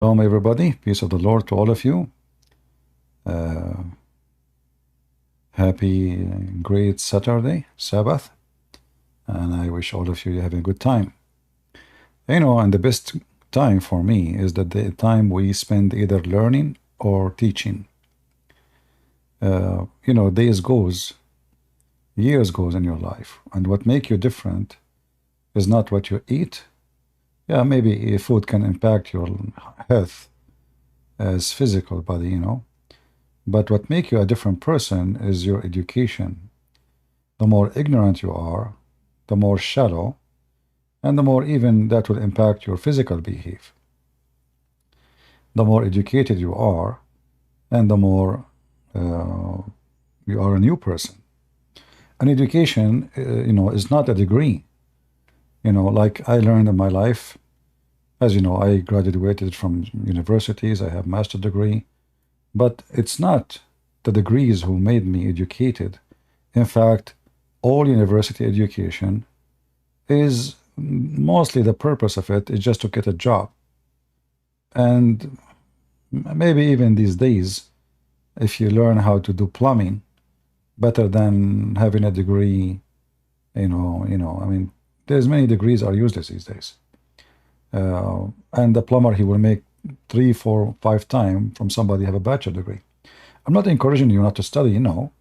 Shalom, everybody. Peace of the Lord to all of you. Uh, happy, great Saturday, Sabbath. And I wish all of you having a good time. You know, and the best time for me is that the time we spend either learning or teaching. You know, days goes, years goes in your life. And what makes you different is not what you eat. Yeah, maybe food can impact your health as physical body, you know. But what makes you a different person is your education. The more ignorant you are, the more shallow, and the more even that will impact your physical behavior. The more educated you are, and the more you are a new person. And education, you know, is not a degree. You know, like I learned in my life, as you know, I graduated from universities, I have master's degree, but it's not the degrees who made me educated. In fact, all university education is mostly the purpose of it is just to get a job. And maybe even these days, if you learn how to do plumbing better than having a degree, I mean, there's many degrees are useless these days. And the plumber, he will make 3, 4, 5 times from somebody have a bachelor degree. I'm not encouraging you not to study, you know,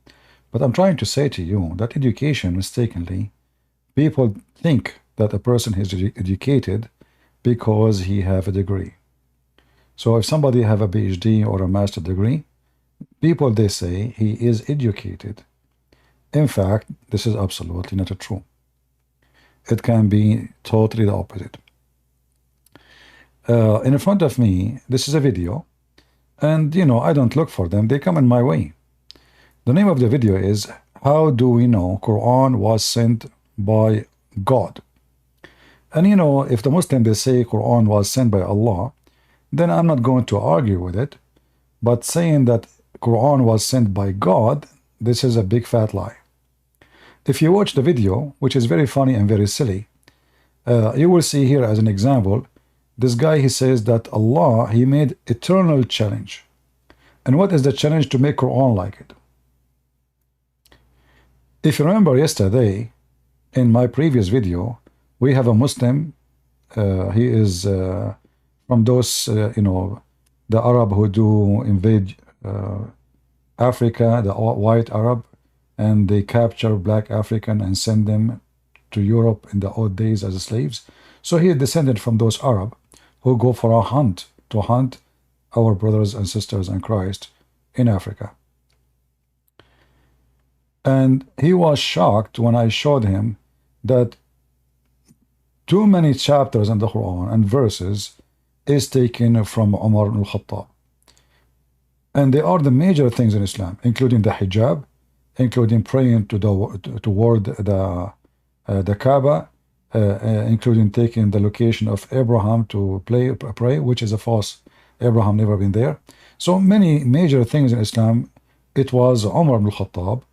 but I'm trying to say to you that education, mistakenly, people think that a person is educated because he have a degree. So if somebody have a PhD or a master degree, people, they say he is educated. In fact, this is absolutely not true. It can be totally the opposite. In front of me, this is a video, and you know, I don't look for them, they come in my way. The name of the video is How Do We Know Quran Was Sent by God? And you know, if the Muslim, they say Quran was sent by Allah, then I'm not going to argue with it. But saying that Quran was sent by God, this is a big fat lie. If you watch the video, which is very funny and very silly, you will see here as an example, this guy, he says that Allah, he made eternal challenge. And what is the challenge? To make Quran like it. If you remember yesterday, in my previous video, we have a Muslim, he is from those, you know, the Arab who do invade Africa, the white Arab, and they capture black African and send them to Europe in the old days as slaves. So he is descended from those Arab who go for a hunt, to hunt our brothers and sisters in Christ in Africa. And he was shocked when I showed him that too many chapters in the Quran and verses is taken from Umar ibn al-Khattab. And they are the major things in Islam, including the hijab, including praying toward the Kaaba, including taking the location of Abraham to pray, which is a false. Abraham never been there. So many major things in Islam, it was Umar ibn al-Khattab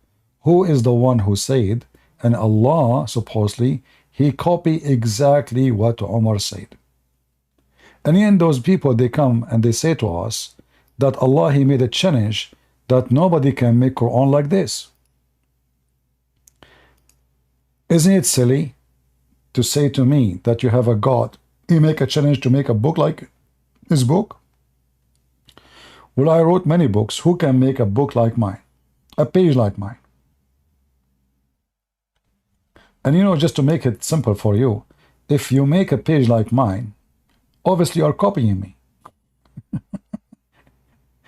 who is the one who said, and Allah supposedly, he copied exactly what Umar said. And then those people, they come and they say to us that Allah, he made a challenge that nobody can make Quran like this. Isn't it silly to say to me that you have a God, he make a challenge to make a book like his book? Well, I wrote many books. Who can make a book like mine? A page like mine? And you know, just to make it simple for you, if you make a page like mine, obviously you are copying me.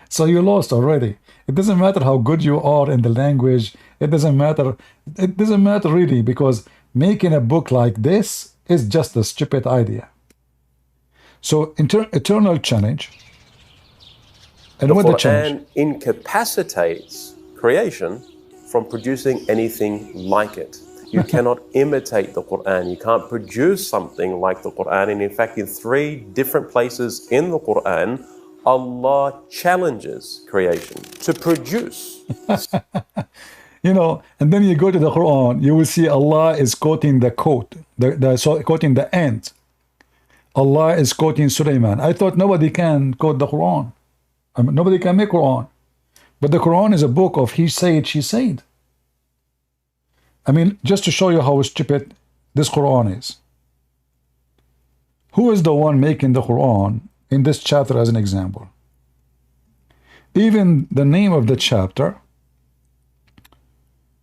So you lost already. It doesn't matter how good you are in the language. It doesn't matter. It doesn't matter really, because making a book like this is just a stupid idea. So eternal challenge. And what the challenge? The Quran incapacitates creation from producing anything like it. You cannot imitate the Quran. You can't produce something like the Quran. And in fact, in 3 different places in the Quran, Allah challenges creation to produce. You know, and then you go to the Quran, you will see Allah is quoting the quote, quoting the end. Allah is quoting Sulaiman. I thought nobody can quote the Quran. I mean, nobody can make Quran. But the Quran is a book of he said, she said. I mean, just to show you how stupid this Quran is. Who is the one making the Quran in this chapter as an example? Even the name of the chapter,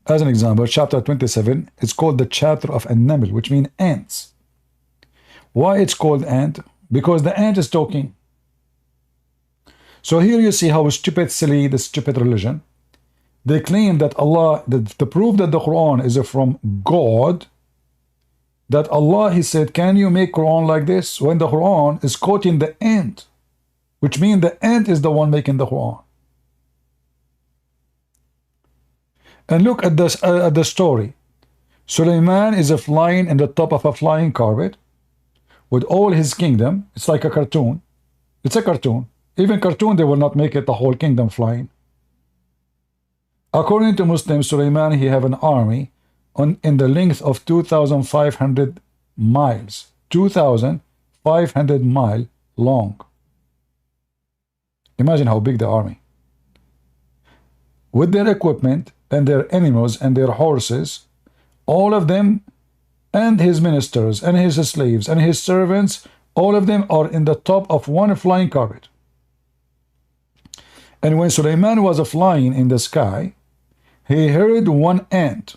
as an example, chapter 27, it's called the chapter of An-Naml, which means ants. Why it's called ant? Because the ant is talking. So here you see how stupid, silly, the stupid religion. They claim that Allah, to prove that the Quran is from God, that Allah, he said, can you make Quran like this? When the Quran is quoting the ant, which means the ant is the one making the Quran. And look at this, the story. Sulaiman is flying in the top of a flying carpet with all his kingdom. It's like a cartoon. It's a cartoon. Even cartoon, they will not make it the whole kingdom flying. According to Muslims, Sulaiman, he have an army in the length of 2,500 miles. 2,500 mile long. Imagine how big the army. With their equipment and their animals and their horses, all of them, and his ministers and his slaves and his servants, all of them are in the top of one flying carpet. And when Sulaiman was flying in the sky, he heard one ant.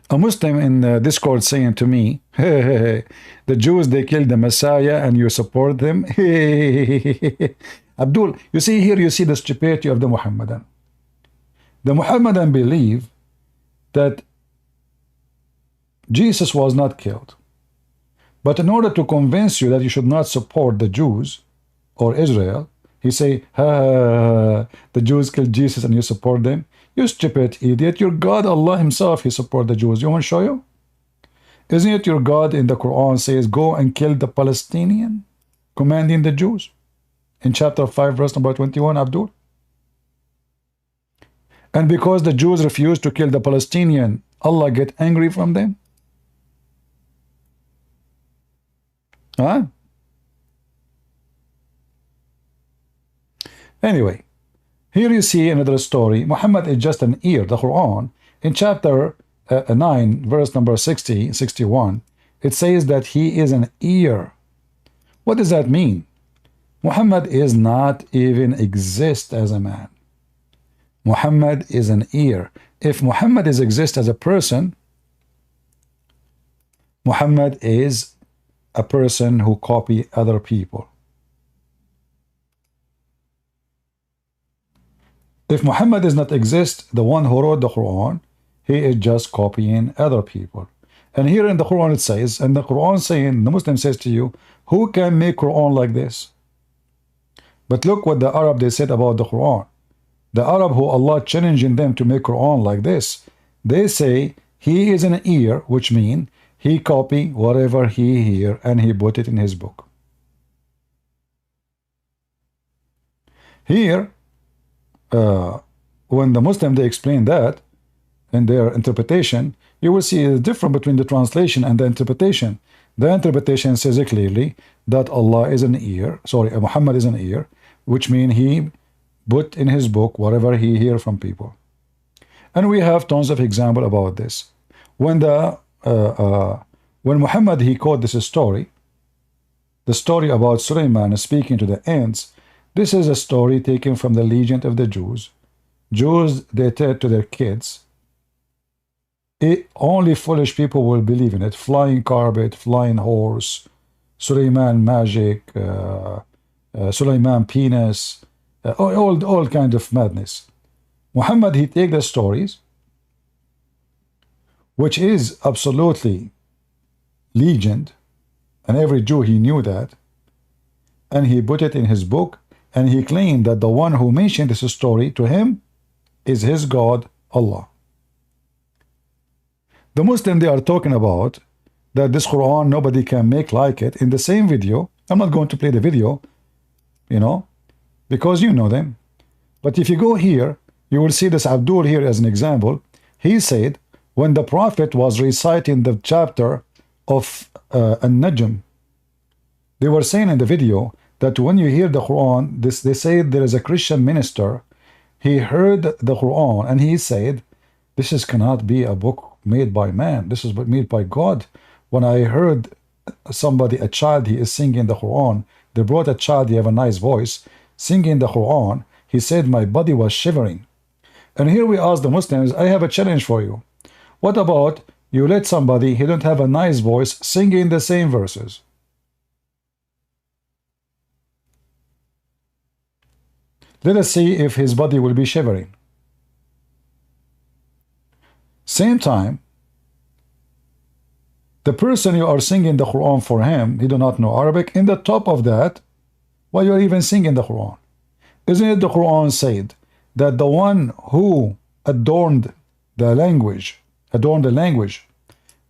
A Muslim in Discord saying to me, hey, hey, hey, the Jews, they killed the Messiah and you support them. Hey, Abdul, you see here, you see the stupidity of the Muhammadan. The Muhammadan believe that Jesus was not killed. But in order to convince you that you should not support the Jews or Israel, he say, the Jews killed Jesus and you support them. You stupid idiot. Your God, Allah himself, he support the Jews. You want to show you? Isn't it your God in the Quran says, go and kill the Palestinian, commanding the Jews? In chapter 5, verse number 21, Abdul. And because the Jews refused to kill the Palestinian, Allah get angry from them? Huh? Anyway, here you see another story. Muhammad is just an ear. The Quran, in chapter 9, verse number 60, 61, it says that he is an ear. What does that mean? Muhammad is not even exist as a man. Muhammad is an ear. If Muhammad is exist as a person, Muhammad is a person who copy other people. If Muhammad does not exist, the one who wrote the Quran, he is just copying other people. And here in the Quran it says, and the Quran saying, the Muslim says to you, who can make Quran like this? But look what the Arab they said about the Quran. The Arab who Allah challenging them to make Quran like this, they say he is an ear, which means he copy whatever he hear and he put it in his book. Here, when the Muslim they explain that in their interpretation, you will see a difference between the translation and the interpretation. The interpretation says clearly that Allah is an ear, Muhammad is an ear, which means he put in his book whatever he hear from people. And we have tons of example about this. When Muhammad he quote this story, the story about Sulaiman speaking to the ants, this is a story taken from the legend of the Jews. Jews, they tell to their kids, only foolish people will believe in it. Flying carpet, flying horse, Sulaiman magic, Sulaiman penis, all kind of madness. Muhammad, he take the stories, which is absolutely legend, and every Jew, he knew that, and he put it in his book, and he claimed that the one who mentioned this story to him is his God, Allah. The Muslim, they are talking about that this Quran, nobody can make like it. In the same video, I'm not going to play the video, you know, because you know them. But if you go here, you will see this Abdul here as an example. He said, when the Prophet was reciting the chapter of An-Najm, they were saying in the video that when you hear the Quran, they say there is a Christian minister, he heard the Quran and he said, this cannot be a book made by man, this is made by God. When I heard somebody, a child, he is singing the Quran, they brought a child, he have a nice voice, singing the Quran, he said my body was shivering. And here we ask the Muslims, I have a challenge for you. What about you let somebody, he don't have a nice voice, singing the same verses? Let us see if his body will be shivering. Same time, the person you are singing the Quran for him, he do not know Arabic. In the top of that, why you are even singing the Quran? Isn't it the Quran said that the one who adorned the language,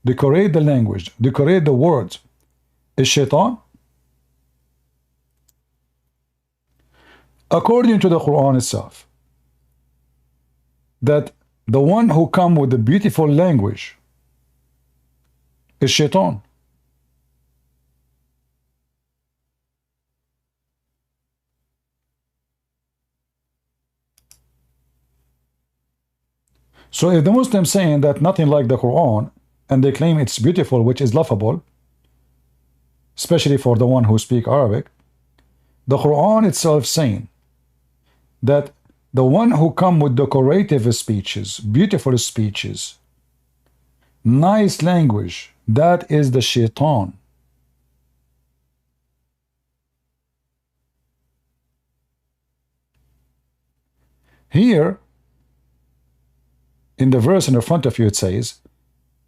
decorate the language, decorate the words, is shaitan? According to the Quran itself, that the one who come with the beautiful language is shaitan. So if the Muslims saying that nothing like the Quran, and they claim it's beautiful, which is laughable, especially for the one who speak Arabic, the Quran itself saying that the one who come with decorative speeches, beautiful speeches, nice language, that is the shaitan. Here, in the verse in the front of you, it says,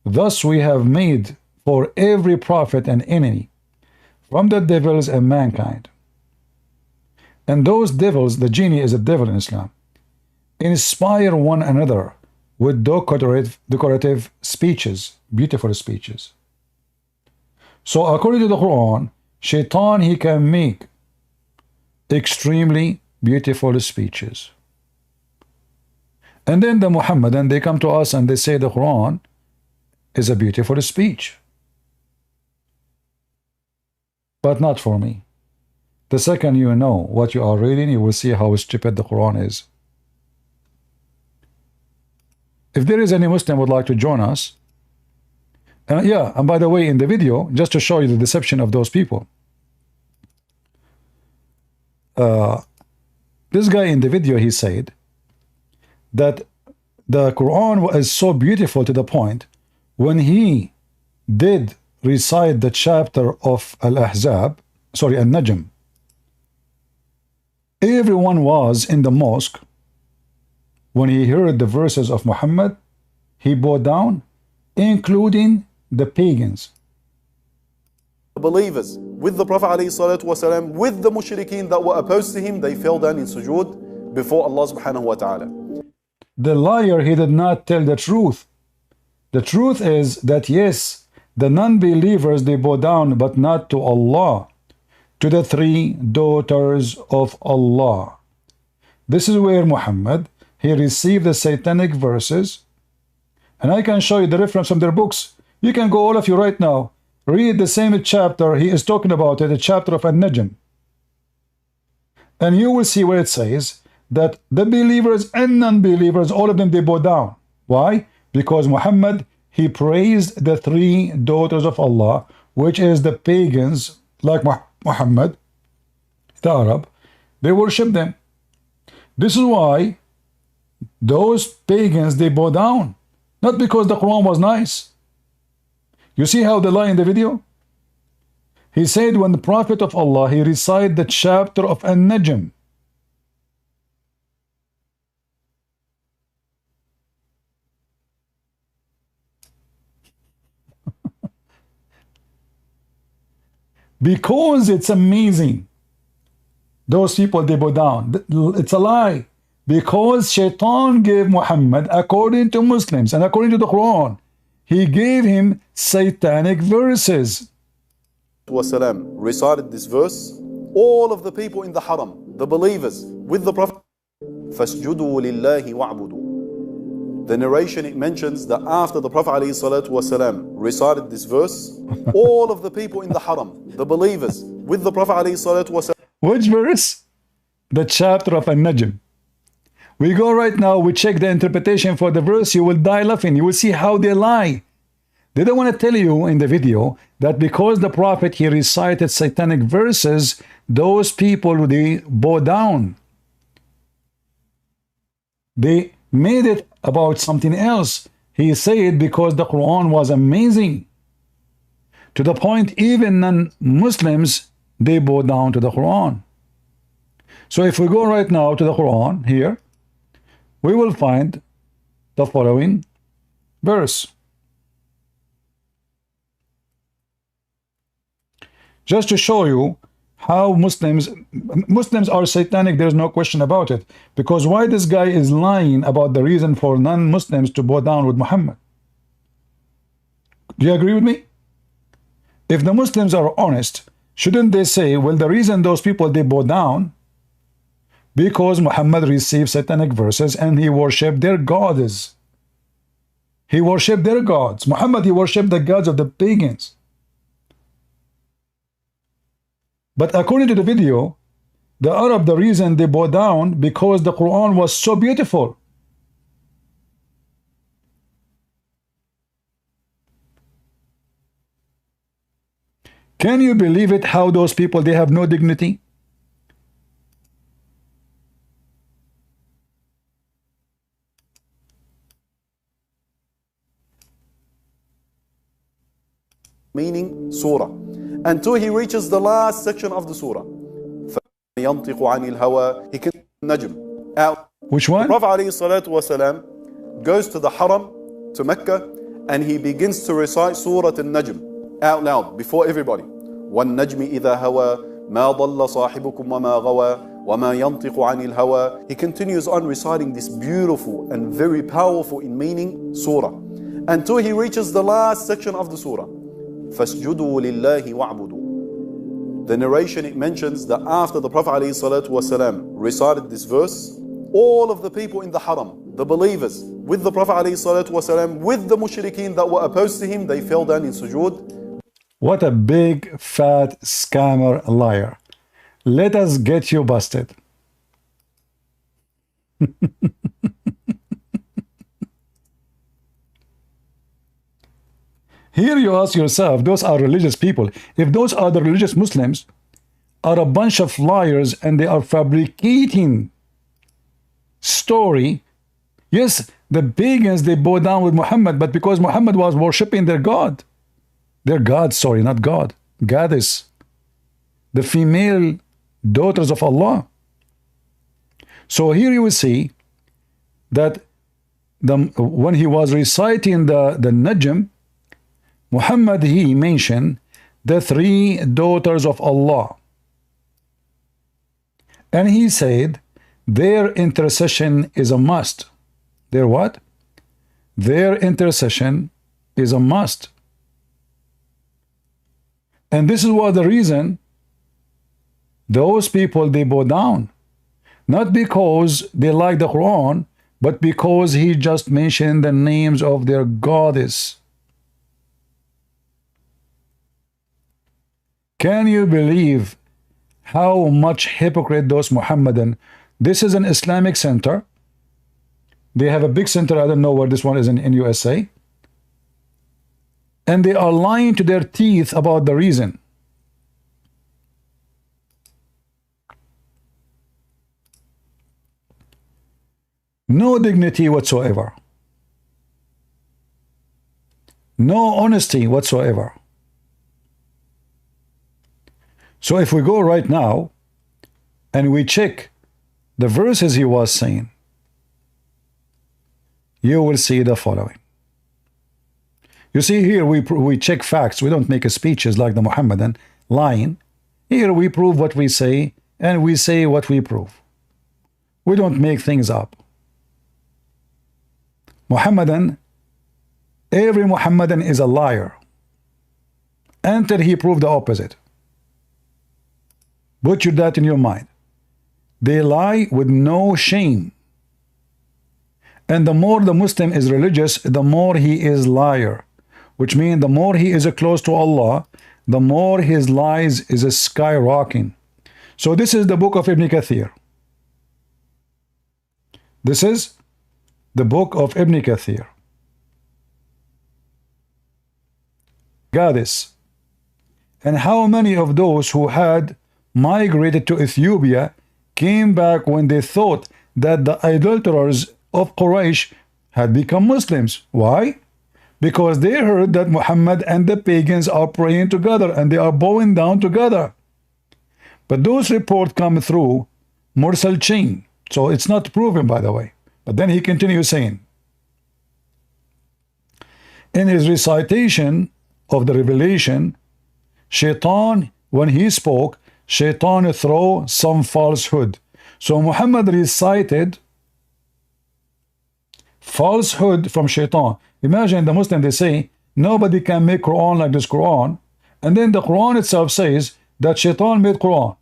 thus we have made for every prophet an enemy from the devils and mankind. And those devils, the genie is a devil in Islam, inspire one another with decorative speeches, beautiful speeches. So according to the Quran, shaitan, he can make extremely beautiful speeches. And then the Muhammadan, they come to us and they say the Quran is a beautiful speech. But not for me. The second you know what you are reading, you will see how stupid the Quran is. If there is any Muslim would like to join us, yeah, and by the way, in the video, just to show you the deception of those people, this guy in the video, he said that the Quran is so beautiful to the point when he did recite the chapter of Al-Ahzab, sorry, Al-Najm, everyone was in the mosque. When he heard the verses of Muhammad, he bowed down, including the pagans. The believers with the Prophet ﷺ, with the mushrikeen that were opposed to him, they fell down in sujood before Allah subhanahu wa ta'ala. The liar, he did not tell the truth. The truth is that yes, the non-believers, they bow down, but not to Allah, to the three daughters of Allah. This is where Muhammad, he received the satanic verses, and I can show you the reference from their books. You can go, all of you right now, read the same chapter he is talking about, the chapter of An-Najm, and you will see where it says that the believers and non-believers, all of them, they bow down. Why? Because Muhammad, he praised the three daughters of Allah, which is the pagans, like Muhammad, the Arab, they worship them. This is why those pagans, they bow down, not because the Quran was nice. You see how they lie in the video? He said when the Prophet of Allah, he recited the chapter of An-Najm, because it's amazing. Those people, they bow down. It's a lie. Because shaitan gave Muhammad, according to Muslims and according to the Quran, he gave him satanic verses. Wasalam recited this verse. All of the people in the haram, the believers with the Prophet, فَاسْجُدُوا لِلَّهِ وَعْبُدُوا. The narration, it mentions that after the Prophet ﷺ recited this verse, all of the people in the haram, the believers, with the Prophet ﷺ. Which verse? The chapter of An-Najm. We go right now, we check the interpretation for the verse, you will die laughing. You will see how they lie. They don't want to tell you in the video that because the Prophet, he recited satanic verses, those people, they bow down. They made it about something else. He said because the Quran was amazing. To the point even non-Muslims, they bow down to the Quran. So if we go right now to the Quran here, we will find the following verse. Just to show you how Muslims are satanic, there's no question about it. Because why this guy is lying about the reason for non-Muslims to bow down with Muhammad? Do you agree with me? If the Muslims are honest, shouldn't they say, well, the reason those people, they bow down because Muhammad received satanic verses and he worshipped their gods. He worshipped their gods. Muhammad, he worshipped the gods of the pagans. But according to the video, the Arab, the reason they bow down because the Quran was so beautiful. Can you believe it, how those people, they have no dignity? Meaning surah, until he reaches the last section of the surah. ينطق عن الهوى. He can najm out. Which one? The Prophet ﷺ goes to the haram, to Mecca, and he begins to recite surah al-Najm out loud before everybody. وَالنَّجْمِ إِذَا هَوَى مَا ضَلَّ صَاحِبُكُمْ وَمَا غَوَى وَمَا يَنطِقُ عَنِ الْهَوَى. He continues on reciting this beautiful and very powerful in meaning surah until he reaches the last section of the surah. فَاسْجُدُوا لِلَّهِ وَاعْبُدُوا. The narration, it mentions that after the Prophet ﷺ recited this verse, all of the people in the haram, the believers, with the Prophet ﷺ, with the mushrikeen that were opposed to him, they fell down in sujood. What a big, fat, scammer liar. Let us get you busted. Here you ask yourself, those are religious people. If those are the religious Muslims, are a bunch of liars and they are fabricating story. Yes, the pagans, they bow down with Muhammad, but because Muhammad was worshipping their God. Their God, sorry, not God. Goddess. The female daughters of Allah. So here you will see that when he was reciting the Najm, Muhammad, he mentioned the three daughters of Allah. And he said, their intercession is a must. Their what? Their intercession is a must. And this is what the reason those people, they bow down. Not because they like the Quran, but because he just mentioned the names of their goddess. Can you believe how much hypocrite those Muhammadan? This is an Islamic center. They have a big center. I don't know where this one is in USA. And they are lying to their teeth about the reason. No dignity whatsoever. No honesty whatsoever. So if we go right now and we check the verses he was saying, you will see the following. You see here we check facts. We don't make speeches like the Muhammadan lying. Here we prove what we say and we say what we prove. We don't make things up. Muhammadan, every Muhammadan is a liar until he proved the opposite. Butcher that in your mind. They lie with no shame. And the more the Muslim is religious, the more he is liar. Which means the more he is close to Allah, the more his lies is skyrocketing. So this is the book of Ibn Kathir. This is the book of Ibn Kathir. Got this. And how many of those who had migrated to Ethiopia came back when they thought that the idolaters of Quraysh had become Muslims? Why? Because they heard that Muhammad and the pagans are praying together and they are bowing down together. But those reports come through Mursal chain. So it's not proven, by the way. But then he continues saying, in his recitation of the revelation, Shaitan, when he spoke, Shaitan throw some falsehood. So Muhammad recited falsehood from Shaitan. Imagine the Muslim, they say, nobody can make Quran like this Quran. And then the Quran itself says that Shaitan made Quran.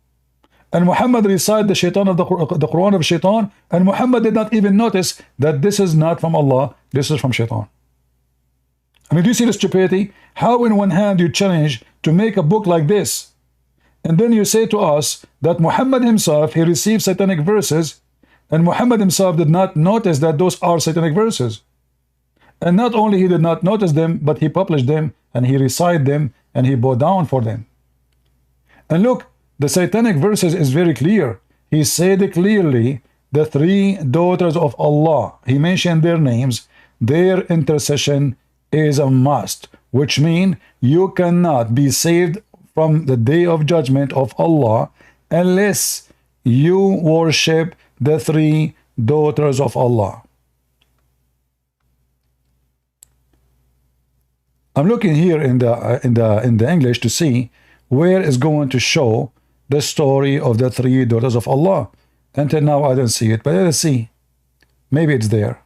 And Muhammad recited the Shaitan of the Quran of Shaitan, and Muhammad did not even notice that this is not from Allah, this is from Shaitan. I mean, do you see the stupidity? How in one hand you challenge to make a book like this, and then you say to us that Muhammad himself, he received satanic verses, and Muhammad himself did not notice that those are satanic verses. And not only he did not notice them, but he published them, and he recited them, and he bowed down for them. And look, the satanic verses is very clear. He said clearly, the three daughters of Allah, he mentioned their names, their intercession is a must, which means you cannot be saved from the day of judgment of Allah unless you worship the three daughters of Allah. I'm looking here in the English to see where is going to show the story of the three daughters of Allah. Until now I don't see it, but let's see. Maybe it's there.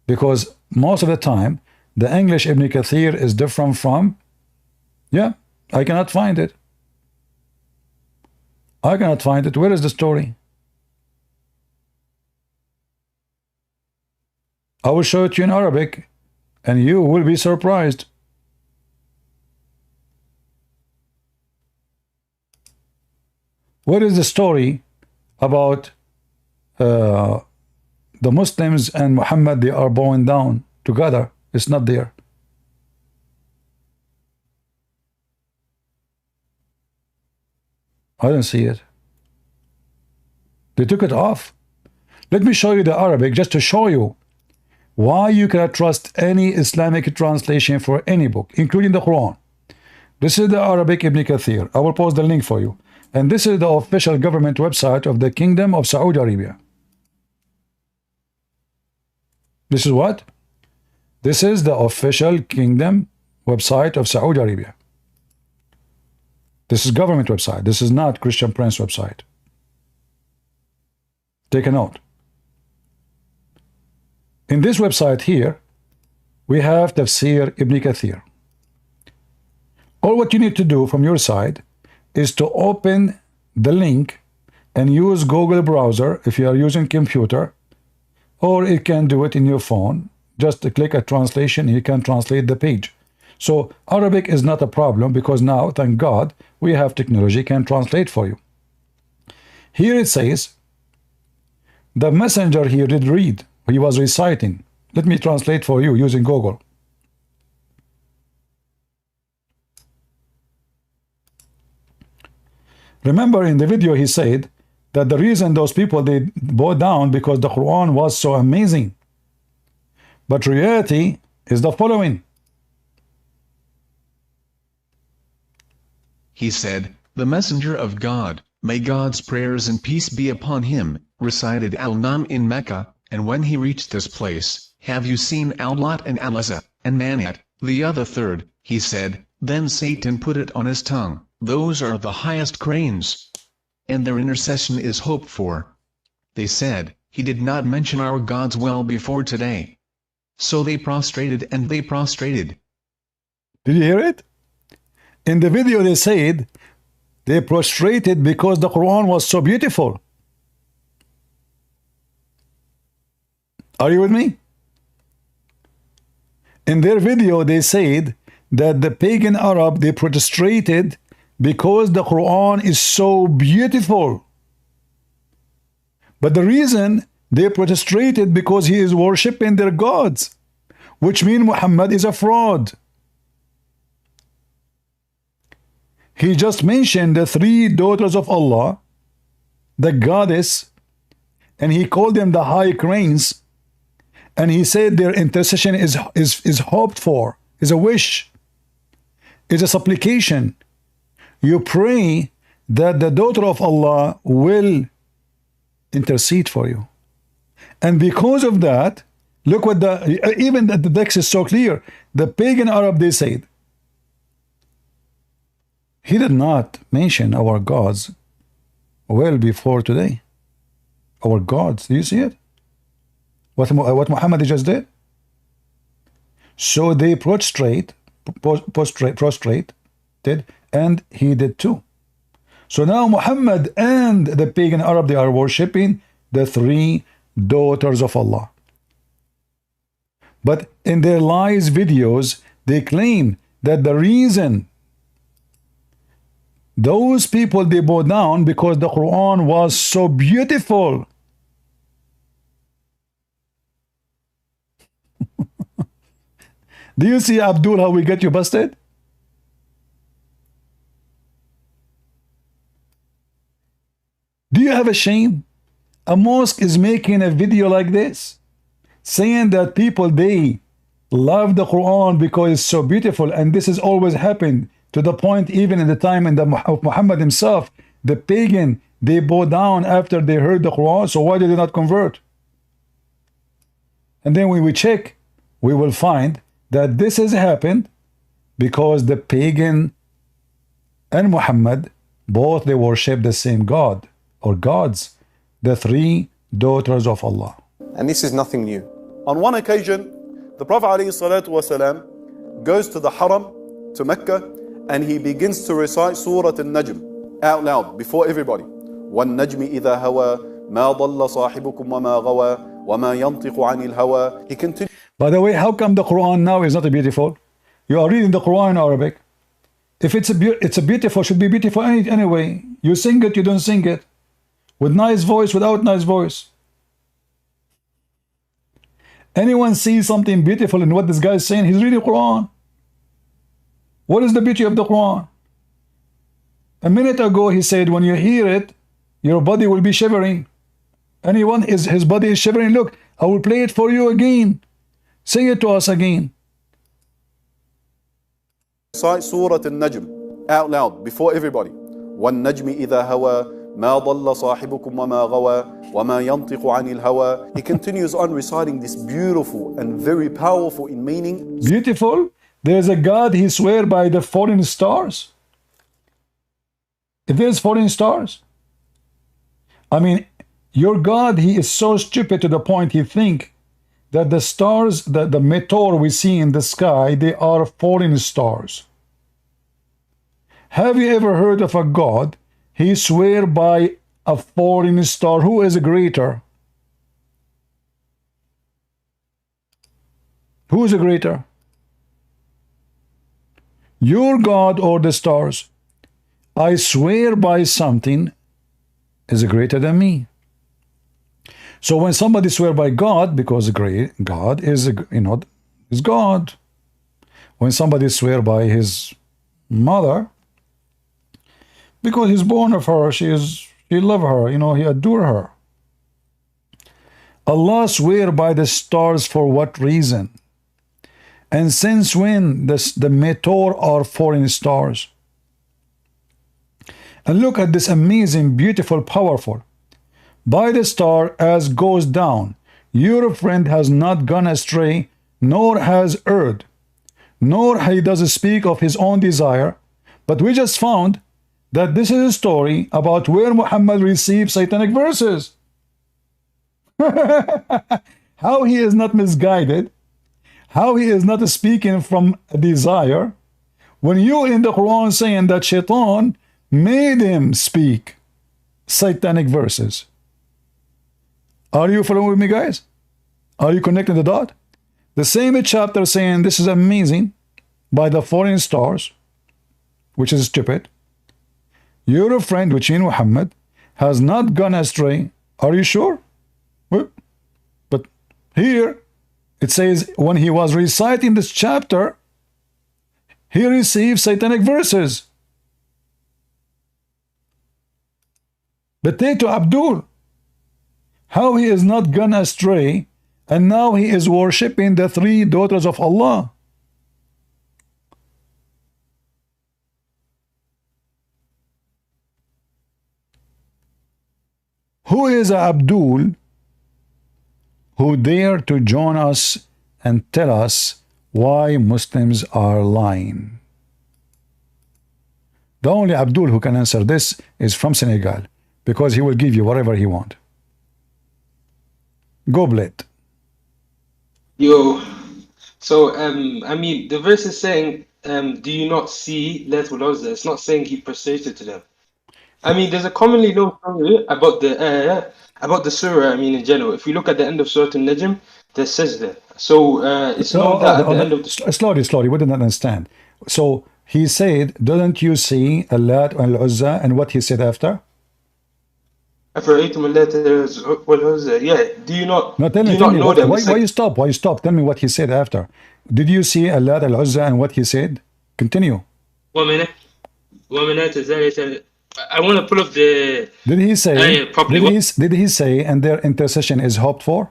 Because most of the time the English Ibn Kathir is different from, yeah, I cannot find it. I cannot find it. Where is the story? I will show it to you in Arabic, and you will be surprised. What is the story about the Muslims and Muhammad? They are bowing down together. It's not there. I don't see it. They took it off. Let me show you the Arabic just to show you why you cannot trust any Islamic translation for any book, including the Quran. This is the Arabic Ibn Kathir. I will post the link for you. And this is the official government website of the Kingdom of Saudi Arabia. This is what? This is the official Kingdom website of Saudi Arabia. This is government website. This is not Christian Prince website. Take a note. In this website here, we have Tafsir Ibn Kathir. All what you need to do from your side is to open the link and use Google browser if you are using computer, or you can do it in your phone. Just click a translation, you can translate the page. So Arabic is not a problem because now, thank God, we have technology can translate for you. Here it says, the messenger here did read, he was reciting. Let me translate for you using Google. Remember in the video he said that the reason those people they bowed down because the Quran was so amazing. But reality is the following. He said, the messenger of God, may God's prayers and peace be upon him, recited Al-Nam in Mecca, and when he reached this place, have you seen Al-Lat and Al-Uzza, and Manat, the other third, he said, then Satan put it on his tongue, those are the highest cranes, and their intercession is hoped for. They said, he did not mention our gods well before today. So they prostrated and they prostrated. Did you hear it? In the video they said they prostrated because the Quran was so beautiful. Are you with me? In their video, they said that the pagan Arab, they prostrated because the Quran is so beautiful. But the reason they prostrated because he is worshipping their gods, which means Muhammad is a fraud. He just mentioned the three daughters of Allah, the goddess, and he called them the high cranes, and he said their intercession is hoped for, is a wish, is a supplication. You pray that the daughter of Allah will intercede for you. And because of that, look what even the text is so clear. The pagan Arab, they said, he did not mention our gods well before today. Our gods, do you see it? What Muhammad just did? So they prostrated, and he did too. So now Muhammad and the pagan Arab, they are worshipping the three daughters of Allah. But in their lies videos, they claim that the reason those people, they bow down because the Quran was so beautiful. Do you see, Abdul, how we get you busted? Do you have a shame? A mosque is making a video like this, saying that people, they love the Quran because it's so beautiful, and this has always happened, to the point even in the time of Muhammad himself, the pagan, they bow down after they heard the Quran. So why did they not convert? And then when we check, we will find that this has happened because the pagan and Muhammad, both they worship the same God or gods, the three daughters of Allah. And this is nothing new. On one occasion, the Prophet ﷺ goes to the Haram, to Mecca, and he begins to recite Surah Al-Najm out loud before everybody. وَالنَّجْمِ إِذَا هَوَى مَا ضَلَّ صَاحِبُكُمْ وَمَا غَوَى وَمَا يَنطِقُ عَنِ الْهَوَى. He continues. By the way, how come the Quran now is not beautiful? You are reading the Quran in Arabic. If it's a beautiful, should be beautiful anyway. You sing it, you don't sing it. With nice voice, without nice voice. Anyone sees something beautiful in what this guy is saying, he's reading Quran. What is the beauty of the Quran? A minute ago he said, when you hear it, your body will be shivering. Anyone, his body is shivering. Look, I will play it for you again. Sing it to us again. Recite Surah Al-Najm out loud before everybody. وَالنَّجْمِ إِذَا هَوَى مَا ضَلَّ صَاحِبُكُمْ وَمَا غَوَى وَمَا يَنطِقُ عَنِ الْهَوَى. He continues on reciting this beautiful and very powerful in meaning. Beautiful? There's a God, he swear by the fallen stars. If there's fallen stars, I mean, your God, he is so stupid to the point he think that the stars, the meteor we see in the sky, they are fallen stars. Have you ever heard of a God, he swear by a fallen star? Who is greater? Who is greater? Your God or the stars? I swear by something is greater than me. So when somebody swear by God, because God is, is God. When somebody swear by his mother, because he's born of her, he love her, he adore her. Allah swear by the stars for what reason? And since when the meteor are falling stars? And look at this amazing, beautiful, powerful. By the star as goes down, your friend has not gone astray, nor has erred, nor he does speak of his own desire. But we just found that this is a story about where Muhammad received satanic verses. How he is not misguided, how he is not speaking from a desire, when you in the Quran saying that Shaitan made him speak satanic verses. Are you following with me, guys? Are you connecting the dot? The same chapter saying this is amazing by the foreign stars, which is stupid. Your friend, which is Muhammad, has not gone astray. Are you sure? But here it says when he was reciting this chapter, he received satanic verses. But take to Abdul, how he is not gone astray, and now he is worshipping the three daughters of Allah. Who is Abdul who dare to join us and tell us why Muslims are lying? The only Abdul who can answer this is from Senegal, because he will give you whatever he wants. Go, Blade. Yo, so I mean, the verse is saying, do you not see Latul Uzza? It's not saying he prostrated to them. I mean, there's a commonly known story about the surah. I mean, in general, if we look at the end of Surah An-Najm, there's sajda. So it's known that at the end of the slowly, we didn't understand. So he said, "Didn't you see Allat and Al-Uzza?" And what he said after? أفرأيتم اللات والعزى. Yeah. Do you not? No, tell me know them? Why you stop? Why you stop? Tell me what he said after. Did you see Allat Al-Uzza and what he said? Continue. ومنات ذلك. I want to pull up the. Did he say? Properly. Did he say? And their intercession is hoped for?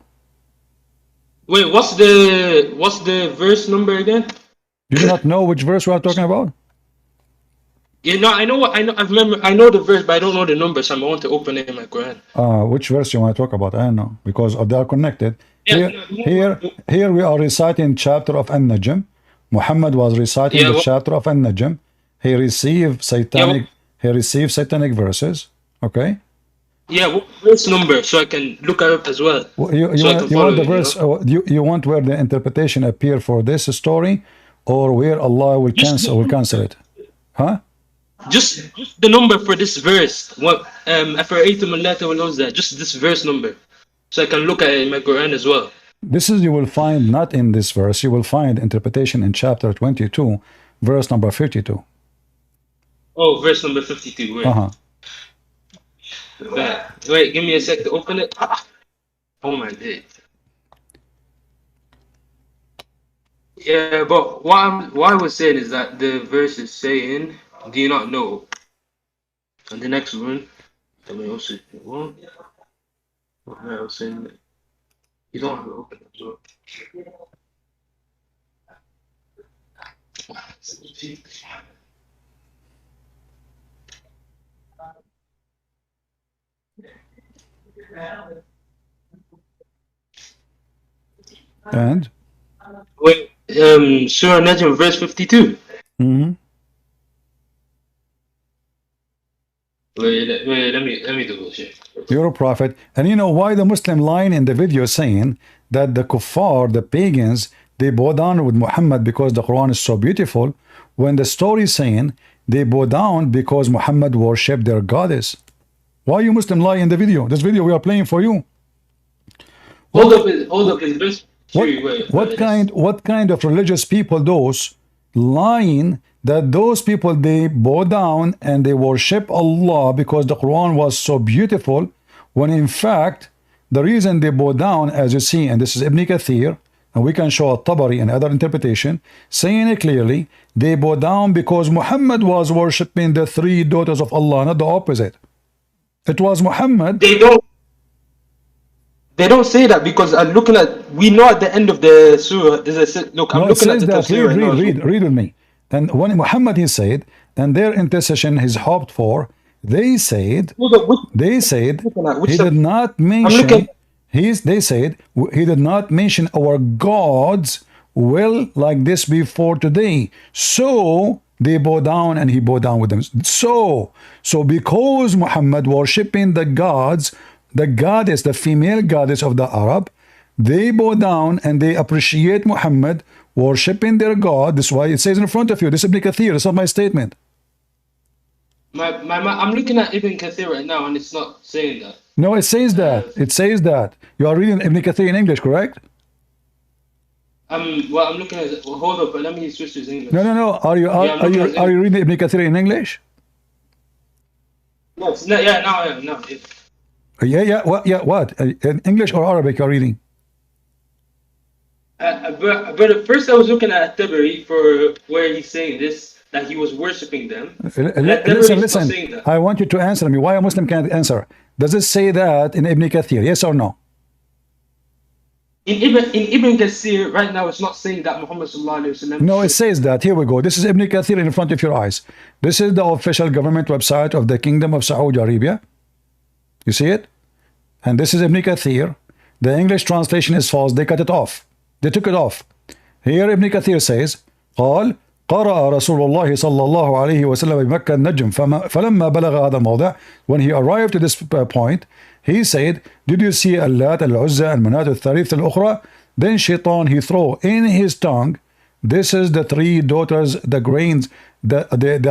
Wait, what's the verse number again? You do not know which verse we are talking about? Yeah, no, I know the verse, but I don't know the number, so I want to open it in my Quran. Which verse you want to talk about? I don't know, because they are connected. Yeah, Here we are reciting chapter of An-Najm. Muhammad was reciting the chapter of An-Najm. He received satanic verses. Okay. Yeah, what verse number, so I can look it up as well. You want the verse? You want where the interpretation appear for this story, or where Allah will cancel it? Huh? Just the number for this verse. What أفرأيتم اللات والعزى. Just this verse number, so I can look at it in my Quran as well. This is, you will find not in this verse. You will find interpretation in chapter 22, verse number 52. Oh, verse number 52. Wait. Wait, give me a sec to open it. Oh my day. Yeah, but what I was saying is that the verse is saying, do you not know? And the next one, let me also what I was saying, you don't have to open it as well. And wait, Surah Najm, verse 52. mm-hmm. Wait, let me do this. You're a prophet. And you know why the Muslim line in the video saying that the kuffar, the pagans, they bow down with Muhammad because the Quran is so beautiful, when the story is saying they bow down because Muhammad worshipped their goddess. Why you Muslim lie in the video? This video we are playing for you. Hold up, is what kind of religious people those lying that those people they bow down and they worship Allah because the Quran was so beautiful, when in fact the reason they bow down, as you see, and this is Ibn Kathir, and we can show a Tabari and other interpretation saying it clearly, they bow down because Muhammad was worshipping the three daughters of Allah, not the opposite. It was Muhammad. They don't say that, because I'm looking at, we know at the end of the surah, there's a, look, I'm looking at the tafsir. Read with me. And when Muhammad he said, and their intercession is hoped for, they said he did not mention, they said he did not mention our gods well like this before today. So they bow down and he bow down with them. So because Muhammad worshipping the gods, the goddess, the female goddess of the Arab, they bow down and they appreciate Muhammad worshipping their God. This is why it says in front of you. This is Ibn Kathir. It's not my statement. I'm looking at Ibn Kathir right now, and it's not saying that. No, it says that. It says that. You are reading Ibn Kathir in English, correct? Well, I'm looking at. Well, hold up, but let me switch to English. No. Are you Yeah, I'm looking at are you reading Ibn Kathir in English? Yes. No, yeah, now I am. No. Yeah. What? In English or Arabic you're reading? But at first I was looking at Tabari for where he's saying this, that he was worshipping them. Listen. I want you to answer me. Why a Muslim can't answer? Does it say that in Ibn Kathir? Yes or no? In Ibn Kathir, right now, it's not saying that Muhammad sallallahu alaihi wasallam. No, it says that. Here we go. This is Ibn Kathir in front of your eyes. This is the official government website of the Kingdom of Saudi Arabia. You see it? And this is Ibn Kathir. The English translation is false. They cut it off. They took it off. Here Ibn Kathir says, قال قرأ رسول الله صلى الله عليه وسلم بمكة النجم فلما بلغ هذا الموضع. When he arrived to this point, he said, did you see اللات العزى المناة الثالث الأخرى? Then Shaitan he throw in his tongue, this is the three daughters, the grains, the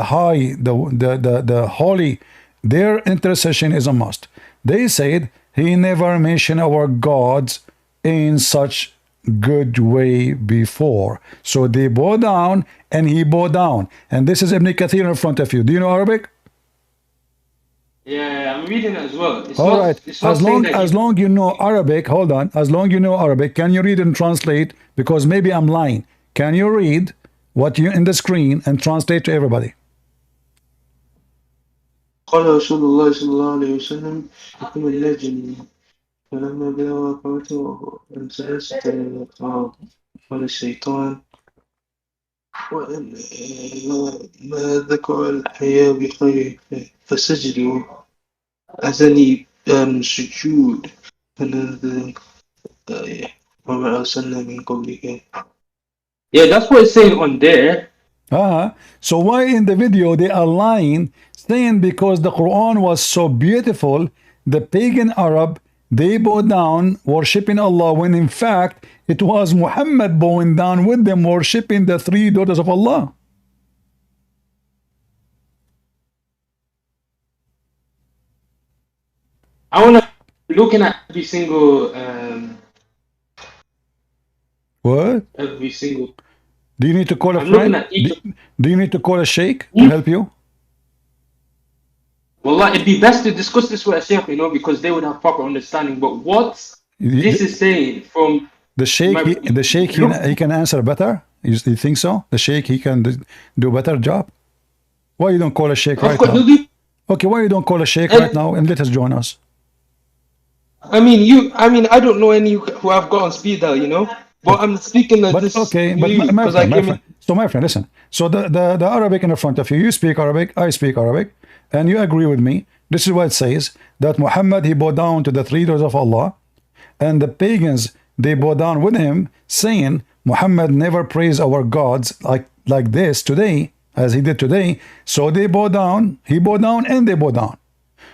high, the holy, their intercession is a must. They said, he never mentioned our gods in such good way before. So they bow down and he bow down. And this is Ibn Kathir in front of you. Do you know Arabic? Yeah, I'm reading it as well. It's all not, right. It's not as long you know Arabic, hold on. As long you know Arabic, can you read and translate? Because maybe I'm lying. Can you read what you in the screen and translate to everybody? قال رسول الله صلى الله عليه وسلم حكم اللجن فلما بلغ قوته انسلست قال الشيطان ما ذكر الحياة بخير فسجدوا أذني سجود وما أرسلنا من قبلك. Yeah, that's what it's saying on there. So why in the video they are lying, saying because the Quran was so beautiful, the pagan Arab, they bowed down worshipping Allah, when in fact it was Muhammad bowing down with them worshipping the three daughters of Allah. I want to looking at every single what? Every single. Do you need to call a friend? Do you need to call a sheikh to help you? Well, it'd be best to discuss this with a sheikh, you know, because they would have proper understanding. But what this is saying from the sheikh, he can answer better. You think so? The sheikh he can do better job. Why you don't call a sheikh right now? Okay, why you don't call a sheikh right now and let us join us? I mean, I don't know any who have got on speed dial, you know. But I'm speaking like this. Okay, but my friend, listen. So the Arabic in the front of you, you speak Arabic, I speak Arabic, and you agree with me. This is what it says, that Muhammad, he bowed down to the three daughters of Allah, and the pagans, they bow down with him, saying, Muhammad never praised our gods like this today, as he did today. So they bow down, he bowed down, and they bow down.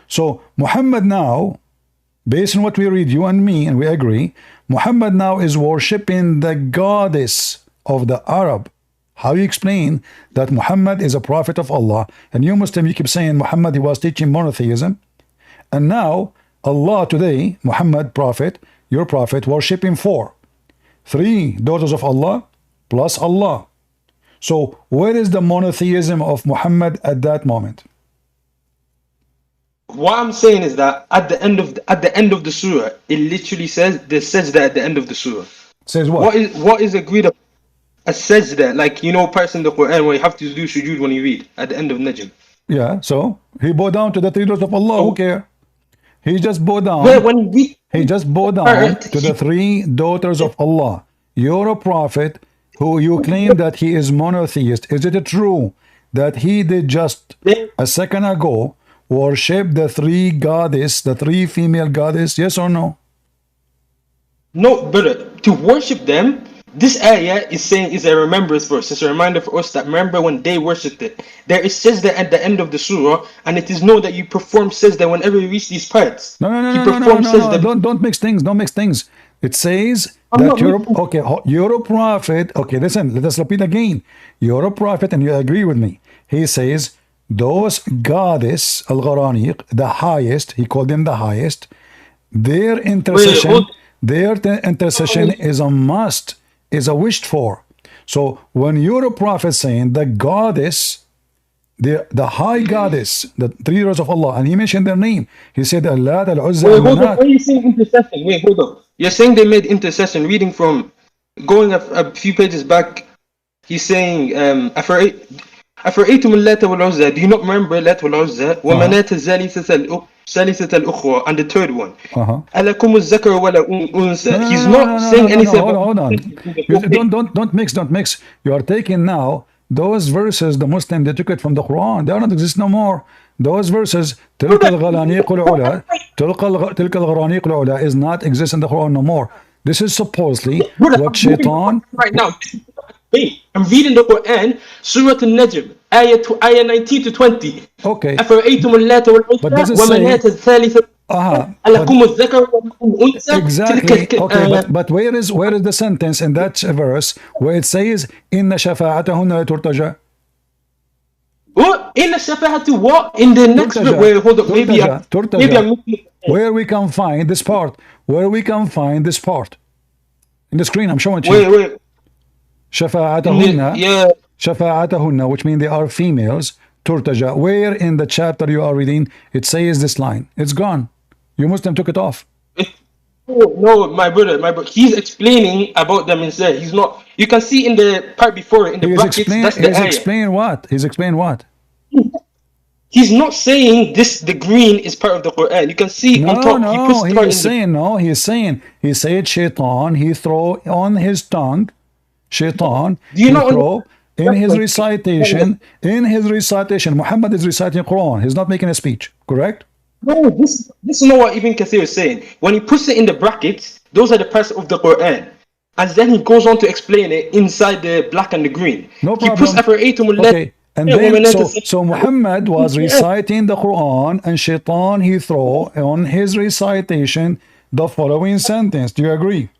So Muhammad now, based on what we read, you and me, and we agree, Muhammad now is worshipping the goddess of the Arab. How you explain that Muhammad is a prophet of Allah, and you Muslim, you keep saying Muhammad, he was teaching monotheism, and now Allah today, Muhammad prophet, your prophet, worshipping three daughters of Allah plus Allah. So where is the monotheism of Muhammad at that moment? What I'm saying is that at the end of the surah, it literally says the sajda at the end of the surah. Says what? What is agreed upon? A sajda, like you know, parts in the Quran where you have to do sujood when you read at the end of Najm. Yeah, so he bowed down to the three daughters of Allah. Who care? He just bowed down. He just bowed down to the three daughters of Allah. You're a prophet who you claim that he is monotheist. Is it true that he did just a second ago worship the three goddess, the three female goddess? Yes or no? No, brother. To worship them, this ayah is saying is a remembrance verse. It's a reminder for us that remember when they worshipped it. There is sajda at the end of the surah, and it is known that you perform sajda whenever you reach these parts. No. Don't mix things. Don't mix things. It says that you're a prophet. Okay, listen, let us repeat again. You're a prophet, and you agree with me. He says, those goddess al-Gharaniq, the highest, he called them the highest, their intercession is a must is a wished for. So when you're a prophet saying the goddess, the high goddess, the three daughters of Allah, and he mentioned their name. He said Allah, Al-Uzza, Wait, and hold on. Why Manat. are you saying intercession? Wait, hold on. You're saying they made intercession. Reading from, going a few pages back, he's saying, أفرأيتم اللات والعزى. Do you not remember اللات والعزى? ومناة الثالثة الأخرى, and the third one. ألكم الذكر ولا أنثى. He's not saying anything about. Hold on. Don't mix. You are taking now those verses, the Muslim, they took it from the Quran. They don't exist no more. Those verses, تلك الغرانيق العلا, تلك الغرانيق العلا is not exist in the Quran no more. This is supposedly what Shaitan. Right now, wait, I'm reading the Quran, Surah Al-Najm, ayah 19 to 20. Okay. أفرأيتم اللات والعزى ومناة الثالثة ألكم الذكر والأنثى. Exactly. Okay, but where is the sentence in that verse where it says إن شفاعتهن لا ترتجى? What? In the Shafa'atu what? In the next verse. Wait, hold on. Maybe I'm where we can find this part. In the screen, I'm showing you. Wait. شفاعتهن. Yeah. شفاعتهن, which mean they are females. Turtaja. Where in the chapter you are reading it says this line? It's gone. You Muslim took it off. No, my brother. He's explaining about them instead. He's not. You can see in the part before, in the brackets, that's the ayah. He's explained what? He's not saying this. The green is part of the Quran. You can see on top. He said Shaitan. He throw on his tongue. Shaitan. Do you know? In his recitation, Muhammad is reciting Quran. He's not making a speech, correct? No, this is not what even Kathir is saying. When he puts it in the brackets, those are the parts of the Quran. And then he goes on to explain it inside the black and the green. No problem. He puts okay. And then, so Muhammad was reciting the Quran, and Shaitan, he throw on his recitation the following sentence. Do you agree?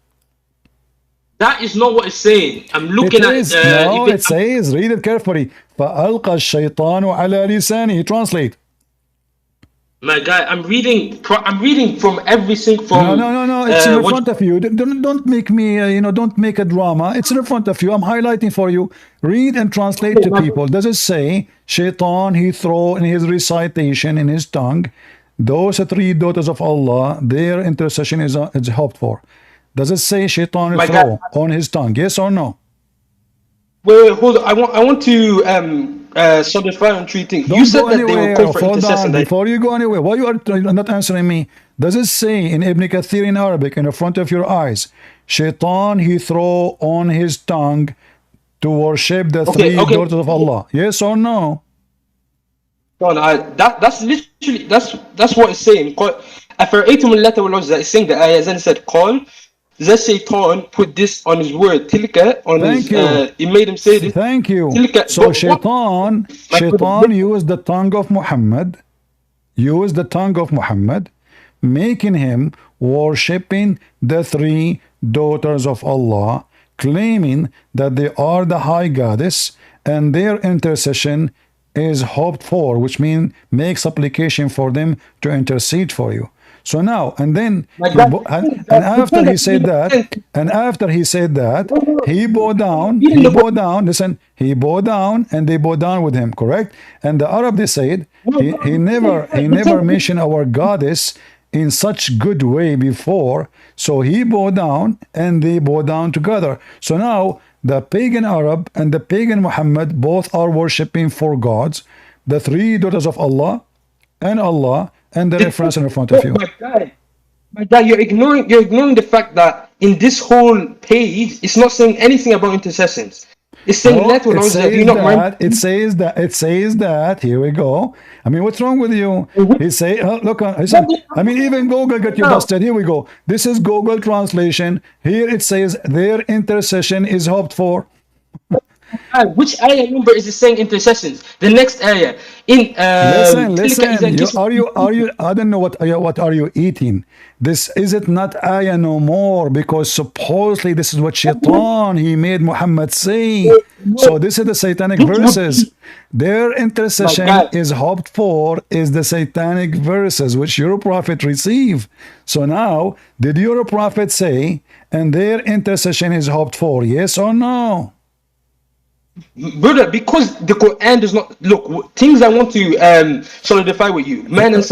That is not what it's saying. I'm looking at it. It says, read it carefully. فَأَلْقَى الشَّيْطَانُ عَلَى لِسَانِهِ. Translate. My guy, I'm reading from every single. No. It's in front of you. Don't make me, don't make a drama. It's in front of you. I'm highlighting for you. Read and translate to people. Does it say, Shaitan, he throw in his recitation, in his tongue, those three daughters of Allah, their intercession is hoped for? Does it say Shaitan will throw on his tongue? Yes or no? Wait, hold on. I want to solidify on three things. You said that they will call for intercession. Before you go anywhere, why you are not answering me? Does it say in Ibn Kathir in Arabic, in the front of your eyes, Shaitan he throw on his tongue to worship the three daughters of Allah? Yes or no? No, that's literally that's what it's saying. أفرأيتم اللات والعزى. It's saying the ayah, and it said, call. The Shaitan put this on his word, tilka, on he made him say this. Thank you. Tilka. So Shaitan used the tongue of Muhammad, making him worshipping the three daughters of Allah, claiming that they are the high goddess, and their intercession is hoped for, which means make supplication for them to intercede for you. So now, and then, after he said that, he bowed down, and they bowed down with him, correct? And the Arab, they said, he never mentioned our goddess in such good way before, so he bowed down, and they bowed down together. So now, the pagan Arab and the pagan Muhammad both are worshipping four gods, the three daughters of Allah, and the reference in front of you. My guy, you're ignoring the fact that in this whole page, it's not saying anything about intercessions. It's saying it says that. Here we go. I mean, what's wrong with you? He say, look, I mean, even Google got you busted. Here we go. This is Google translation. Here it says their intercession is hoped for. Which ayah number is it saying intercessions? The next ayah in Listen. I don't know what are you eating. This is it not ayah no more, because supposedly this is what Shaitan he made Muhammad say. So this is the satanic verses. Their intercession is hoped for is the satanic verses which your prophet received. So now, did your prophet say, and their intercession is hoped for, yes or no? Brother, because the Quran does not look things I want to solidify with you. Man and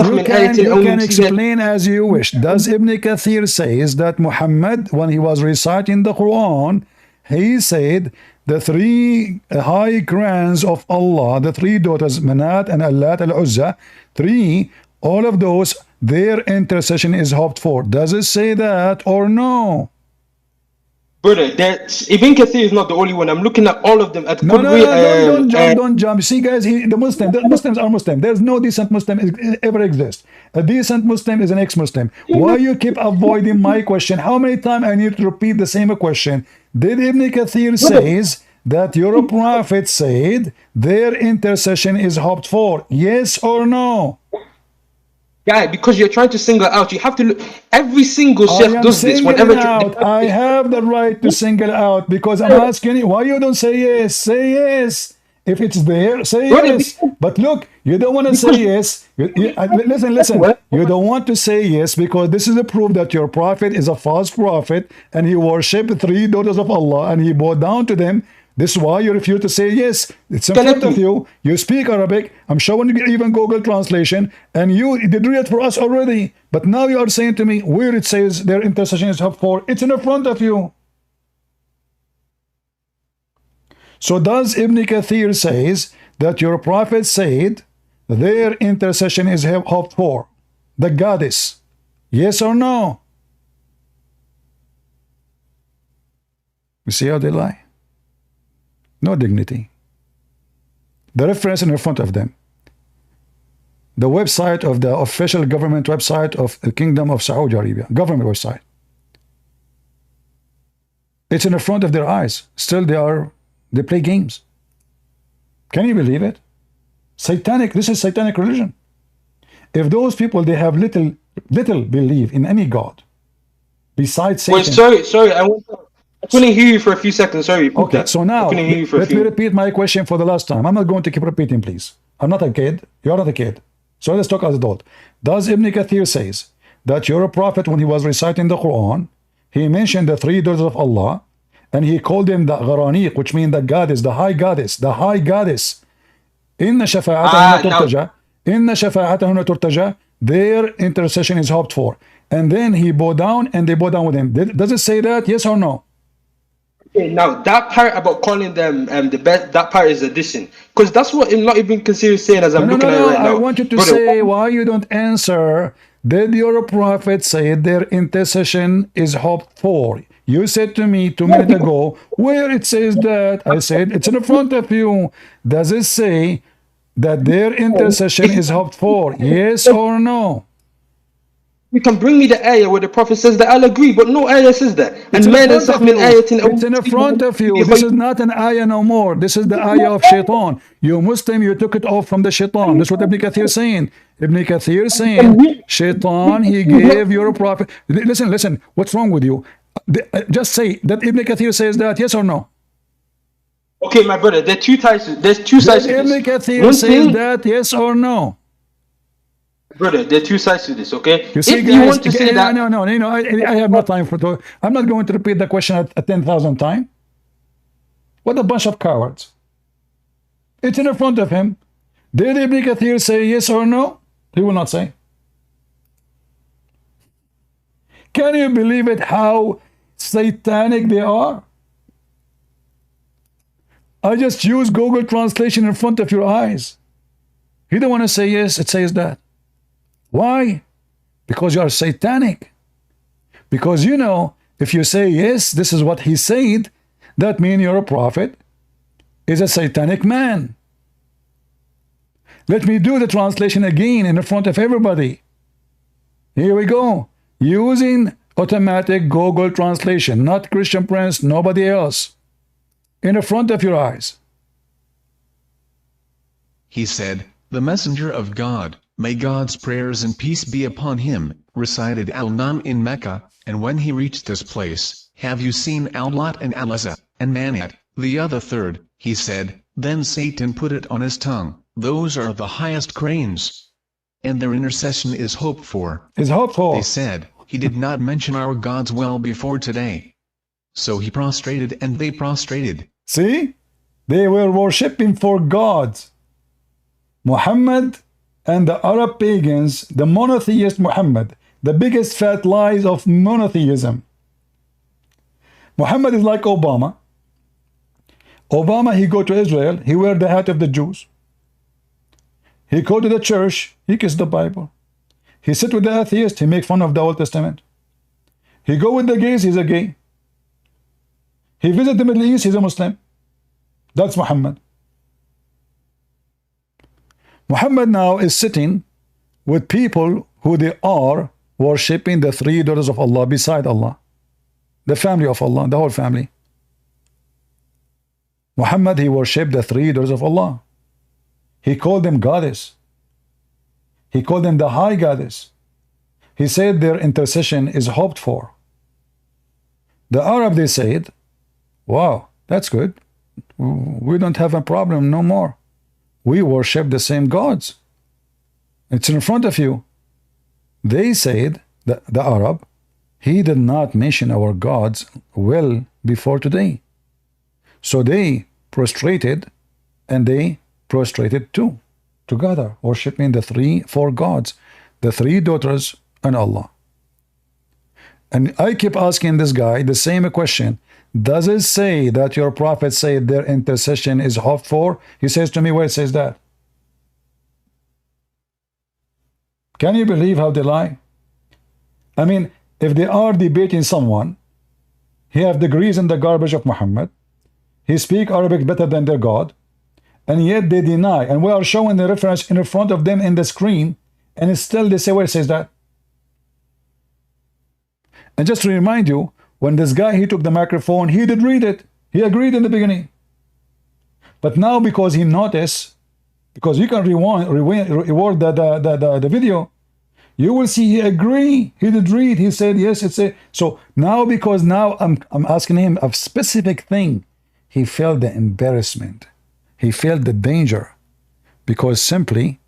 You can explain as you wish. Does Ibn Kathir says that Muhammad, when he was reciting the Quran, he said the three high grants of Allah, the three daughters, Manat and Allat al-Uzza, three, all of those, their intercession is hoped for. Does it say that or no? Brother, Ibn Kathir is not the only one. I'm looking at all of them. Don't jump. See, guys, the Muslims are Muslim. There's no decent Muslim ever exist. A decent Muslim is an ex-Muslim. Why you keep avoiding my question? How many times I need to repeat the same question? Did Ibn Kathir says that your prophet said their intercession is hoped for? Yes or no? Guy, because you're trying to single out, you have to look. Every single sheikh does this. Whatever I have the right to single out, because I'm asking you why you don't say yes. Say yes. If it's there, say yes. But look, you don't want to say yes. Listen. You don't want to say yes because this is a proof that your prophet is a false prophet and he worshipped three daughters of Allah and he bowed down to them. This is why you refuse to say yes. It's in front of you. You speak Arabic. I'm showing you even Google translation, and you did read it for us already. But now you are saying to me where it says their intercession is hoped for. It's in front of you. So does Ibn Kathir says that your prophet said their intercession is hoped for? The goddess. Yes or no? You see how they lie? No dignity. The reference in front of them. The website of the official government website of the Kingdom of Saudi Arabia. Government website. It's in the front of their eyes. Still they play games. Can you believe it? Satanic. This is satanic religion. If those people, they have little belief in any God besides Satan. Wait, sorry. I couldn't hear you for a few seconds. Sorry. Okay, so now let me repeat my question for the last time. I'm not going to keep repeating, please. I'm not a kid. You're not a kid. So let's talk as adult. Does Ibn Kathir says that your prophet, when he was reciting the Quran, he mentioned the three daughters of Allah, and he called them the Gharaniq, which means the goddess, the high goddess, the high goddess. Inna shafa'atahunna turtaja, their intercession is hoped for. And then he bowed down, and they bowed down with him. Does it say that? Yes or no? Okay, now that part about calling them the best, that part is addition, because that's what I'm not even considering saying as I'm looking at it right now. I want you to say why you don't answer. Did your prophet say their intercession is hoped for? You said to me 2 minutes ago where it says that. I said it's in front of you. Does it say that their intercession is hoped for? Yes or no? You can bring me the ayah where the prophet says that, I'll agree, but no ayah says that. It's in front of you. This is not an ayah no more. This is the ayah of Shaitan. You Muslim, you took it off from the Shaitan. That's what Ibn Kathir is saying. Ibn Kathir is saying, Shaitan, he gave your prophet. Listen, what's wrong with you? Just say that Ibn Kathir says that, yes or no? Okay, my brother, there's two sides to this. Ibn Kathir says that, yes or no? Brother, there are two sides to this, okay? You see, if guys, you want to say that... No, I have no time for talk. I'm not going to repeat the question at 10,000 times. What a bunch of cowards. It's in front of him. Did Ibn Kathir say yes or no? He will not say. Can you believe it, how satanic they are? I just use Google translation in front of your eyes. You don't want to say yes, it says that. Why? Because you are satanic. Because you know, if you say yes, this is what he said, that means your prophet is a satanic man. Let me do the translation again in front of everybody. Here we go. Using automatic Google translation, not Christian Prince, nobody else. in front of your eyes. He said, the messenger of God, may God's prayers and peace be upon him, recited Al-Nam in Mecca, and when he reached this place, have you seen Al-Lat and Al-Uzza, and Manat, the other third? He said, then Satan put it on his tongue, those are the highest cranes, and their intercession is hoped for. Is hoped for. They said, he did not mention our gods well before today. So he prostrated and they prostrated. See? They were worshipping for gods. Muhammad and the Arab pagans, the monotheist Muhammad, the biggest fat lies of monotheism. Muhammad is like Obama. Obama, he go to Israel, he wear the hat of the Jews. He go to the church, he kiss the Bible. He sit with the atheist, he make fun of the Old Testament. He go with the gays, he's a gay. He visit the Middle East, he's a Muslim. That's Muhammad. Muhammad now is sitting with people who they are worshipping the three daughters of Allah beside Allah. The family of Allah, the whole family. Muhammad, he worshipped the three daughters of Allah. He called them goddess. He called them the high goddess. He said their intercession is hoped for. The Arab, they said, wow, that's good. We don't have a problem no more. We worship the same gods. It's in front of you. They said, the Arab, he did not mention our gods well before today. So they prostrated, and they prostrated too, together, worshiping the four gods, the three daughters and Allah. And I keep asking this guy the same question. Does it say that your prophet said their intercession is hoped for? He says to me, where it says that? Can you believe how they lie? I mean, if they are debating someone, he have degrees in the garbage of Muhammad, he speak Arabic better than their God, and yet they deny, and we are showing the reference in front of them in the screen, and still they say where it says that. And just to remind you, when this guy, he took the microphone, he did read it. He agreed in the beginning. But now because he noticed, because you can reward the video, you will see he agreed. He did read. He said, yes, it's a... So now, because now I'm asking him a specific thing, he felt the embarrassment. He felt the danger. Because simply,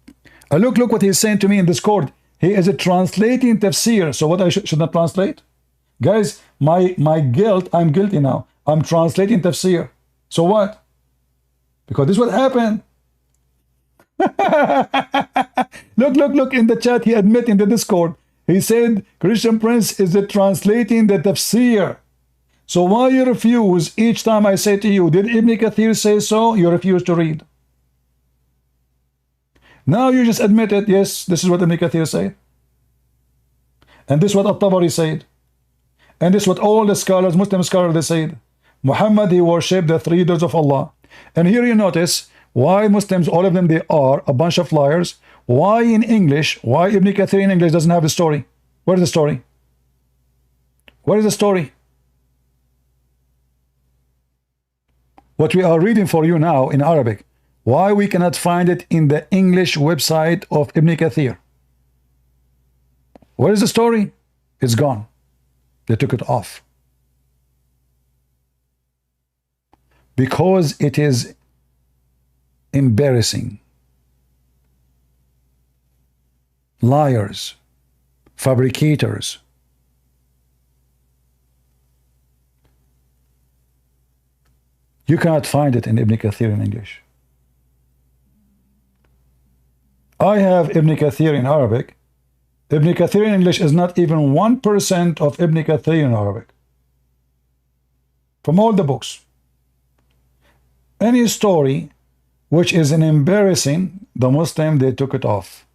look what he's saying to me in Discord. He is translating tafsir. So what I should not translate? Guys, my guilt, I'm guilty now. I'm translating tafsir. So what? Because this is what happened. Look in the chat. He admit in the Discord. He said Christian Prince is translating the tafsir. So why you refuse each time I say to you, did Ibn Kathir say so? You refuse to read. Now you just admit it. Yes, this is what Ibn Kathir said. And this is what At-Tabari said. And this is what all the scholars, Muslim scholars, they said. Muhammad, he worshipped the three daughters of Allah. And here you notice why Muslims, all of them, they are a bunch of liars. Why in English, why Ibn Kathir in English doesn't have the story? Where is the story? Where is the story? What we are reading for you now in Arabic, why we cannot find it in the English website of Ibn Kathir? Where is the story? It's gone. They took it off. Because it is embarrassing. Liars, fabricators. You cannot find it in Ibn Kathir in English. I have Ibn Kathir in Arabic. Ibn Kathir in English is not even 1% of Ibn Kathir in Arabic. From all the books. Any story which is an embarrassing, the Muslim, they took it off.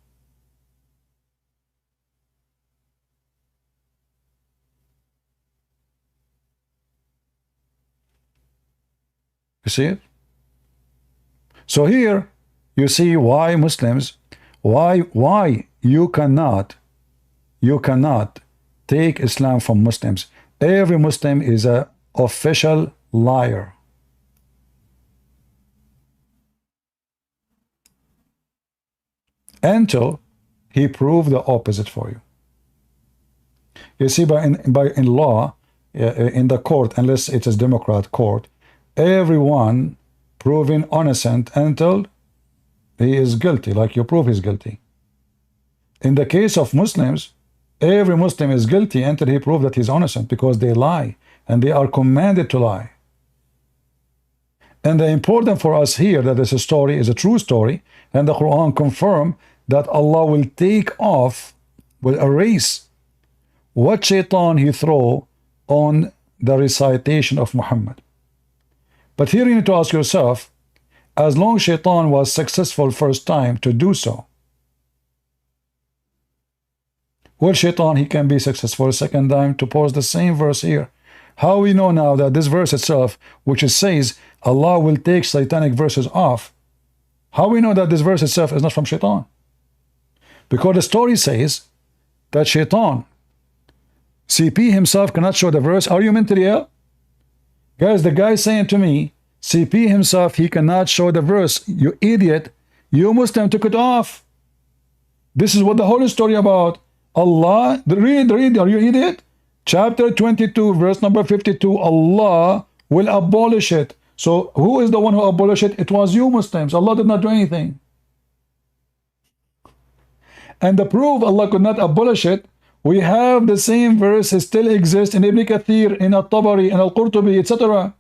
You see it? So here you see why Muslims, why you cannot take Islam from Muslims. Every Muslim is an official liar. until he proved the opposite for you. You see, in law, in the court, unless it is Democrat court, everyone proven innocent until he is guilty, like you prove he's guilty. In the case of Muslims, every Muslim is guilty until he proves that he's innocent, because they lie, and they are commanded to lie. And the important for us here that this story is a true story, and the Quran confirm that Allah will take off, will erase what shaitan he throw on the recitation of Muhammad. But here you need to ask yourself, as long as shaitan was successful first time to do so, will shaitan he can be successful second time to pose the same verse here? How we know now that this verse itself, which it says Allah will take satanic verses off, how we know that this verse itself is not from shaitan? Because the story says that shaitan, CP himself cannot show the verse. Are you mentally ill? Guys, the guy saying to me, CP himself, he cannot show the verse. You idiot. You Muslim took it off. This is what the whole story about. Allah, read, are you idiot? Chapter 22, verse number 52, Allah will abolish it. So who is the one who abolished it? It was you Muslims. Allah did not do anything. And the proof Allah could not abolish it, we have the same verse still exists in Ibn Kathir, in Al-Tabari, in Al-Qurtubi, etc.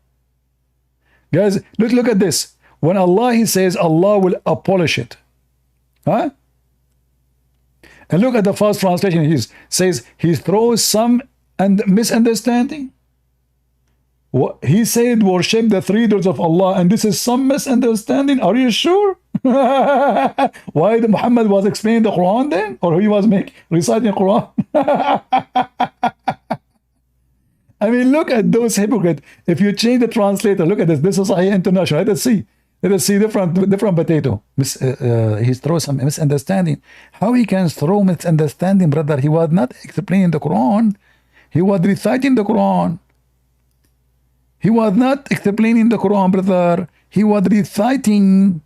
Guys, look at this. When Allah he says Allah will abolish it. Huh? And look at the first translation. He says he throws some misunderstanding. He said worship the three words of Allah, and this is some misunderstanding. Are you sure? Why Muhammad was explaining the Quran then? Or he was reciting the Quran? I mean, look at those hypocrites. If you change the translator, look at this. This is Sahih International. Let us see. Let us see different potato. He throws some misunderstanding. How he can throw misunderstanding, brother? He was not explaining the Quran. He was reciting the Quran. He was not explaining the Quran, brother. He was reciting.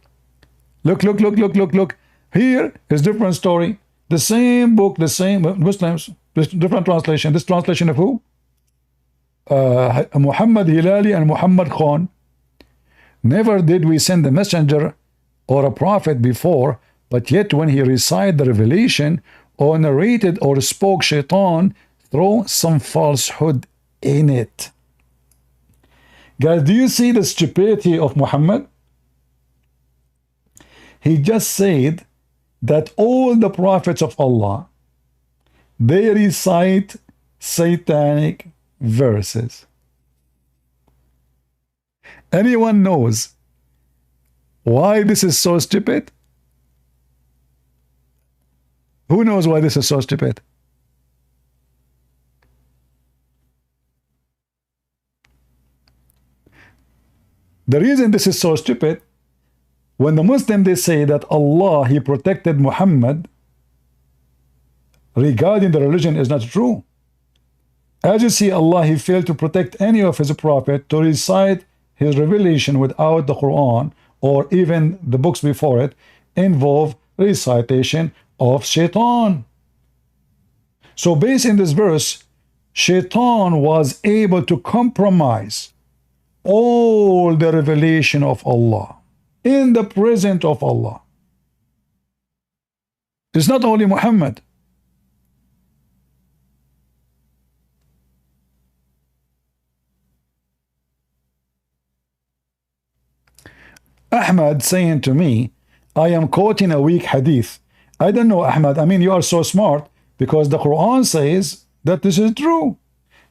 Look. Here is different story. The same book, the same Muslims, different translation. This translation of who? Muhammad Hilali and Muhammad Khan. Never did we send a messenger or a prophet before, but yet when he recited the revelation or narrated or spoke, shaitan throw some falsehood in it. Guys, do you see the stupidity of Muhammad? He just said that all the prophets of Allah, they recite satanic verses. Anyone knows why this is so stupid? Who knows why this is so stupid? The reason this is so stupid, when the Muslim they say that Allah he protected Muhammad regarding the religion is not true. As you see, Allah he failed to protect any of his prophet to recite his revelation without the Quran or even the books before it involve recitation of shaitan. So based in this verse, shaitan was able to compromise all the revelation of Allah in the presence of Allah. It's not only Muhammad. Ahmed saying to me, I am quoting a weak hadith. I don't know, Ahmed. I mean, you are so smart because the Quran says that this is true.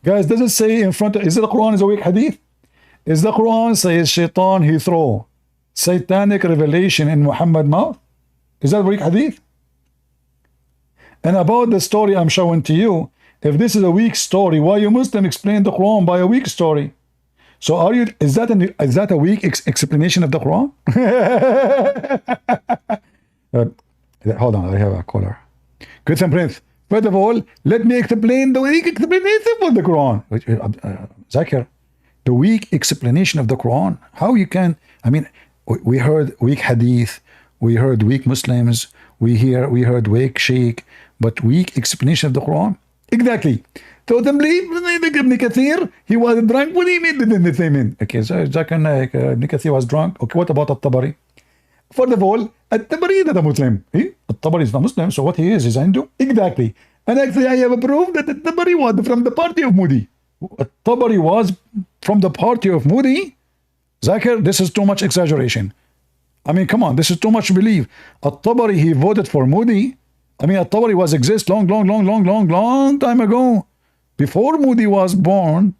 Guys, does it say in front of, is it the Quran is a weak hadith? Is the Quran says shaitan he throw satanic revelation in Muhammad's mouth? Is that a weak hadith? And about the story I'm showing to you, if this is a weak story, why you Muslim explain the Quran by a weak story? So are you? Is that a weak explanation of the Quran? Hold on, I have a caller. Good Prince. First of all, let me explain the weak explanation of the Quran. Zakir, the weak explanation of the Quran. How you can? I mean, we heard weak hadith, we heard weak Muslims, we heard weak, shake, but weak explanation of the Quran. Exactly. So them believe Ibn Kathir, he was drunk. What do you mean didn't they mean? Okay, so Zakir Naik, Ibn Kathir was drunk. Okay, what about At-Tabari? First of all, At-Tabari is not a Muslim. At-Tabari is not Muslim, so what he is Hindu. Exactly. And actually I have a proof that At-Tabari was from the party of Modi. At-Tabari was from the party of Modi. Zakir, this is too much exaggeration. I mean, come on, this is too much belief. At-Tabari, he voted for Modi. I mean, At-Tabari was exist long time ago. Before Modi was born.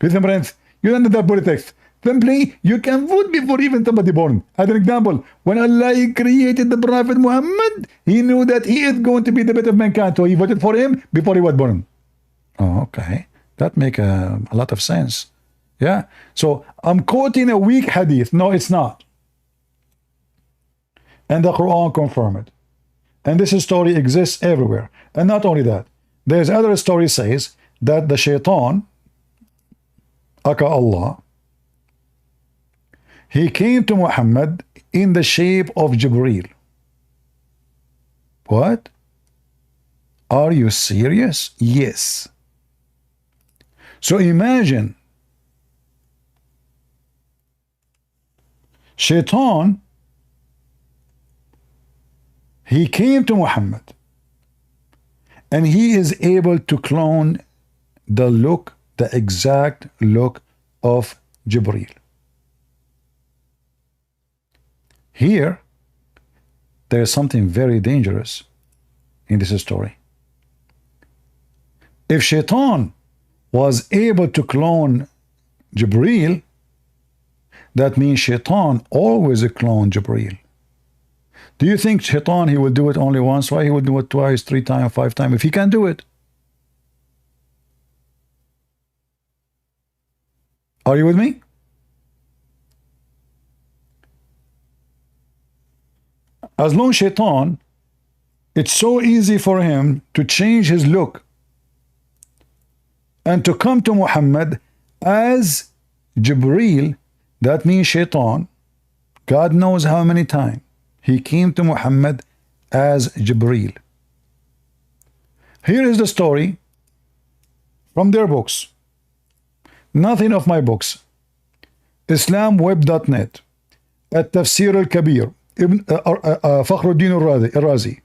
Listen, friends, you don't know that politics. Simply, you can vote before even somebody born. As an example, when Allah created the Prophet Muhammad, he knew that he is going to be the best of mankind, so he voted for him before he was born. Oh, okay. That makes a lot of sense. Yeah? So, I'm quoting a weak hadith. No, it's not. And the Quran confirmed it. And this story exists everywhere. And not only that, there's other story says that the shaitan, aka Allah, he came to Muhammad in the shape of Jibreel. What? Are you serious? Yes. So imagine, shaitan, he came to Muhammad and he is able to clone the exact look of Jibreel. Here, there is something very dangerous in this story. If Shaitan was able to clone Jibreel, that means Shaitan always cloned Jibreel. Do you think Shaitan, he will do it only once? Why he will do it twice, 3 times, 5 times, if he can do it? Are you with me? As long as Shaitan, it's so easy for him to change his look and to come to Muhammad as Jibreel. That means Shaitan, God knows how many times, he came to Muhammad as Jibreel. Here is the story from their books. Nothing of my books. IslamWeb.net, At-Tafsir al-Kabir, Fakhruddin al-Razi.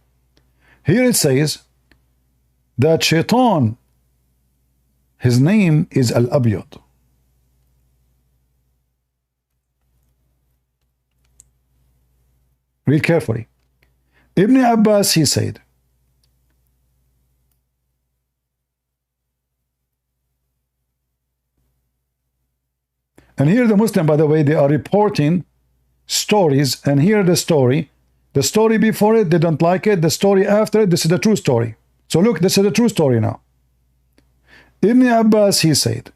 Here it says that Shaitan, his name is Al-Abyad. Read carefully. Ibn Abbas, he said, and here the Muslim, by the way, they are reporting stories, and here the story before it, they don't like it, the story after it, this is the true story. So look, this is the true story now. Ibn Abbas, he said,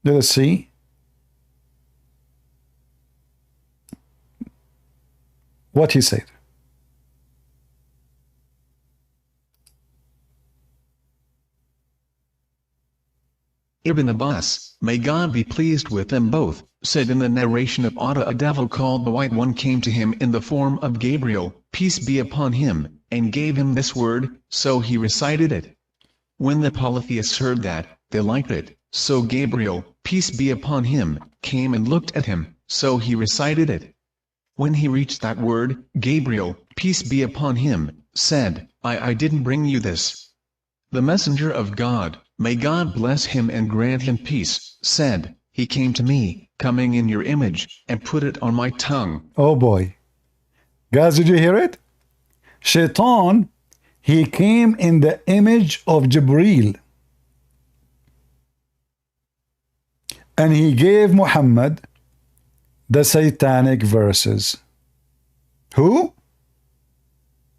let us see. What he said. Ibn Abbas, may God be pleased with them both, said in the narration of Atta, a devil called the White One came to him in the form of Gabriel, peace be upon him, and gave him this word, so he recited it. When the polytheists heard that, they liked it, so Gabriel, peace be upon him, came and looked at him, so he recited it. When he reached that word, Gabriel, peace be upon him, said, I didn't bring you this. The messenger of God, may God bless him and grant him peace, said, he came to me, coming in your image, and put it on my tongue. Oh boy. Guys, did you hear it? Shaitan, he came in the image of Jibreel. And he gave Muhammad the satanic verses. Who?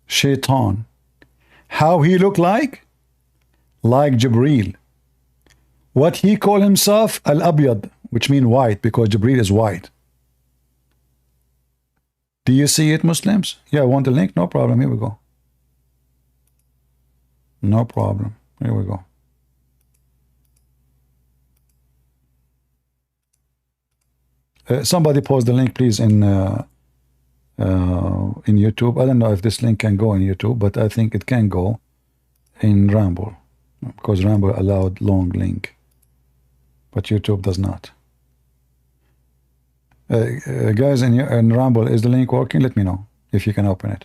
Shaitan. How he looked like? Like Jibreel. What he called himself? Al-Abyad, which means white, because Jibreel is white. Do you see it, Muslims? Yeah, want the link? No problem. Here we go. No problem. Here we go. Somebody post the link, please, in YouTube. I don't know if this link can go in YouTube, but I think it can go in Ramble, because Ramble allowed long link, but YouTube does not. Guys, in Ramble, is the link working? Let me know if you can open it.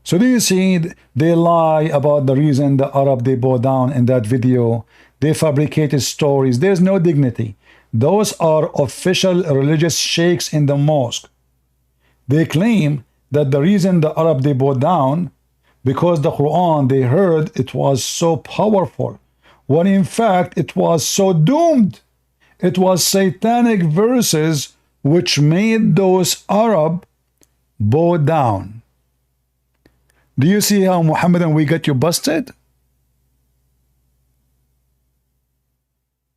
So do you see they lie about the reason the Arab they bow down in that video? They fabricated stories. There's no dignity. Those are official religious sheikhs in the mosque. They claim that the reason the Arab they bow down because the Quran they heard it was so powerful, when in fact it was so doomed. It was satanic verses which made those Arab bow down. Do you see how Muhammadan we got you busted?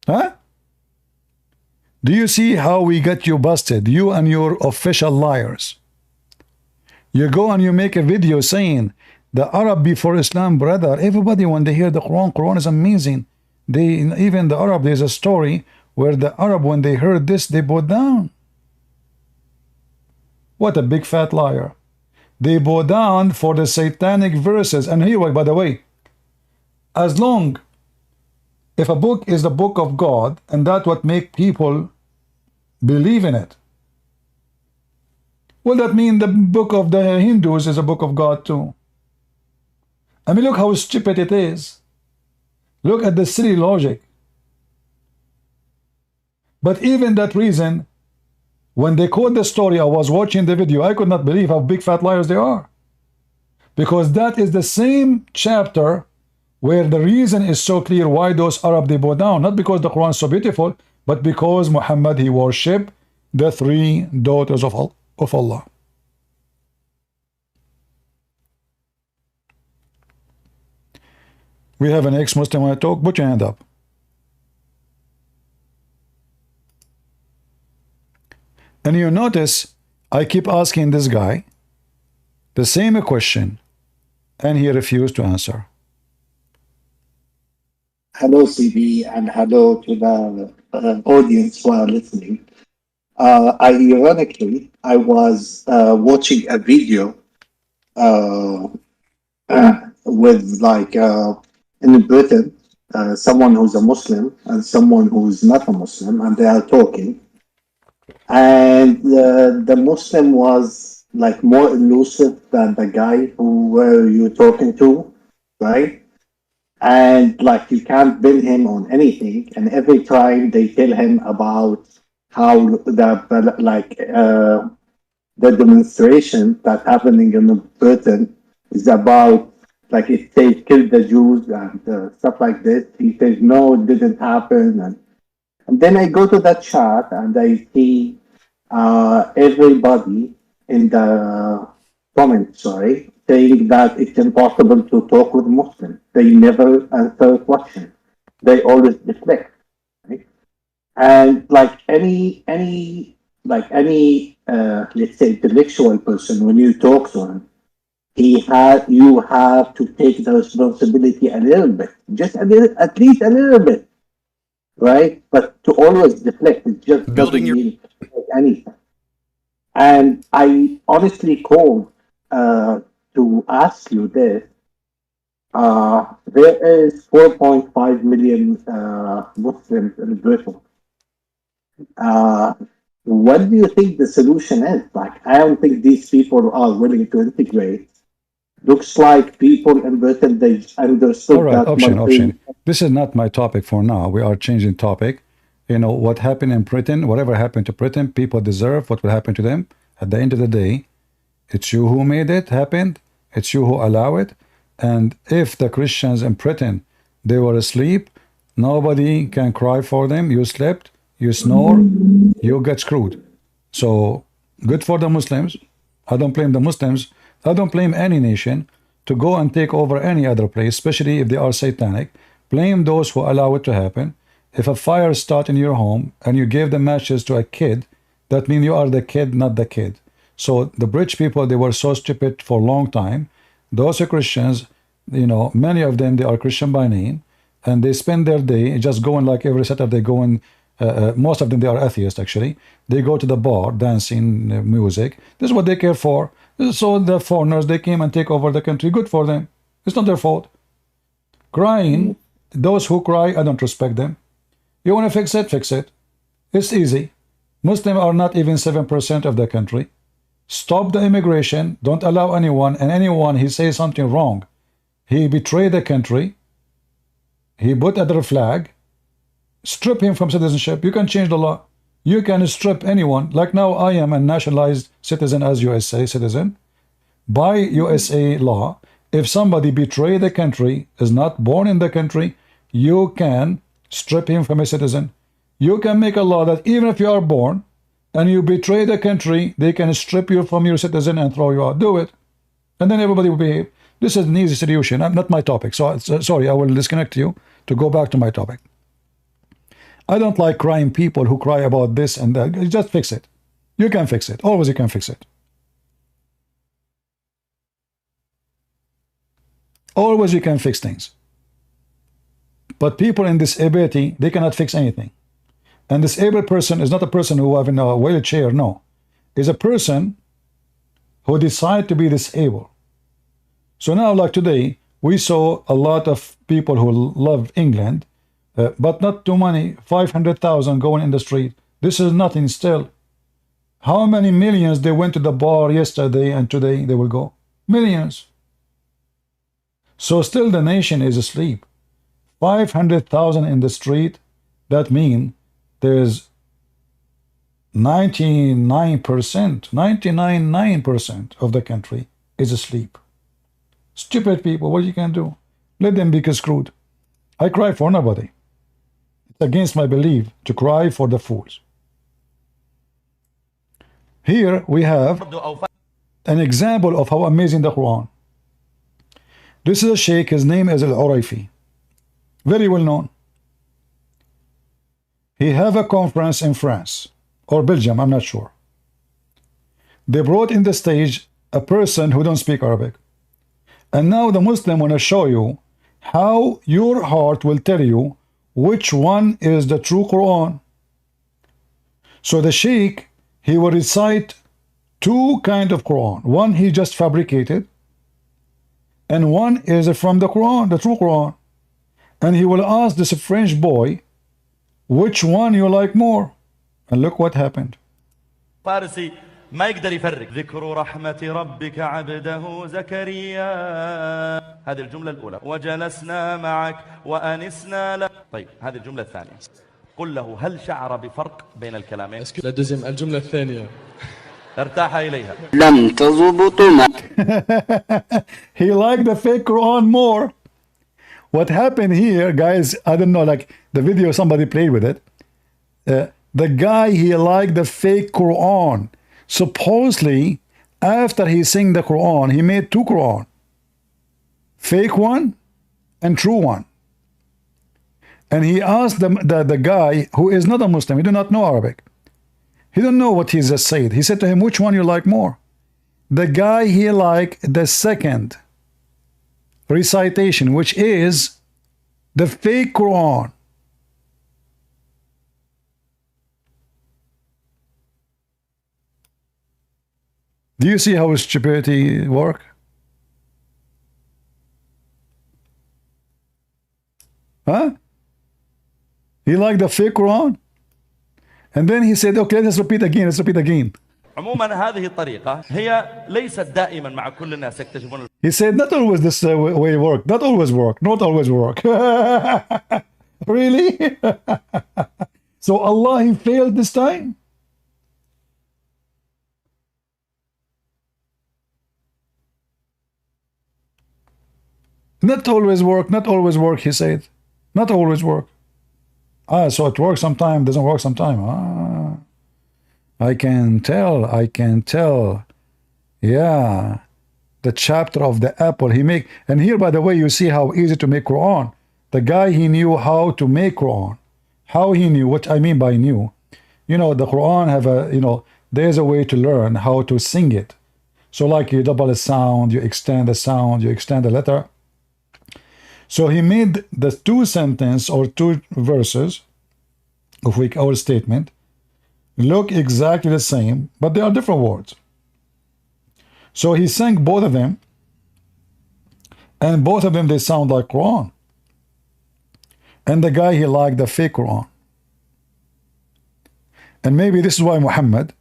Huh? Do you see how we got you busted? You and your official liars. You go and you make a video saying the Arab before Islam, brother. Everybody when they hear the Quran, Quran is amazing. Even the Arab, there's a story where the Arab when they heard this, they bowed down. What a big fat liar. They bow down for the satanic verses. And here, by the way, as long if a book is the book of God, and that's what make people believe in it, well, that mean the book of the Hindus is a book of God too. I mean, look how stupid it is. Look at the silly logic. But even that reason, when they quote the story, I was watching the video, I could not believe how big fat liars they are. Because that is the same chapter where the reason is so clear why those Arab they bow down. Not because the Quran is so beautiful, but because Muhammad, he worshiped the three daughters of Allah. We have an ex-Muslim want to talk? Put your hand up. And you notice I keep asking this guy the same question, and he refused to answer. Hello, CB, and hello to the audience who are listening. Ironically, I was watching a video with in Britain, someone who's a Muslim and someone who's not a Muslim, and they are talking. And the Muslim was like more elusive than the guy who were you talking to, right? And like you can't pin him on anything. And every time they tell him about how the demonstration that's happening in Britain is about like if they killed the Jews and stuff like this, he says no, it didn't happen. And then I go to that chat and I see everybody in the comments, saying that it's impossible to talk with Muslims. They never answer a question. They always deflect. Right? And like any let's say intellectual person, when you talk to him, you have to take the responsibility a little bit, just a little, at least a little bit. Right? But to always deflect, it just doesn't mean anything. And I honestly called to ask you this. There is 4.5 million Muslims in Britain. What do you think the solution is? Like, I don't think these people are willing to integrate. Looks like people in Britain, they understood all right, that. Option. This is not my topic for now. We are changing topic. You know, what happened in Britain, whatever happened to Britain, people deserve what will happen to them. At the end of the day, it's you who made it happen. It's you who allow it. And if the Christians in Britain, they were asleep, nobody can cry for them. You slept, you snore, you get screwed. So good for the Muslims. I don't blame the Muslims. I don't blame any nation to go and take over any other place, especially if they are satanic. Blame those who allow it to happen. If a fire starts in your home and you give the matches to a kid, that means you are the kid, not the kid. So the British people, they were so stupid for a long time. Those Christians, you know, many of them, they are Christian by name, and they spend their day just going like every Saturday going, most of them, they are atheists actually. They go to the bar, dancing, music. This is what they care for. So the foreigners, they came and take over the country. Good for them. It's not their fault. Crying, those who cry, I don't respect them. You want to fix it? Fix it. It's easy. Muslims are not even 7% of the country. Stop the immigration. Don't allow anyone, and anyone he says something wrong, he betrayed the country, he put other flag, strip him from citizenship. You can change the law. You can strip anyone. Like now I am a nationalized citizen as USA citizen. By USA law, if somebody betray the country, is not born in the country, you can strip him from a citizen. You can make a law that even if you are born and you betray the country, they can strip you from your citizen and throw you out. Do it. And then everybody will behave. This is an easy solution. Not my topic. So sorry, I will disconnect you to go back to my topic. I don't like crying people who cry about this and that. Just fix it. You can fix it. Always you can fix it. Always you can fix things. But people in disability, they cannot fix anything. And disabled person is not a person who have in a wheelchair, no. Is a person who decide to be disabled. So now, like today, we saw a lot of people who love England, but not too many, 500,000 going in the street. This is nothing still. How many millions they went to the bar yesterday and today they will go? Millions. So still the nation is asleep. 500,000 in the street, that means there's 99% of the country is asleep. Stupid people, what you can do? Let them be screwed. I cry for nobody. It's against my belief to cry for the fools. Here we have an example of how amazing the Quran. This is a sheikh, his name is Al-Urayfi. Very well known. He have a conference in France or Belgium, I'm not sure. They brought in the stage a person who don't speak Arabic. And now the Muslim want to show you how your heart will tell you which one is the true Quran. So the sheikh, he will recite two kind of Quran. One he just fabricated, and one is from the Quran, the true Quran. And he will ask this French boy, which one you like more? And look what happened. فارسي ما يقدر يفرق ذكر رحمة ربك عبده زكريا. هذه الجملة الأولى وجلسنا معك وأنسنا لك. طيب هذه الجملة الثانية قل له هل شعر بفرق بين الكلامين؟ La deuxième, الجملة الثانية ارتاح إليها. لم تضبط He liked the fake Quran more. What happened here, guys, I don't know, like the video somebody played with it. The guy, he liked the fake Quran. Supposedly, after he sang the Quran, he made two Quran. Fake one and true one. And he asked the guy who is not a Muslim, he do not know Arabic. He don't know what he just said. He said to him, which one you like more? The guy, he liked the second recitation, which is the fake Quran. Do you see how stupidity work? Huh? He liked the fake Quran. And then he said, okay, let's repeat again, let's repeat again. عموما هذه الطريقة هي ليست دائما مع كل الناس يكتشفون. He said, not always this way work, not always work, not always work. Really? So Allah, he failed this time? Not always work, not always work, he said. Not always work. So it works sometime, doesn't work sometime. I can tell. Yeah. The chapter of the apple he make. And here, by the way, you see how easy to make Quran. The guy, he knew how to make Quran. How he knew, what I mean by knew. You know, the Quran have a, you know, there's a way to learn how to sing it. So like you double a sound, you extend the sound, you extend the letter. So he made the two sentence or two verses of our statement look exactly the same, but they are different words. So he sang both of them, and both of them they sound like Quran. And the guy, he liked the fake Quran. And maybe this is why Muhammad,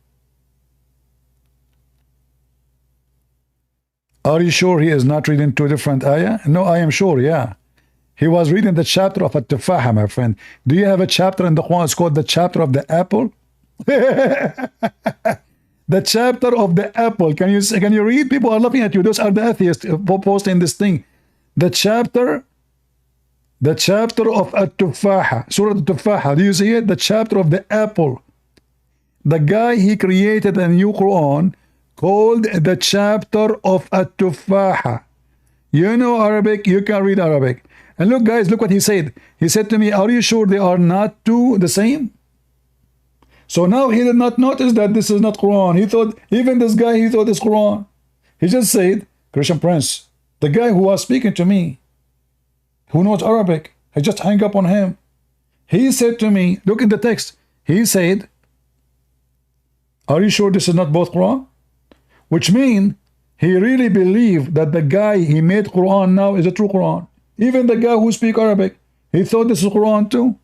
are you sure he is not reading two different ayah? No, I am sure, yeah. He was reading the chapter of At-Tufaha, my friend. Do you have a chapter in the Quran? It's called the chapter of the apple. The chapter of the apple. Can you read? People are laughing at you. Those are the atheists posting this thing. The chapter of At-Tufaha, Surah At-Tufaha. Do you see it? The chapter of the apple. The guy, he created a new Quran called the chapter of At-Tufaha. You know Arabic, you can read Arabic. And look, guys, look what he said. He said to me, are you sure they are not two the same? So now he did not notice that this is not Quran. He thought, even this guy, he thought it's Quran. He just said, Christian Prince, the guy who was speaking to me, who knows Arabic, I just hang up on him. He said to me, look at the text. He said, are you sure this is not both Quran? Which means he really believed that the guy he made Quran now is a true Quran. Even the guy who speaks Arabic, he thought this is Quran too.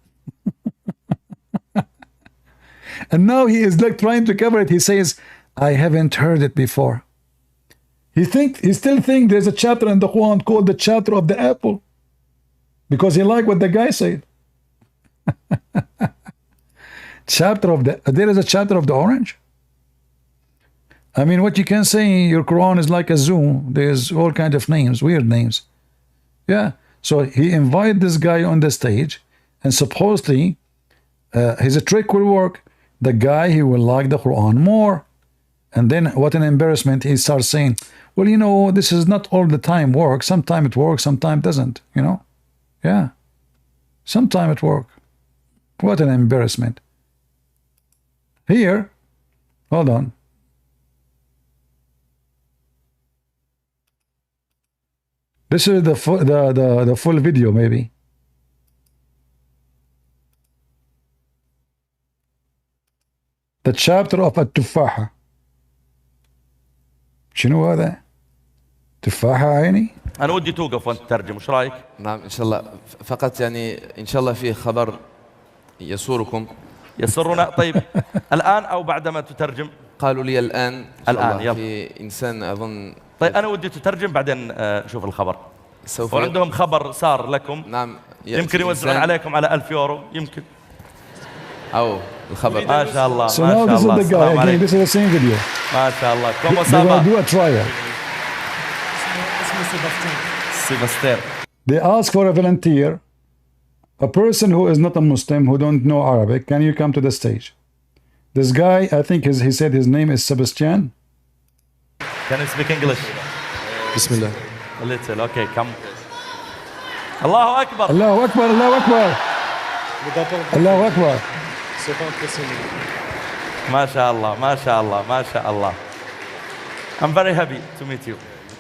And now he is like trying to cover it. He says, I haven't heard it before. He still thinks there's a chapter in the Quran called the chapter of the apple, because he liked what the guy said. There is a chapter of the orange. I mean, what you can say, your Quran is like a zoo. There's all kinds of names, weird names. Yeah. So he invited this guy on the stage, and supposedly his trick will work. The guy, he will like the Quran more. And then what an embarrassment. He starts saying, well, you know, this is not all the time work. Sometimes it works, sometimes it doesn't, you know. Yeah. Sometimes it works. What an embarrassment. Here, hold on. This is the full video, maybe. The chapter of At-Tufaha. شنو هذا؟ تفاحة عيني؟ أنا ودي توقف وأنت تترجم، وش رأيك؟ نعم إن شاء الله، فقط يعني إن شاء الله فيه خبر يسركم. يسرنا. طيب الآن أو بعدما تترجم؟ قالوا لي الآن. الآن يلا. في إنسان أظن. طيب أنا ودي تترجم بعدين شوف الخبر. سوف. وعندهم خبر صار لكم. نعم. يمكن يوزعون عليكم على 1000 يورو يمكن. أو الخبر. ما شاء الله. So now this is the guy again. This is the same video. ما شاء الله. They will do a trial. Sebastien. They ask for a volunteer, a person who is not a Muslim, who don't know Arabic. Can you come to the stage? This guy, I think he said his name is Sebastian. Can you speak English? Bismillah. A little. Okay, come. Allahu Akbar. Allahu Akbar. Allahu Akbar. Allahu Akbar. ما شاء الله ما شاء الله ما شاء الله. I'm very happy to meet you.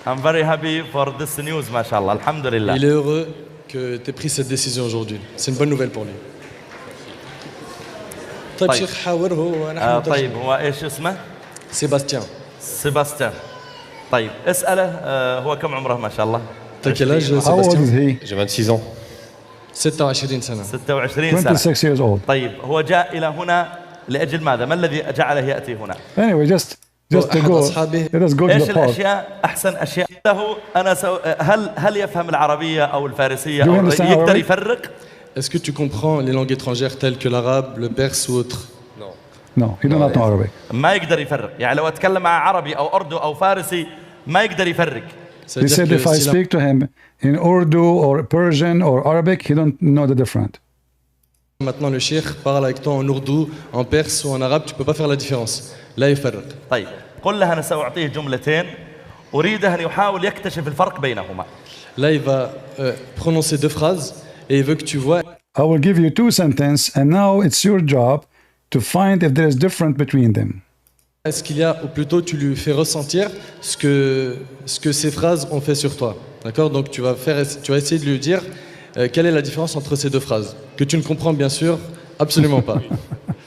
I'm very happy for this news, ما شاء الله. Alhamdulillah. Il est heureux que tu aies pris cette décision aujourd'hui. C'est une bonne nouvelle pour lui. طيب شيخ حاوره ونحن طيب هو ايش اسمه؟ سيباستيان. سيباستيان. طيب اسأله هو كم عمره ما شاء الله؟ T'as quel âge Sébastien? J'ai 26 ans. 26 سنة. 26 سنة. 26 years old. طيب هو جاء إلى هنا لأجل ماذا؟ ما الذي جعله يأتي هنا؟ Anyway, just to go. Let us go to إيش the part. الأشياء أحسن أشياء له؟ أنا هل يفهم العربية أو الفارسية أو يقدر يفرق؟ Est-ce que tu comprends les langues étrangères telles que l'arabe, le perse ou autre? No, he does not know Arabic. ما يقدر يفرق، يعني لو أتكلم مع عربي أو أردو أو فارسي ما يقدر يفرق. He said if I speak to him in Urdu or Persian or Arabic, he don't know the difference. Maintenant le cheikh parle avec toi en ourdou, en perse ou en arabe, tu peux pas faire la différence. لا يفرق. طيب قل له أنا سأعطيه جملتين أريده أن يحاول يكتشف الفرق بينهما. Là il va prononcer deux phrases et il veut que tu vois. I will give you two sentences and now it's your job to find if there is difference between them. Est-ce qu'il y a, ou plutôt tu lui fais ressentir ce que ces phrases ont fait sur toi. D'accord? Donc tu vas essayer de lui dire quelle est la différence entre ces deux phrases, que tu ne comprends bien sûr absolument pas.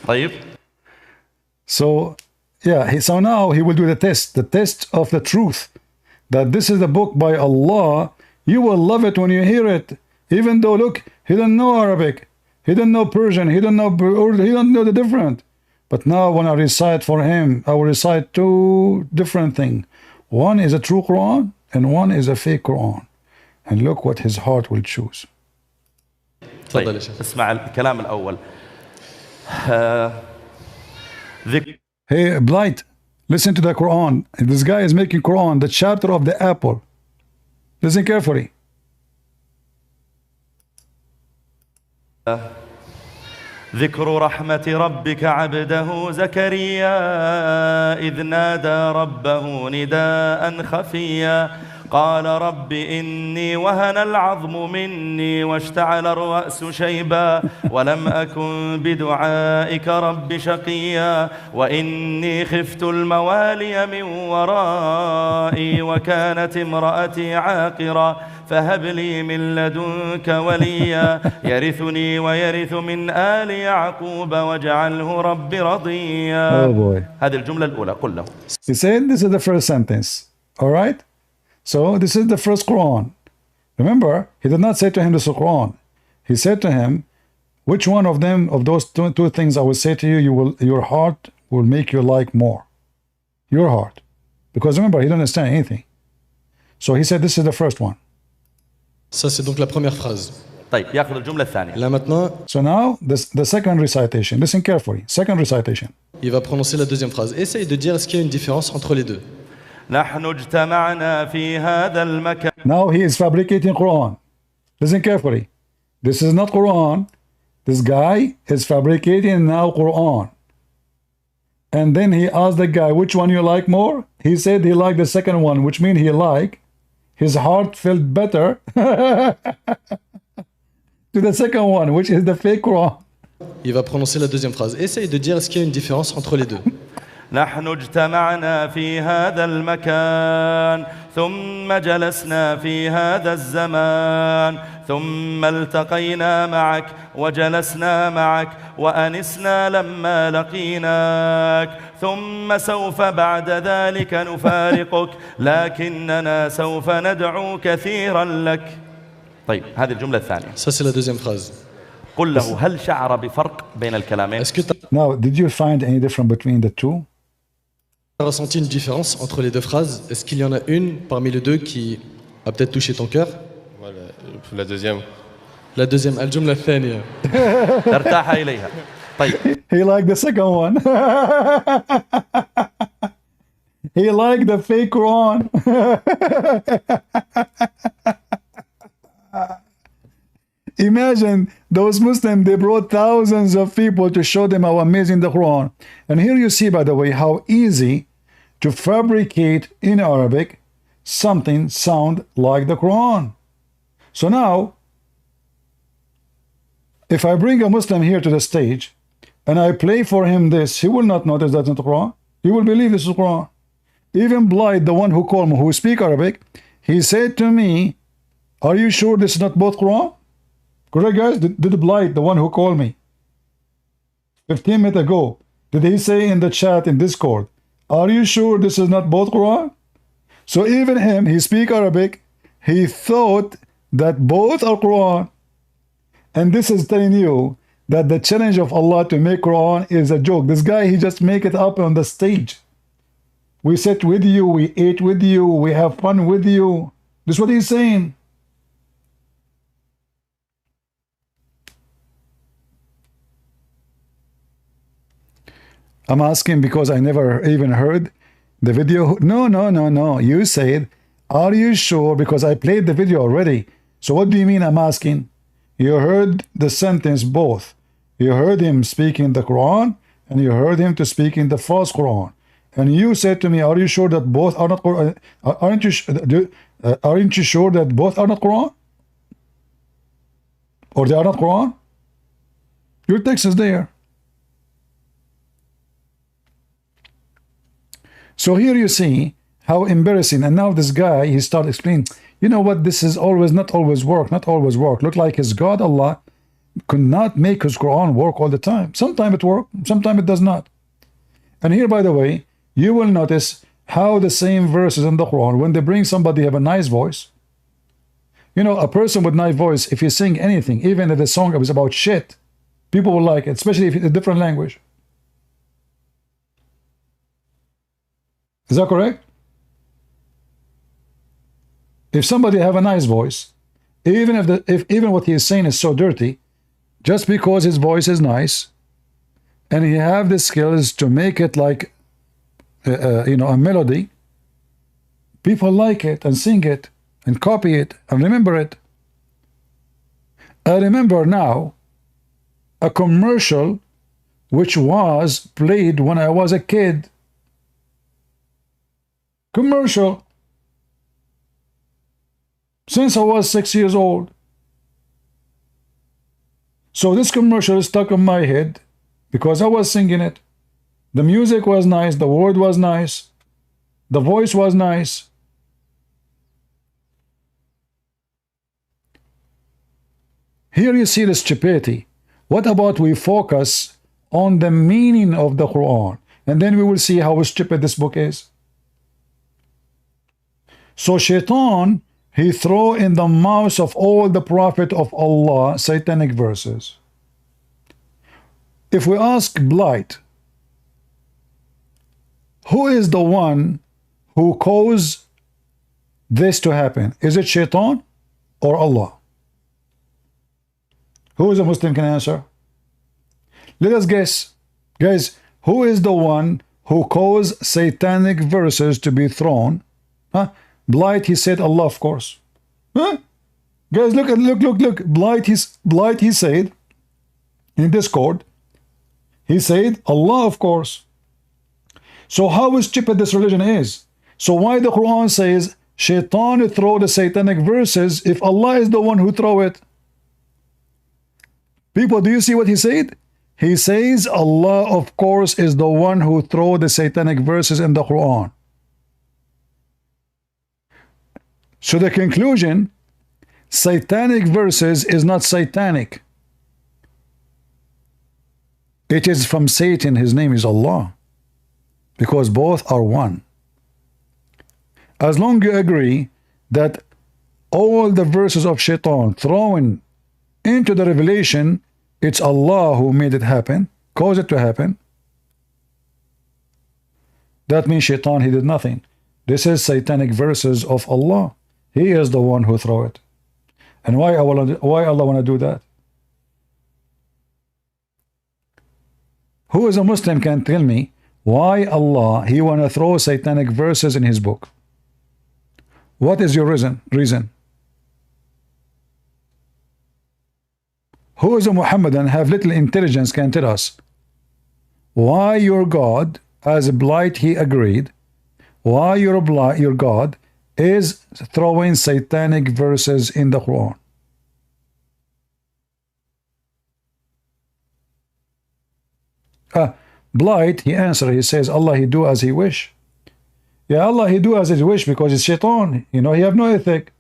طيب. So, yeah, so now he will do the test of the truth, that this is the book by Allah. You will love it when you hear it, even though, look, he doesn't know Arabic, he doesn't know Persian, he doesn't know the different. But now when I recite for him, I will recite two different things. One is a true Quran, and one is a fake Quran. And look what his heart will choose. طيب. اسمع الكلام الأول. Hey, Blight, listen to the Quran. This guy is making Quran, the chapter of the apple. Listen carefully. ذكر رحمة ربك عبده زكريا إذ نادى ربه نداء خفيا قال رب إني وهن العظم مني واشتعل الرأس شيبا ولم أكن بدعائك رب شقيا وإني خفت الموالي من ورائي وكانت امرأتي عاقرا فهب لي من لدنك وليا يرثني ويرث من آل يعقوب واجعله رب رضيا. Oh boy. هذه الجملة الأولى قل له. He said this is the first sentence. All right? So this is the first Quran. Remember, he did not say to him this is Quran. He said to him, which one of them, of those two things I will say to you, your heart will make you like more. Your heart. Because remember, he didn't understand anything. So he said this is the first one. Ça c'est donc la première phrase. طيب ياخذ الجملة الثانية. Là maintenant, so now the second recitation. Listen carefully. Second recitation. Il va prononcer la deuxième phrase. Essaye de dire est-ce qu'il y a une différence entre les deux. نحن اجتمعنا في هذا المكان. Now he is fabricating Quran. Listen carefully. This is not Quran. This guy is fabricating now Quran. And then he asked the guy, which one you like more? He said he liked the second one, which means he liked. His heart felt better to the second one, which is the fake Quran. Il va prononcer la deuxième phrase. Essaye de dire est-ce qu'il y a une différence entre les deux. نحن اجتمعنا في هذا المكان ثم جلسنا في هذا الزمان ثم التقينا معك وجلسنا معك وأنسنا لما لقيناك ثم سوف بعد ذلك نفارقك لكننا سوف ندعو كثيرا لك. طيب هذه الجملة الثانية. Ça c'est la deuxième phrase. قل له هل شعر بفرق بين الكلامين؟ Now, did you find any difference between the two? Tu as ressenti une différence entre les deux phrases? Est-ce qu'il y en a une parmi les deux qui a peut-être touché ton cœur? Voilà, la deuxième. La deuxième, الجملة الثانية. ارتاح إليها. طيب. He liked the second one. He liked the fake Quran. Imagine those Muslims, they brought thousands of people to show them how amazing the Quran. And here you see, by the way, how easy to fabricate in Arabic something sound like the Quran. So now, if I bring a Muslim here to the stage and I play for him this, he will not notice that's not the Quran. He will believe this is Quran. Even Blight, the one who called me, who speak Arabic, he said to me, are you sure this is not both Quran? Correct, guys? Did Blight, the one who called me 15 minutes ago, did he say in the chat in Discord, are you sure this is not both Quran? So even him, he speak Arabic, he thought that both are Quran. And this is telling you that the challenge of Allah to make Quran is a joke. This guy, he just make it up on the stage. We sit with you, we ate with you, we have fun with you. This is what he's saying. I'm asking because I never even heard the video. No. You said, are you sure? Because I played the video already. So what do you mean I'm asking? You heard the sentence both. You heard him speaking the Quran and you heard him to speak in the false Quran. And you said to me, are you sure that both are not Quran? Aren't you sure that both are not Quran? Or they are not Quran? Your text is there. So here you see how embarrassing. And now this guy, he started explaining, you know what, this is always, not always work, not always work. Look like his God, Allah, could not make his Quran work all the time. Sometimes it works, sometimes it does not. And here, by the way, you will notice how the same verses in the Quran, when they bring somebody have a nice voice, you know, a person with nice voice, if you sing anything, even if the song was about shit, people will like it, especially if it's a different language. Is that correct? If somebody have a nice voice, even if even what he is saying is so dirty, just because his voice is nice, and he have the skills to make it like, you know, a melody, people like it and sing it and copy it and remember it. I remember now a commercial which was played when I was a kid. Commercial. Since I was 6 years old. So this commercial is stuck in my head because I was singing it. The music was nice, the word was nice, the voice was nice. Here you see the stupidity. What about we focus on the meaning of the Quran, and then we will see how stupid this book is. So Shaitan, he throw in the mouths of all the prophet of Allah satanic verses. If we ask Blight, who is the one who caused this to happen? Is it Shaitan or Allah? Who is a Muslim can answer? Let us guess. Guys, who is the one who caused satanic verses to be thrown? Huh? Blight, he said Allah, of course. Huh? Guys, look. Blight, he said in Discord, he said Allah, of course. So how stupid this religion is. So why the Quran says Shaitan throw the satanic verses if Allah is the one who throw it? People, do you see what he said? He says Allah, of course, is the one who throw the satanic verses in the Quran. So the conclusion, satanic verses is not satanic. It is from Satan. His name is Allah. Because both are one. As long as you agree that all the verses of Shaitan thrown into the revelation, it's Allah who made it happen, caused it to happen, that means Shaitan, he did nothing. This is satanic verses of Allah. He is the one who throw it. And why Allah want to do that? Who is a Muslim can tell me why Allah, he want to throw satanic verses in his book? What is your reason? Who is a Muhammadan have little intelligence can tell us why your God, as a Blight he agreed, why your God is throwing satanic verses in the Quran? Blight, he answered, he says, Allah, he do as he wish. Yeah, Allah, he do as he wish because it's Shaitan. You know, he have no ethic.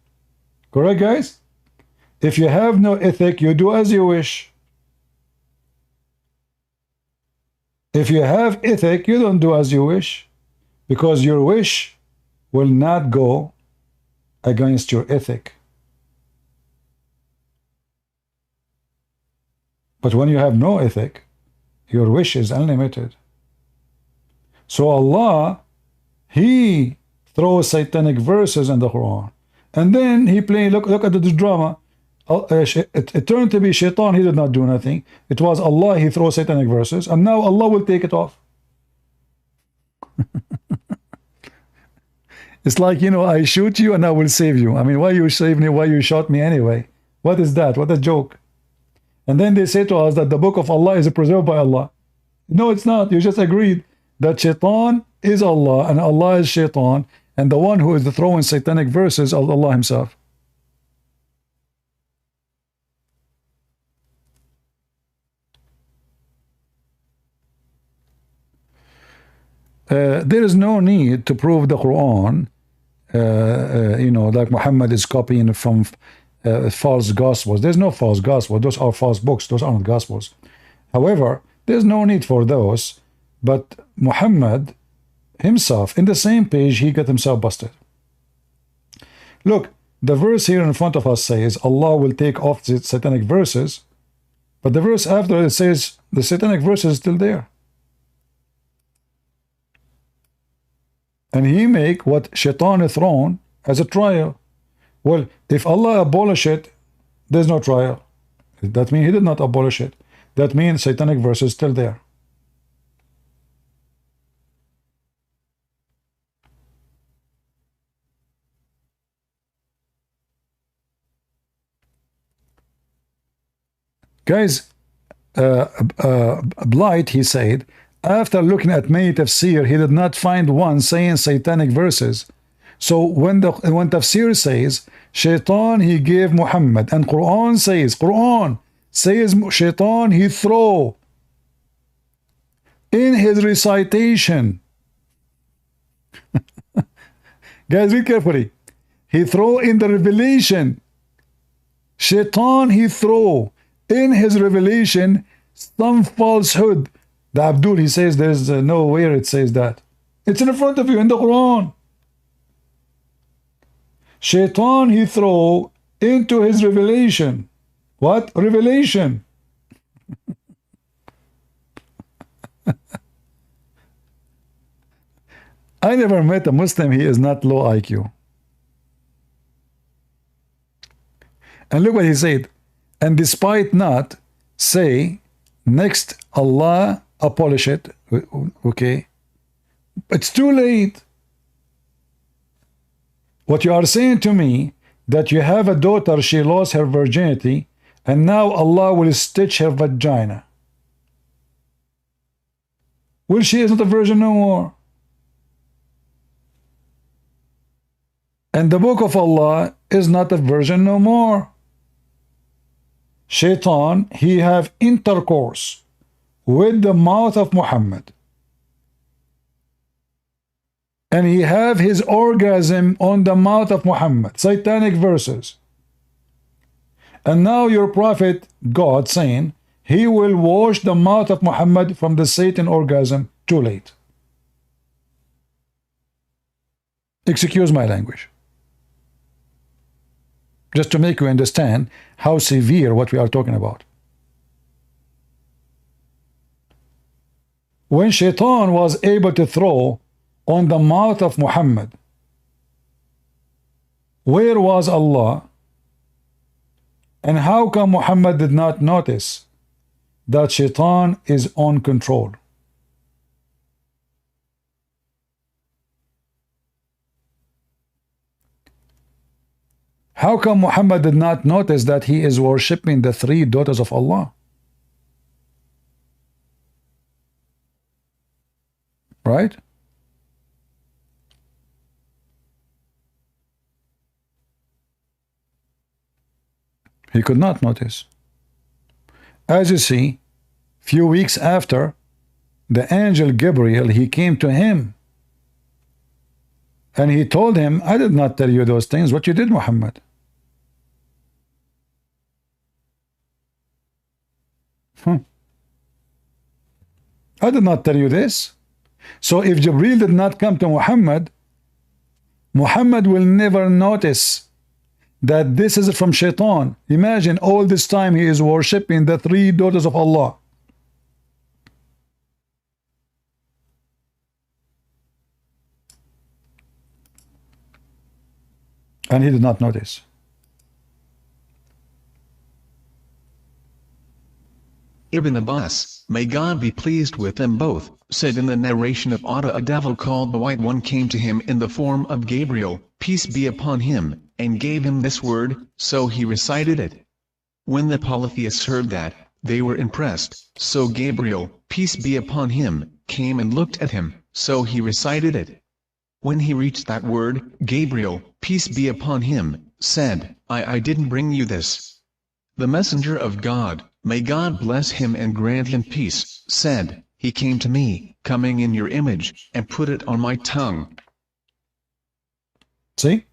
Correct, guys? If you have no ethic, you do as you wish. If you have ethic, you don't do as you wish, because your wish will not go against your ethic. But when you have no ethic, your wish is unlimited. So Allah, he throws satanic verses in the Quran, and then he play. Look at the drama. It turned to be Shaitan. He did not do nothing. It was Allah. He throws satanic verses, and now Allah will take it off. It's like, you know, I shoot you and I will save you. I mean, why you save me? Why you shot me anyway? What is that? What a joke. And then they say to us that the book of Allah is preserved by Allah. No, it's not. You just agreed that Shaitan is Allah and Allah is Shaitan, and the one who is throwing satanic verses is Allah himself. there is no need to prove the Quran, like Muhammad is copying from false gospels. There's no false gospel. Those are false books. Those aren't gospels. However, there's no need for those. But Muhammad himself, in the same page, he got himself busted. Look, the verse here in front of us says Allah will take off the satanic verses, but the verse after it says the satanic verse is still there. And he make what shaitan is thrown as a trial. Well, if Allah abolish it, there's no trial. That means he did not abolish it. That means satanic verse is still there. Guys, Blight, he said, after looking at many tafsir, he did not find one saying satanic verses. So when tafsir says, shaitan he gave Muhammad, and Quran says shaitan he throw in his recitation. Guys, read carefully. He throw in the revelation. Shaitan he throw in his revelation some falsehood. The Abdul, he says there's nowhere it says that. It's in front of you in the Quran. Shaitan he throw into his revelation. What? Revelation. I never met a Muslim, he is not low IQ. And look what he said. And despite not, say, next Allah abolish it. Okay. It's too late. What you are saying to me, that you have a daughter, she lost her virginity, and now Allah will stitch her vagina. Well, she is not a virgin no more. And the book of Allah is not a virgin no more. Shaitan, he have intercourse with the mouth of Muhammad. And he have his orgasm on the mouth of Muhammad. Satanic verses. And now your prophet, God, saying, he will wash the mouth of Muhammad from the Satan orgasm. Too late. Excuse my language. Just to make you understand how severe what we are talking about. When Shaitan was able to throw on the mouth of Muhammad, where was Allah? And how come Muhammad did not notice that Shaitan is on control? How come Muhammad did not notice that he is worshipping the three daughters of Allah? Right? He could not notice. As you see, few weeks after, the angel Gabriel, he came to him and he told him, I did not tell you those things, what you did, Muhammad. I did not tell you this. So if Jibreel did not come to Muhammad, Muhammad will never notice that this is from Shaitan. Imagine all this time he is worshipping the three daughters of Allah. And he did not notice. Ibn Abbas, may God be pleased with them both, said in the narration of Atta, a devil called the White One came to him in the form of Gabriel, peace be upon him, and gave him this word, so he recited it. When the polytheists heard that, they were impressed, so Gabriel, peace be upon him, came and looked at him, so he recited it. When he reached that word, Gabriel, peace be upon him, said, I didn't bring you this. The messenger of God, may God bless him and grant him peace, said, he came to me, coming in your image, and put it on my tongue. See?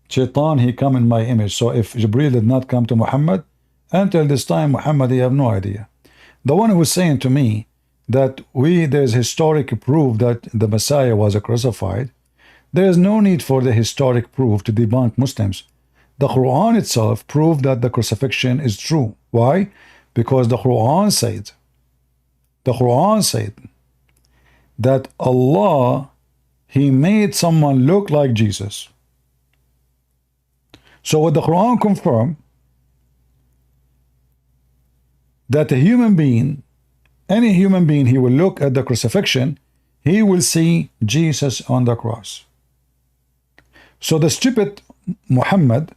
Shaitan, he come in my image. So if Jibreel did not come to Muhammad, until this time, Muhammad, he have no idea. The one who was saying to me that there's historic proof that the Messiah was crucified, there is no need for the historic proof to debunk Muslims. The Quran itself proved that the crucifixion is true. Why? Because the Quran said that Allah, he made someone look like Jesus. So what the Quran confirmed, that a human being, any human being, he will look at the crucifixion, he will see Jesus on the cross. So the stupid Muhammad,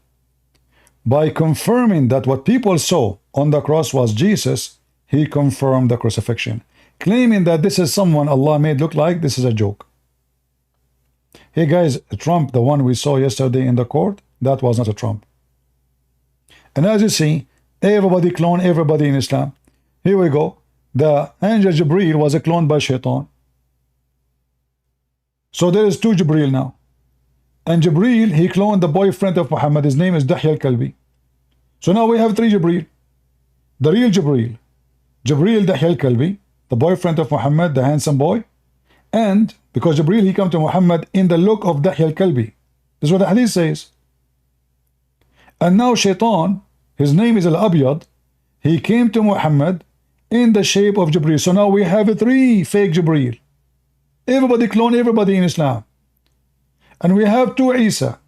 by confirming that what people saw on the cross was Jesus, he confirmed the crucifixion, claiming that this is someone Allah made look like. This is a joke. Hey guys, Trump, the one we saw yesterday in the court, that was not a Trump. And as you see, everybody clone everybody in Islam. Here we go. The angel Jibreel was a clone by Shaitan. So there is two Jibreel now. And Jibreel, he cloned the boyfriend of Muhammad. His name is Dahya al-Kalbi. So now we have three Jibreel. The real Jibreel, Jibreel Dahya al-Kalbi, the boyfriend of Muhammad, the handsome boy. And because Jibreel, he come to Muhammad in the look of Dahya al-Kalbi. This is what the hadith says. And now Shaitan, his name is Al-Abyad, he came to Muhammad in the shape of Jibreel. So now we have three fake Jibreel. Everybody clone everybody in Islam. And we have two Isa.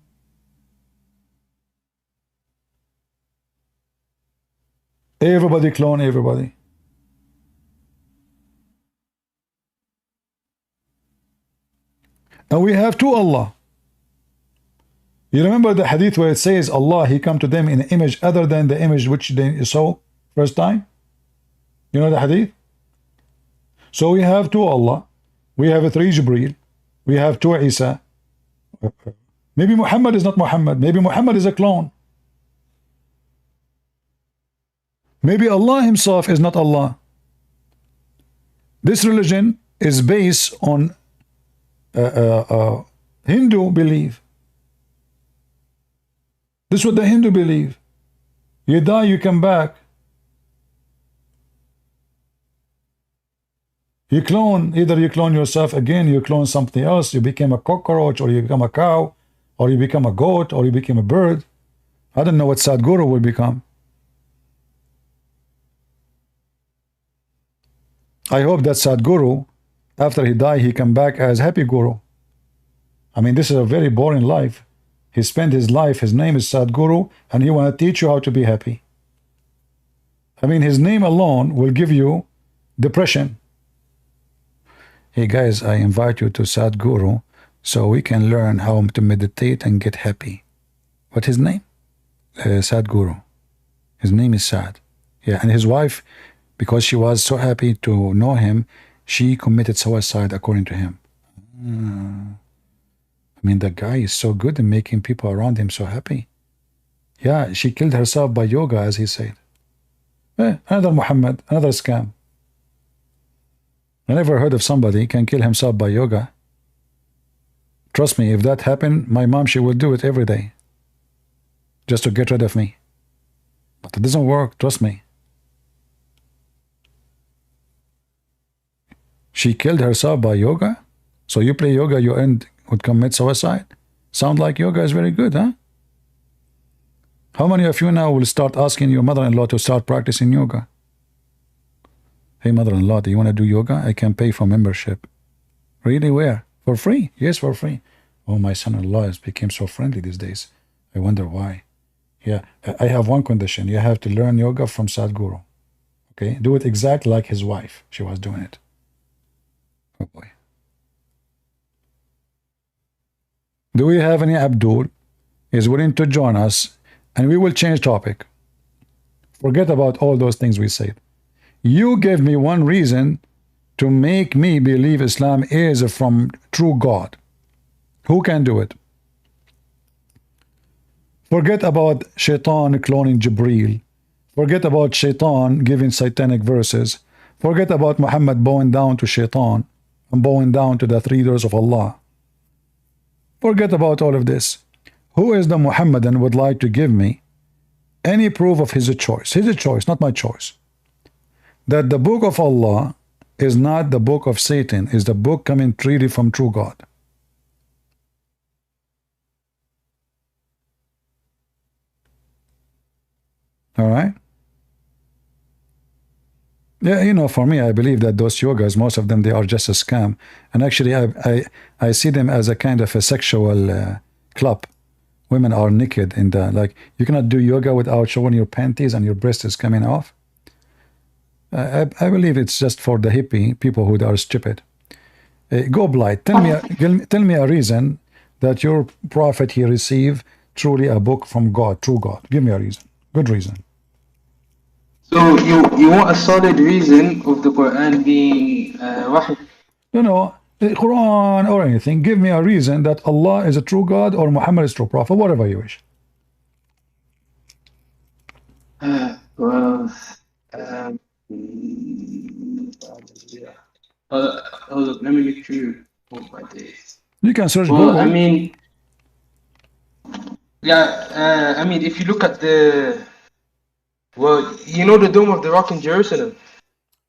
Everybody clone everybody. And we have two Allah. You remember the hadith where it says Allah, he come to them in an image other than the image which they saw first time? You know the hadith? So we have two Allah. We have a three Jibreel. We have two Isa. Maybe Muhammad is not Muhammad. Maybe Muhammad is a clone. Maybe Allah himself is not Allah. This religion is based on Hindu belief. This is what the Hindu believe. You die, you come back. You clone, either you clone yourself again, you clone something else, you become a cockroach, or you become a cow, or you become a goat, or you become a bird. I don't know what Sadhguru will become. I hope that Sadhguru, after he die, he come back as Happy Guru. I mean, this is a very boring life. He spent his life, his name is Sadhguru, and he want to teach you how to be happy. I mean, his name alone will give you depression. Hey guys, I invite you to Sadhguru so we can learn how to meditate and get happy. What's his name? Sadhguru. His name is Sad. Yeah, and his wife, because she was so happy to know him, she committed suicide according to him. I mean, the guy is so good in making people around him so happy. Yeah, she killed herself by yoga, as he said. Another Muhammad, another scam. I never heard of somebody can kill himself by yoga. Trust me, if that happened, my mom, she would do it every day. Just to get rid of me. But it doesn't work, trust me. She killed herself by yoga? So you play yoga, you would commit suicide? Sound like yoga is very good, huh? How many of you now will start asking your mother-in-law to start practicing yoga? Hey, mother-in-law, do you want to do yoga? I can pay for membership. Really? Where? For free? Yes, for free. Oh, my son-in-law has become so friendly these days. I wonder why. Yeah, I have one condition. You have to learn yoga from Sadhguru. Okay? Do it exactly like his wife. She was doing it. Oh, boy. Do we have any Abdul is willing to join us, and we will change topic. Forget about all those things we said. You gave me one reason to make me believe Islam is from true God. Who can do it? Forget about Shaitan cloning Jibreel. Forget about Shaitan giving satanic verses. Forget about Muhammad bowing down to Shaitan and bowing down to the three doors of Allah. Forget about all of this. Who is the Muhammadan would like to give me any proof of his choice? His choice, not my choice. That the book of Allah is not the book of Satan, is the book coming freely from true God. All right? Yeah, you know, for me, I believe that those yogas, most of them, they are just a scam. And actually, I see them as a kind of a sexual club. Women are naked in the, like, you cannot do yoga without showing your panties and your breast is coming off. I believe it's just for the hippie people who are stupid. Go blind. Tell me a reason that your prophet he received truly a book from God, true God. Give me a reason. Good reason. So you want a solid reason of the Quran being wahy? You know, the Quran or anything. Give me a reason that Allah is a true God or Muhammad is true prophet, whatever you wish. Well, hold up, let me look through my days. You can search Well, Google. I mean, yeah, I mean, if you look at the, well, you know the Dome of the Rock in Jerusalem?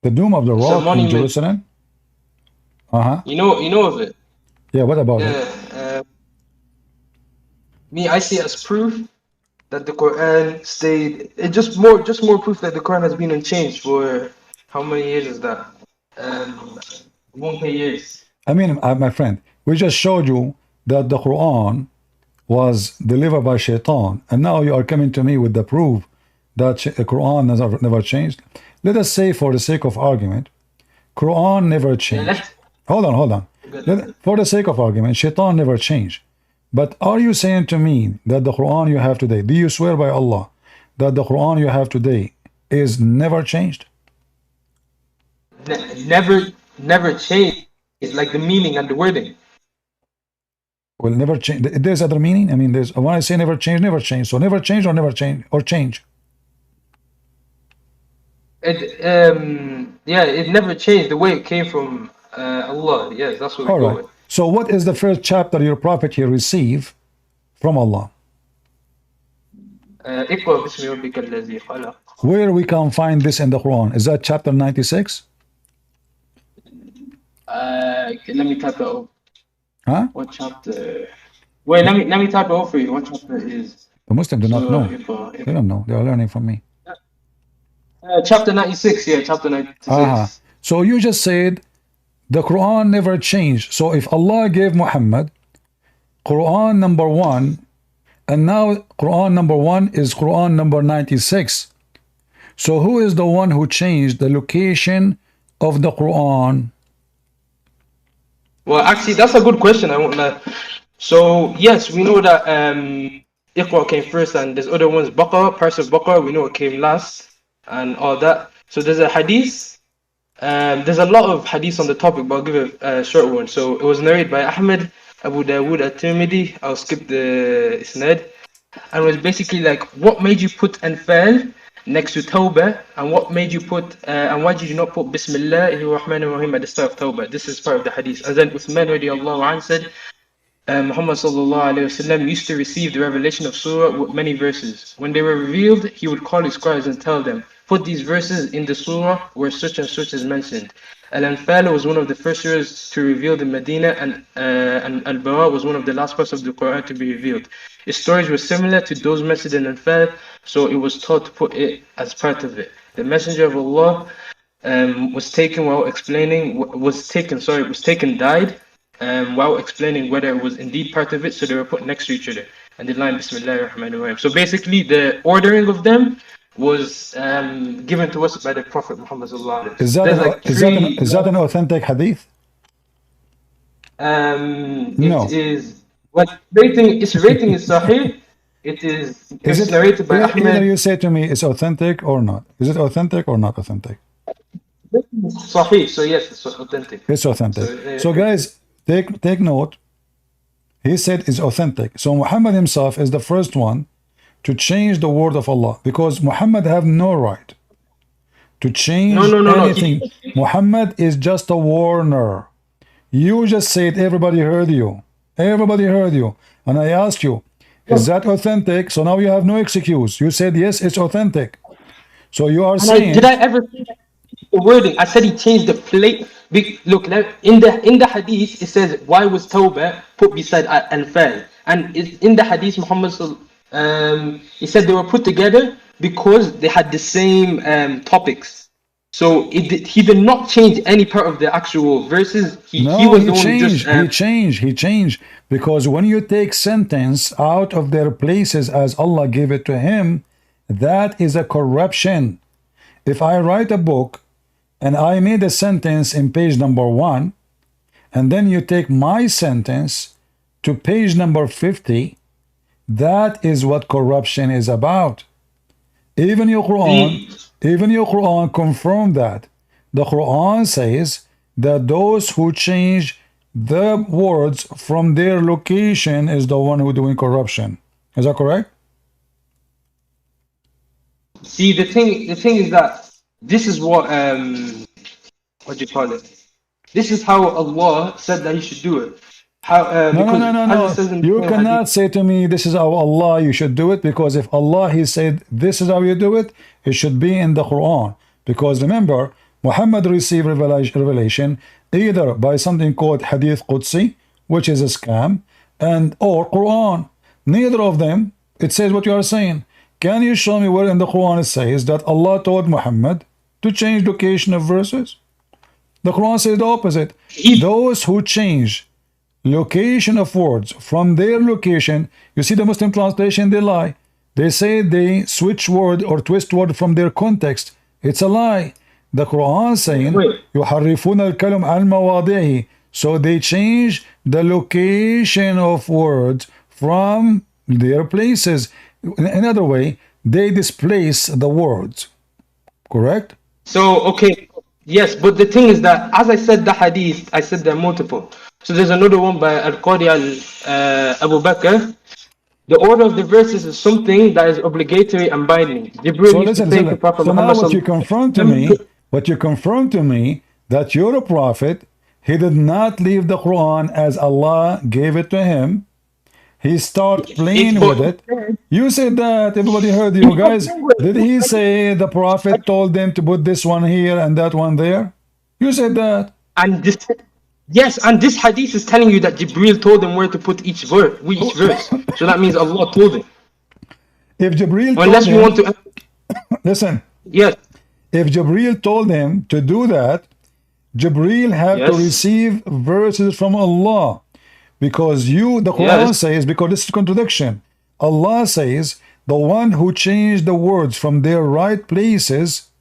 The Dome of the It's a Rock in monument. Jerusalem? Uh-huh. You know of it? Yeah, what about it? Yeah, me, I see it as proof that the Quran stayed. It just more proof that the Quran has been unchanged for how many years is that? 1K years. I mean, my friend, we just showed you that the Quran was delivered by Shaitan, and now you are coming to me with the proof that the Quran has never changed. Let us say, for the sake of argument, Quran never changed. Hold on. For the sake of argument, Shaitan never changed. But are you saying to me that the Quran you have today, do you swear by Allah that the Quran you have today is never changed? Never changed. It's like the meaning and the wording. Well, never change. There's other meaning. I mean, there's when I say never change, never change. So never change or never change or change. It never changed the way it came from Allah. Yes, that's what we go with. So what is the first chapter your prophet here received from Allah? Where we can find this in the Quran? Is that chapter 96? Let me type that up. Huh? What chapter? Wait, let me type it up for you. What chapter is? The Muslims do not know. They don't know. They are learning from me. Chapter 96. Yeah, chapter 96. So you just said the Quran never changed. So if Allah gave Muhammad Quran number 1, and now Quran number 1 is Quran number 96. So who is the one who changed the location of the Quran? Well, actually, that's a good question. I won't lie. So yes, we know that Iqra came first, and there's other ones. Baqarah, parts of Baqarah, we know it came last, and all that. So there's a hadith. There's a lot of hadith on the topic, but I'll give a short one. So it was narrated by Ahmed, Abu Dawood, at-Tirmidhi. I'll skip the isnad. And it was basically like, what made you put Anfal next to Tawbah, and what made you put, and why did you not put Bismillahir Rahmanir Rahim at the start of Tawbah? This is part of the hadith. And then Uthman radiallahu anhu said, Muhammad sallallahu alayhi wasallam used to receive the revelation of surah with many verses. When they were revealed, he would call his scribes and tell them, put these verses in the surah where such and such is mentioned. Al-Anfal was one of the first surahs to reveal in Medina, and Al-Bara was one of the last parts of the Quran to be revealed. Its stories were similar to those mentioned in Al-Anfal, so it was taught to put it as part of it. The Messenger of Allah was taken, died while explaining whether it was indeed part of it, so they were put next to each other. And the line Bismillahir Rahmanir Rahim. So basically, the ordering of them was given to us by the Prophet Muhammad sallallahu alaihi wasallam. Is that an authentic hadith? No. It is. What rating? Its rating is Sahih. It's narrated by Ahmed. Either you say to me it's authentic or not. Is it authentic or not authentic? Sahih. So yes, it's authentic. It's authentic. So guys, take note. He said it's authentic. So Muhammad himself is the first one to change the word of Allah, because Muhammad have no right to change No. anything. Muhammad is just a warner. You just said everybody heard you. Everybody heard you. And I asked you, is that authentic? So now you have no excuse. You said, yes, it's authentic. So you are saying... Did I ever say the wording? I said he changed the plate. Look, in the hadith, it says, why was Tawbah put beside Al-Fal? And in the hadith, Muhammad he said they were put together because they had the same topics. So he did not change any part of the actual verses. He changed because when you take sentence out of their places as Allah gave it to him, that is a corruption. If I write a book and I made a sentence in page number 1, and then you take my sentence to page number 50, that is what corruption is about. Even your Quran confirmed that. The Quran says that those who change the words from their location is the one who doing corruption. Is that correct? See, the thing is that this is what do you call it? This is how Allah said that you should do it. No. You cannot say to me, this is how Allah you should do it, because if Allah he said this is how you do it, it should be in the Quran. Because remember, Muhammad received revelation either by something called Hadith Qudsi, which is a scam, or Quran. Neither of them, it says what you are saying. Can you show me where in the Quran it says that Allah told Muhammad to change location of verses? The Quran says the opposite. Those who change location of words from their location, you see the Muslim translation, they lie. They say they switch word or twist word from their context. It's a lie. The Quran saying يُحَرِّفُونَ الْكَلِمَ عَنْ مَوَاضِعِهِ, so they change the location of words from their places. In another way, they displace the words. Correct? So, okay, yes, but the thing is that, as I said the hadith, I said there are multiple. So there's another one by Al-Qadhi Abu Bakr. The order of the verses is something that is obligatory and binding. So listen, so now what you confirm to me, that you're a prophet, he did not leave the Quran as Allah gave it to him. He started playing with it. You said that, everybody heard you guys. Did he say the prophet told them to put this one here and that one there? You said that. And this, yes, and this hadith is telling you that Jibril told them where to put each verse. So that means Allah told him. If Jibril unless we want to listen. Yes. If Jibril told him to do that, Jibril had to receive verses from Allah. Because the Quran says, because this is contradiction. Allah says, the one who changed the words from their right places,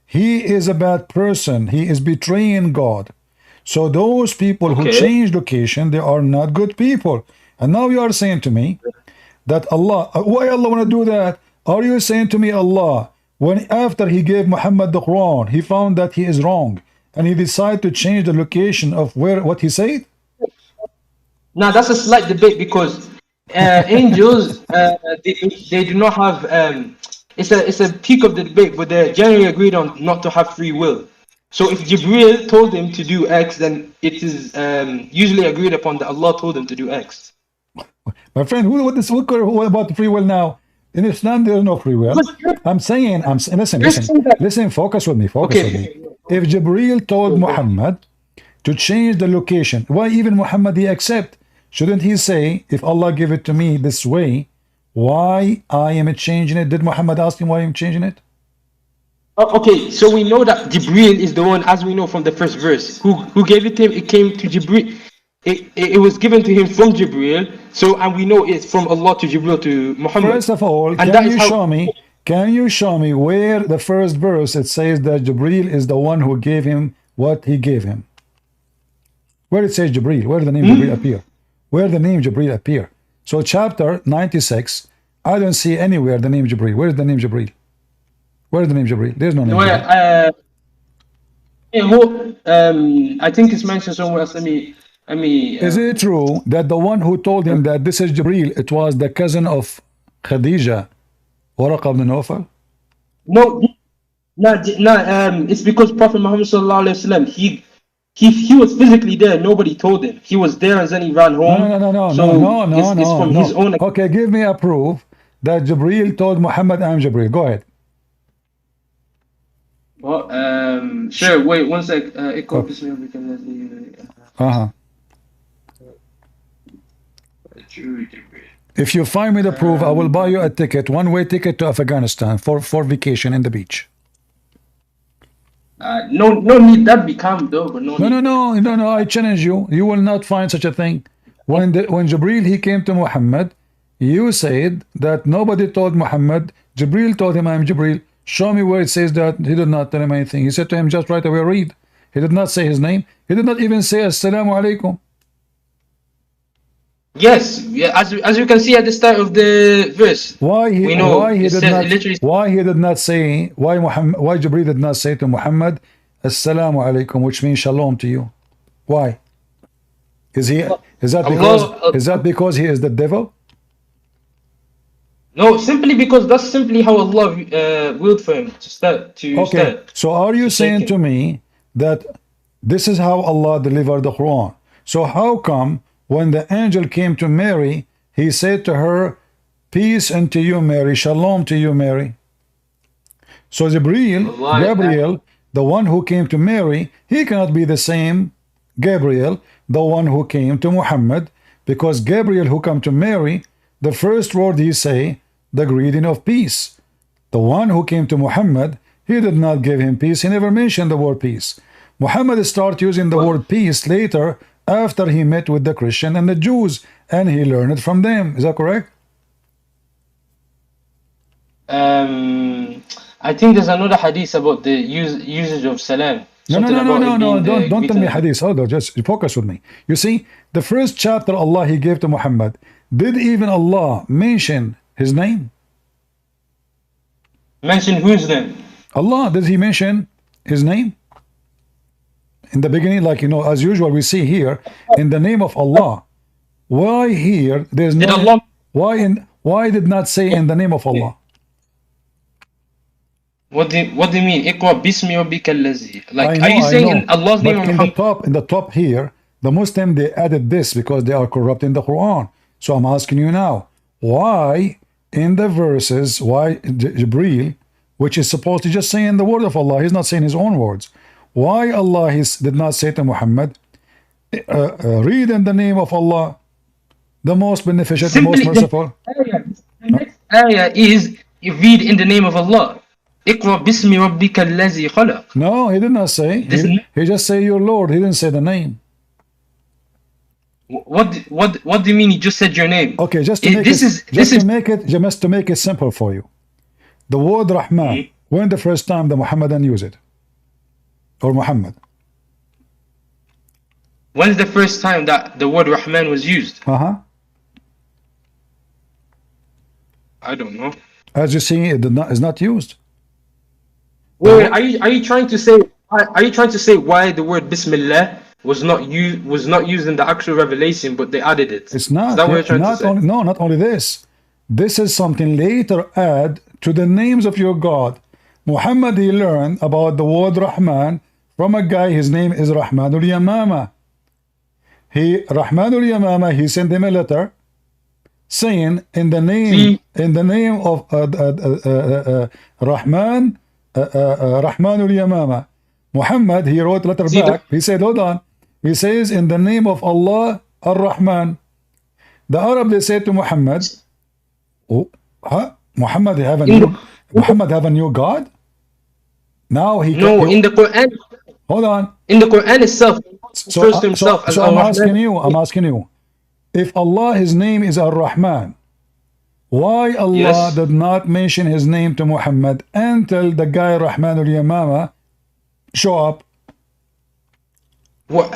he is a bad person. He is betraying God. So those people who change location, they are not good people. And now you are saying to me that Allah, why Allah want to do that? Are you saying to me Allah, when after he gave Muhammad the Quran, he found that he is wrong, and he decided to change the location of what he said? Now that's a slight debate because angels they do not have it's a peak of the debate, but they're generally agreed on not to have free will. So if Jibril told him to do X, then it is usually agreed upon that Allah told him to do X. My friend, what about free will now? In Islam, there is no free will. I'm saying, listen, focus with me. If Jibril told Muhammad to change the location, why even Muhammad he accept? Shouldn't he say, if Allah give it to me this way, why I am changing it? Did Muhammad ask him why I'm changing it? Okay, so we know that Jibril is the one, as we know from the first verse, who gave it to him. It came to Jibril. It was given to him from Jibril. So, and we know it's from Allah to Jibril to Muhammad. First of all, can you show me where the first verse it says that Jibril is the one who gave him what he gave him? Where it says Jibril, where the name Jibril appear? Where the name Jibril appear? So chapter 96, I don't see anywhere the name Jibril. Where is the name Jibril? Where is the name Jibril? There's no name. I think it's mentioned somewhere else. Is it true that the one who told him that this is Jibril, it was the cousin of Khadija, Waraq ibn Nawfal? No, It's because Prophet Muhammad sallallahu alaihi wasallam, he was physically there. Nobody told him. He was there and then he ran home. It's from his own. Okay, give me a proof that Jibreel told Muhammad, I'm Jibreel. Go ahead. Well, sure. Wait one sec. If you find me the proof, I will buy you a ticket, one-way ticket to Afghanistan for vacation in the beach. No need that become though, but no. I challenge you. You will not find such a thing. When Jibreel he came to Muhammad, you said that nobody told Muhammad. Jibreel told him, I'm Jibreel. Show me where it says that. He did not tell him anything. He said to him, just right away read. He did not say his name. He did not even say Assalamu alaikum. Yes, as you can see at the start of the verse. Why Jibreel did not say to Muhammad Assalamu alaikum, which means shalom to you? Why? Is that because he is the devil? No, simply because that's simply how Allah willed for him to start. So are you saying to me that this is how Allah delivered the Quran? So how come when the angel came to Mary, he said to her, peace unto you, Mary, shalom to you, Mary? So Gabriel, the one who came to Mary, he cannot be the same Gabriel, the one who came to Muhammad, because Gabriel who came to Mary, the first word he say, the greeting of peace. The one who came to Muhammad, he did not give him peace. He never mentioned the word peace. Muhammad started using the word peace later after he met with the Christian and the Jews, and he learned it from them. Is that correct? I think there's another hadith about the usage of salam. No. Don't tell me hadith. Hold on, just focus with me. You see, the first chapter Allah he gave to Muhammad, did even Allah mention his name? Mention whose name? Allah. Did he mention his name? In the beginning, like, as usual, we see here, in the name of Allah. Why here, there's no... Why did not say in the name of Allah? What do you mean? Iqra bismi rabbika allazi. Like, are you saying in Allah's name? In the top here, the Muslim, they added this because they are corrupt in the Quran. So I'm asking you now, why in the verses, why Jibreel, which is supposed to just say in the word of Allah, he's not saying his own words. Why Allah did not say to Muhammad, read in the name of Allah, the most beneficent, the most merciful? The next ayah is read in the name of Allah. Iqra bismi rabbika allazi khalaq. No, he did not say. He just say your Lord. He didn't say the name. What do you mean? He just said your name? Okay, just to make it simple for you. The word Rahman. When the first time the Muhammadan used it? Or Muhammad? When's the first time that the word Rahman was used? I don't know. As you see, it is not used. Wait, are you trying to say why the word Bismillah was not used in the actual revelation, but they added it? It's not. Is that what you're trying to say? Not only this. This is something later add to the names of your God. Muhammad, he learned about the word Rahman from a guy, his name is Rahmanul Yamama. Rahmanul Yamama, he sent him a letter saying in the name of Rahman, Rahmanul Yamama. Muhammad, he wrote a letter back. He said, hold on. He says in the name of Allah Ar-Rahman. The Arab, they said to Muhammad, Muhammad have a new God? Now he in the Quran. Hold on. In the Quran itself, refers to himself as I'm asking you, if Allah, his name is Ar-Rahman, why Allah did not mention his name to Muhammad until the guy Rahmanul Yamama show up? Well,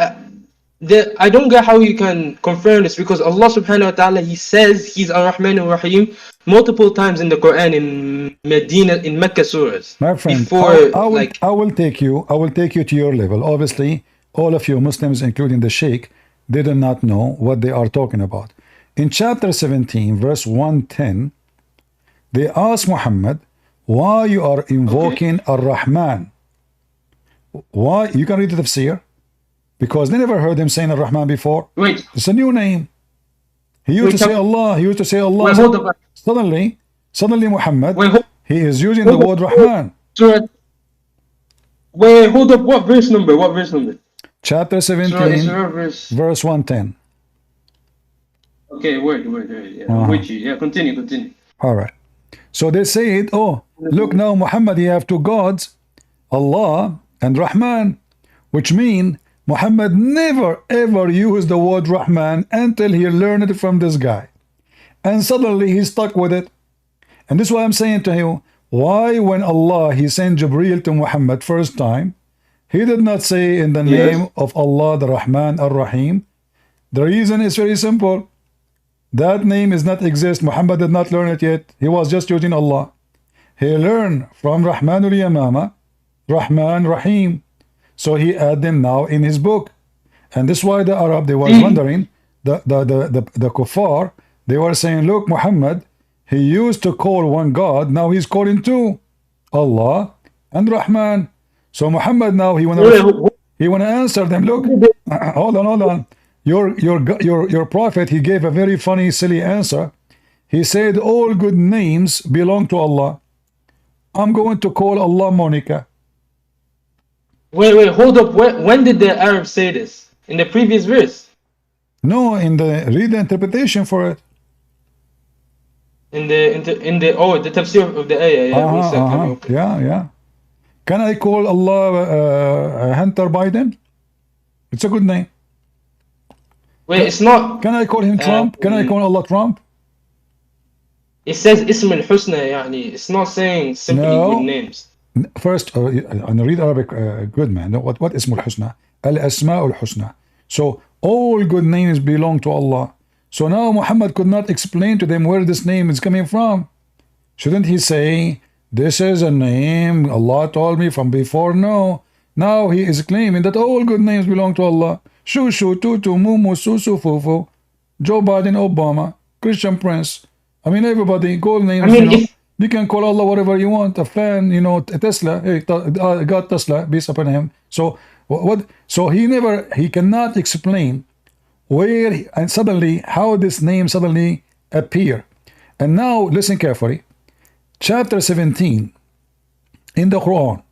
I don't get how you can confirm this, because Allah subhanahu wa ta'ala, he says he's Ar-Rahman Ar-Rahim multiple times in the Quran, in Medina, in Mecca surahs. My friend, I will take you to your level. Obviously, all of you Muslims, including the Sheikh, they do not know what they are talking about. In chapter 17, verse 110, they ask Muhammad, Why you are invoking Ar-Rahman? Why? You can read the tafsir. Because they never heard him saying Ar-Rahman before. Wait. It's a new name. He used to say Allah. He used to say Allah. Wait, hold up. Suddenly Muhammad, Wait, he is using the word Rahman. Wait, hold up. What verse number? What verse number? Chapter 17, verse 110. Okay, word. Yeah, with you. Yeah, continue. All right. So they said, oh, look now, Muhammad, he have two gods, Allah and Rahman, which mean Muhammad never ever used the word Rahman until he learned it from this guy. And suddenly he stuck with it. And this is why I'm saying to you, why when Allah, he sent Jibreel to Muhammad first time, he did not say in the name of Allah, the Rahman, Ar-Rahim. The reason is very simple. That name does not exist. Muhammad did not learn it yet. He was just using Allah. He learned from Rahman al-Yamama, Rahman, Rahim. So he add them now in his book. And this is why the Arab, they were wondering, the kuffar, they were saying, look, Muhammad, he used to call one God, now he's calling two, Allah and Rahman. So Muhammad now, he wanna answer them, look, hold on. Your prophet, he gave a very funny, silly answer. He said, all good names belong to Allah. I'm going to call Allah Monica. Wait, hold up. When did the Arabs say this? In the previous verse? No, read the interpretation for it. The tafsir of the ayah. Yeah. Can I call Allah Hunter Biden? It's a good name. Wait, it's not. Can I call him Trump? Can I call Allah Trump? It says Ism al-Husna, yani. It's not saying simply good names. First, and read Arabic, good man. What Ismul Husna? Al-Asma'ul Husna. So all good names belong to Allah. So now Muhammad could not explain to them where this name is coming from. Shouldn't he say, this is a name Allah told me from before? No. Now he is claiming that all good names belong to Allah. Shushu, Tutu, Mumu, Susu, Fufu, Joe Biden, Obama, Christian Prince. I mean, everybody, gold names. You can call Allah whatever you want. A fan, Tesla. Hey, God Tesla, peace upon him. So what? So he cannot explain where and suddenly how this name suddenly appear. And now listen carefully. Chapter 17 in the Quran.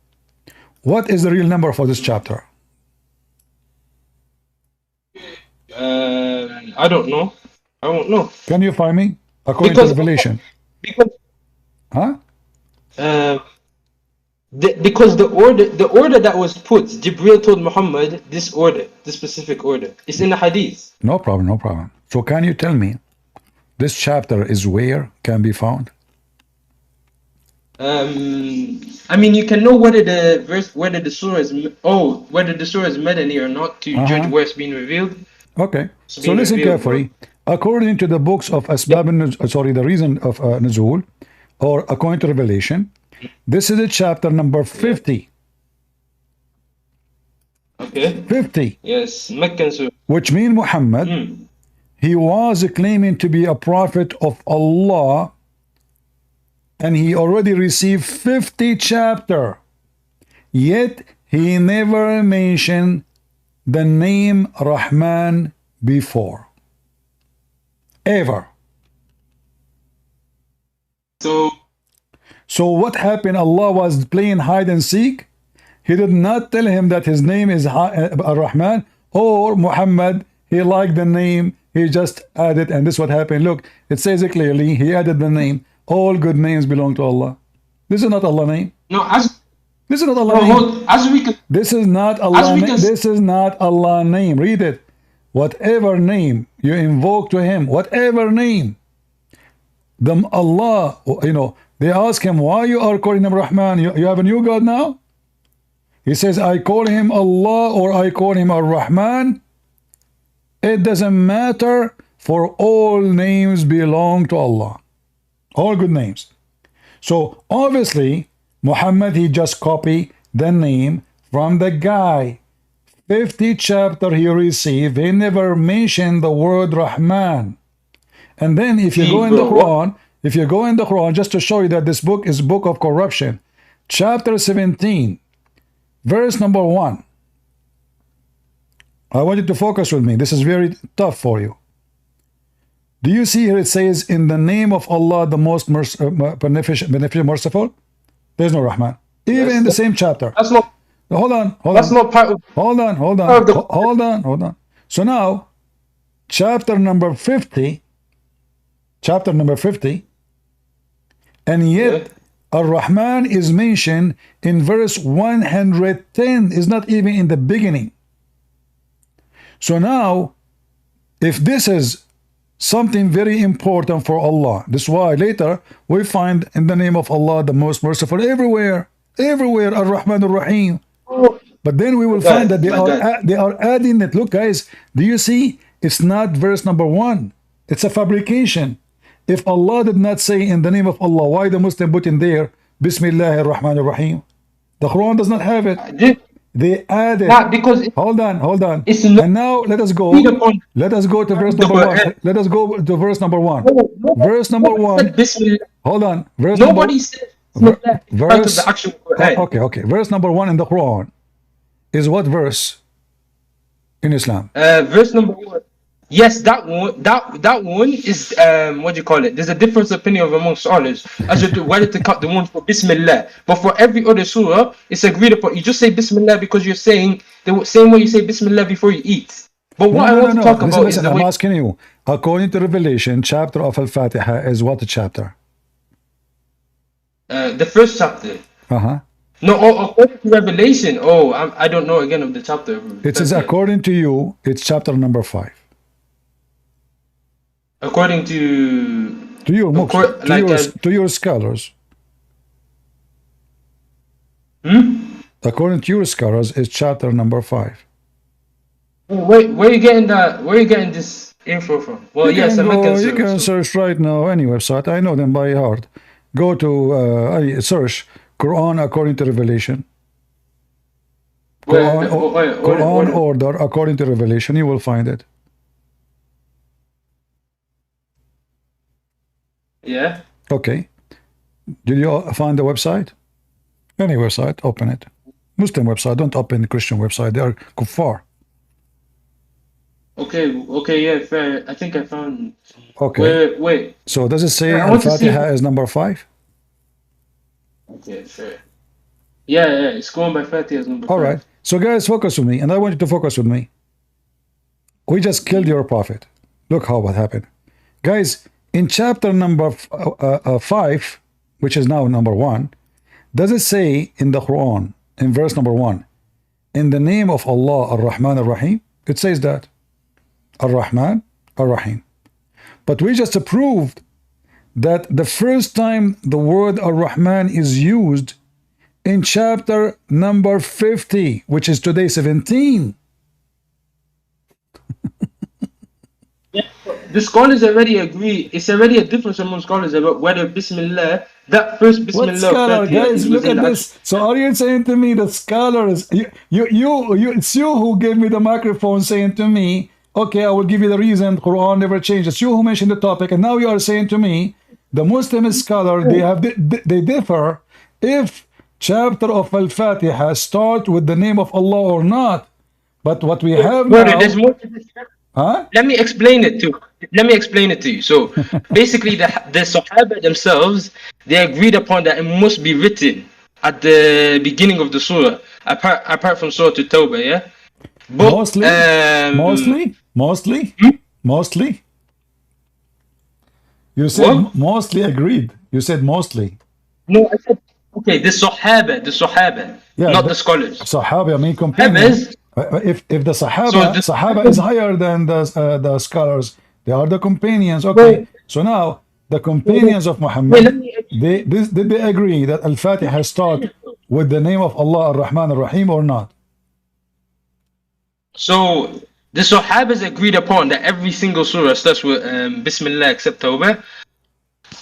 What is the real number for this chapter? I don't know. Can you find me? According to Revelation. Huh? Because the order that was put, Jibreel told Muhammad this specific order. It's in the hadith. No problem. So can you tell me this chapter is where can be found? I mean, you can know whether the surah is Madani or not to judge where it's being revealed. Okay. So listen carefully. According to the books of the reason of Nuzul, or according to Revelation, this is a chapter number 50. Okay. 50. Yes, Meccan surah. Which means Muhammad, he was claiming to be a prophet of Allah, and he already received 50 chapter. Yet he never mentioned the name Rahman before. Ever. So what happened? Allah was playing hide and seek. He did not tell him that his name is Ar-Rahman, or Muhammad, he liked the name, he just added, and this is what happened. Look, it says it clearly, he added the name. All good names belong to Allah. This is not Allah name. This is not Allah name. This is not Allah name. This is not Allah name. Read it. Whatever name you invoke to him, whatever name, Allah, they ask him, why you are calling him Rahman? You have a new God now? He says, I call him Allah or I call him Ar-Rahman. It doesn't matter, for all names belong to Allah. All good names. So obviously, Muhammad, he just copied the name from the guy. 50 chapter he received, he never mentioned the word Rahman. And then if you go in the Quran If you go in the Quran, just to show you that this book is book of corruption, chapter 17, verse number 1. I want you to focus with me. This is very tough for you. Do you see here it says, in the name of Allah, the most beneficent, merciful? There's no Rahman. Even in the same chapter. That's not. Hold on. That's not part of. Hold on. So now, chapter number 50, and yet Ar-Rahman is mentioned in verse 110, is not even in the beginning. So now, if this is something very important for Allah, this is why later we find in the name of Allah, the most merciful, everywhere, Ar-Rahman Ar-Rahim. But then we will find that they are adding it. Look, guys, do you see? It's not verse number 1. It's a fabrication. If Allah did not say in the name of Allah, why the Muslim put in there Bismillah ar-Rahman ar-Rahim? The Quran does not have it. They added. Because hold on. And now let us go. Let us go to verse number 1. Let us go to verse number 1. Verse number 1. Hold on. Verse nobody said verse. Okay. Verse number 1 in the Quran is what verse in Islam? Verse number 1. Yes, that one is what do you call it? There's a difference of opinion among scholars as to whether to cut the one for Bismillah. But for every other surah, it's agreed upon. You just say Bismillah because you're saying the same way you say Bismillah before you eat. But what I want to talk about is I'm asking you, according to Revelation, chapter of Al-Fatiha is what chapter? The first chapter. No, according to Revelation. I don't know again of the chapter. It says according to you, it's chapter number 5. According to you, to your scholars. According to your scholars, it's chapter number 5. Where are you getting that? Where are you getting this info from? Well, you can search right now any website. I know them by heart. Go to search Quran according to Revelation. Quran order according to Revelation. You will find it. Yeah. Okay. Did you find the website? Any website, open it. Muslim website, don't open the Christian website. They are kuffar. Okay, yeah, fair. I think I found. Okay. Wait. So does it say Al-Fatiha is number 5? Okay, fair. Yeah, it's going by Fatiha as number 5. All right. So guys, focus with me, and I want you to focus with me. We just killed your prophet. Look what happened. Guys, in chapter number 5, which is now number 1, does it say in the Quran, in verse number 1, in the name of Allah, Ar-Rahman Ar-Rahim? It says that. Ar-Rahman Ar-Rahim. But we just proved that the first time the word Ar-Rahman is used in chapter number 50, which is today 17. The scholars already agree. It's already a difference among scholars about whether Bismillah, that first Bismillah. What scholar, guys? Look at this. So are you saying to me the scholars? It's you who gave me the microphone, saying to me, "Okay, I will give you the reason. Quran never changed." It's you who mentioned the topic, and now you are saying to me, the Muslim scholar they differ if chapter of Al-Fatiha start with the name of Allah or not. But what we have now. There's more to this. Let me explain it to you. So basically the Sahaba themselves, they agreed upon that it must be written at the beginning of the surah, apart from Surah to Tawbah, yeah? But, mostly? You said what? Mostly agreed. You said mostly. No, I said, okay, the Sahaba, yeah, not the scholars. Sahaba, I mean companions. If the Sahaba is higher than the scholars, they are the companions. Okay, so now the companions of Muhammad, did they agree that Al-Fatiha start with the name of Allah Ar-Rahman Ar-Rahim or not? So the Sahabas agreed upon that every single surah starts with Bismillah except Tawbah.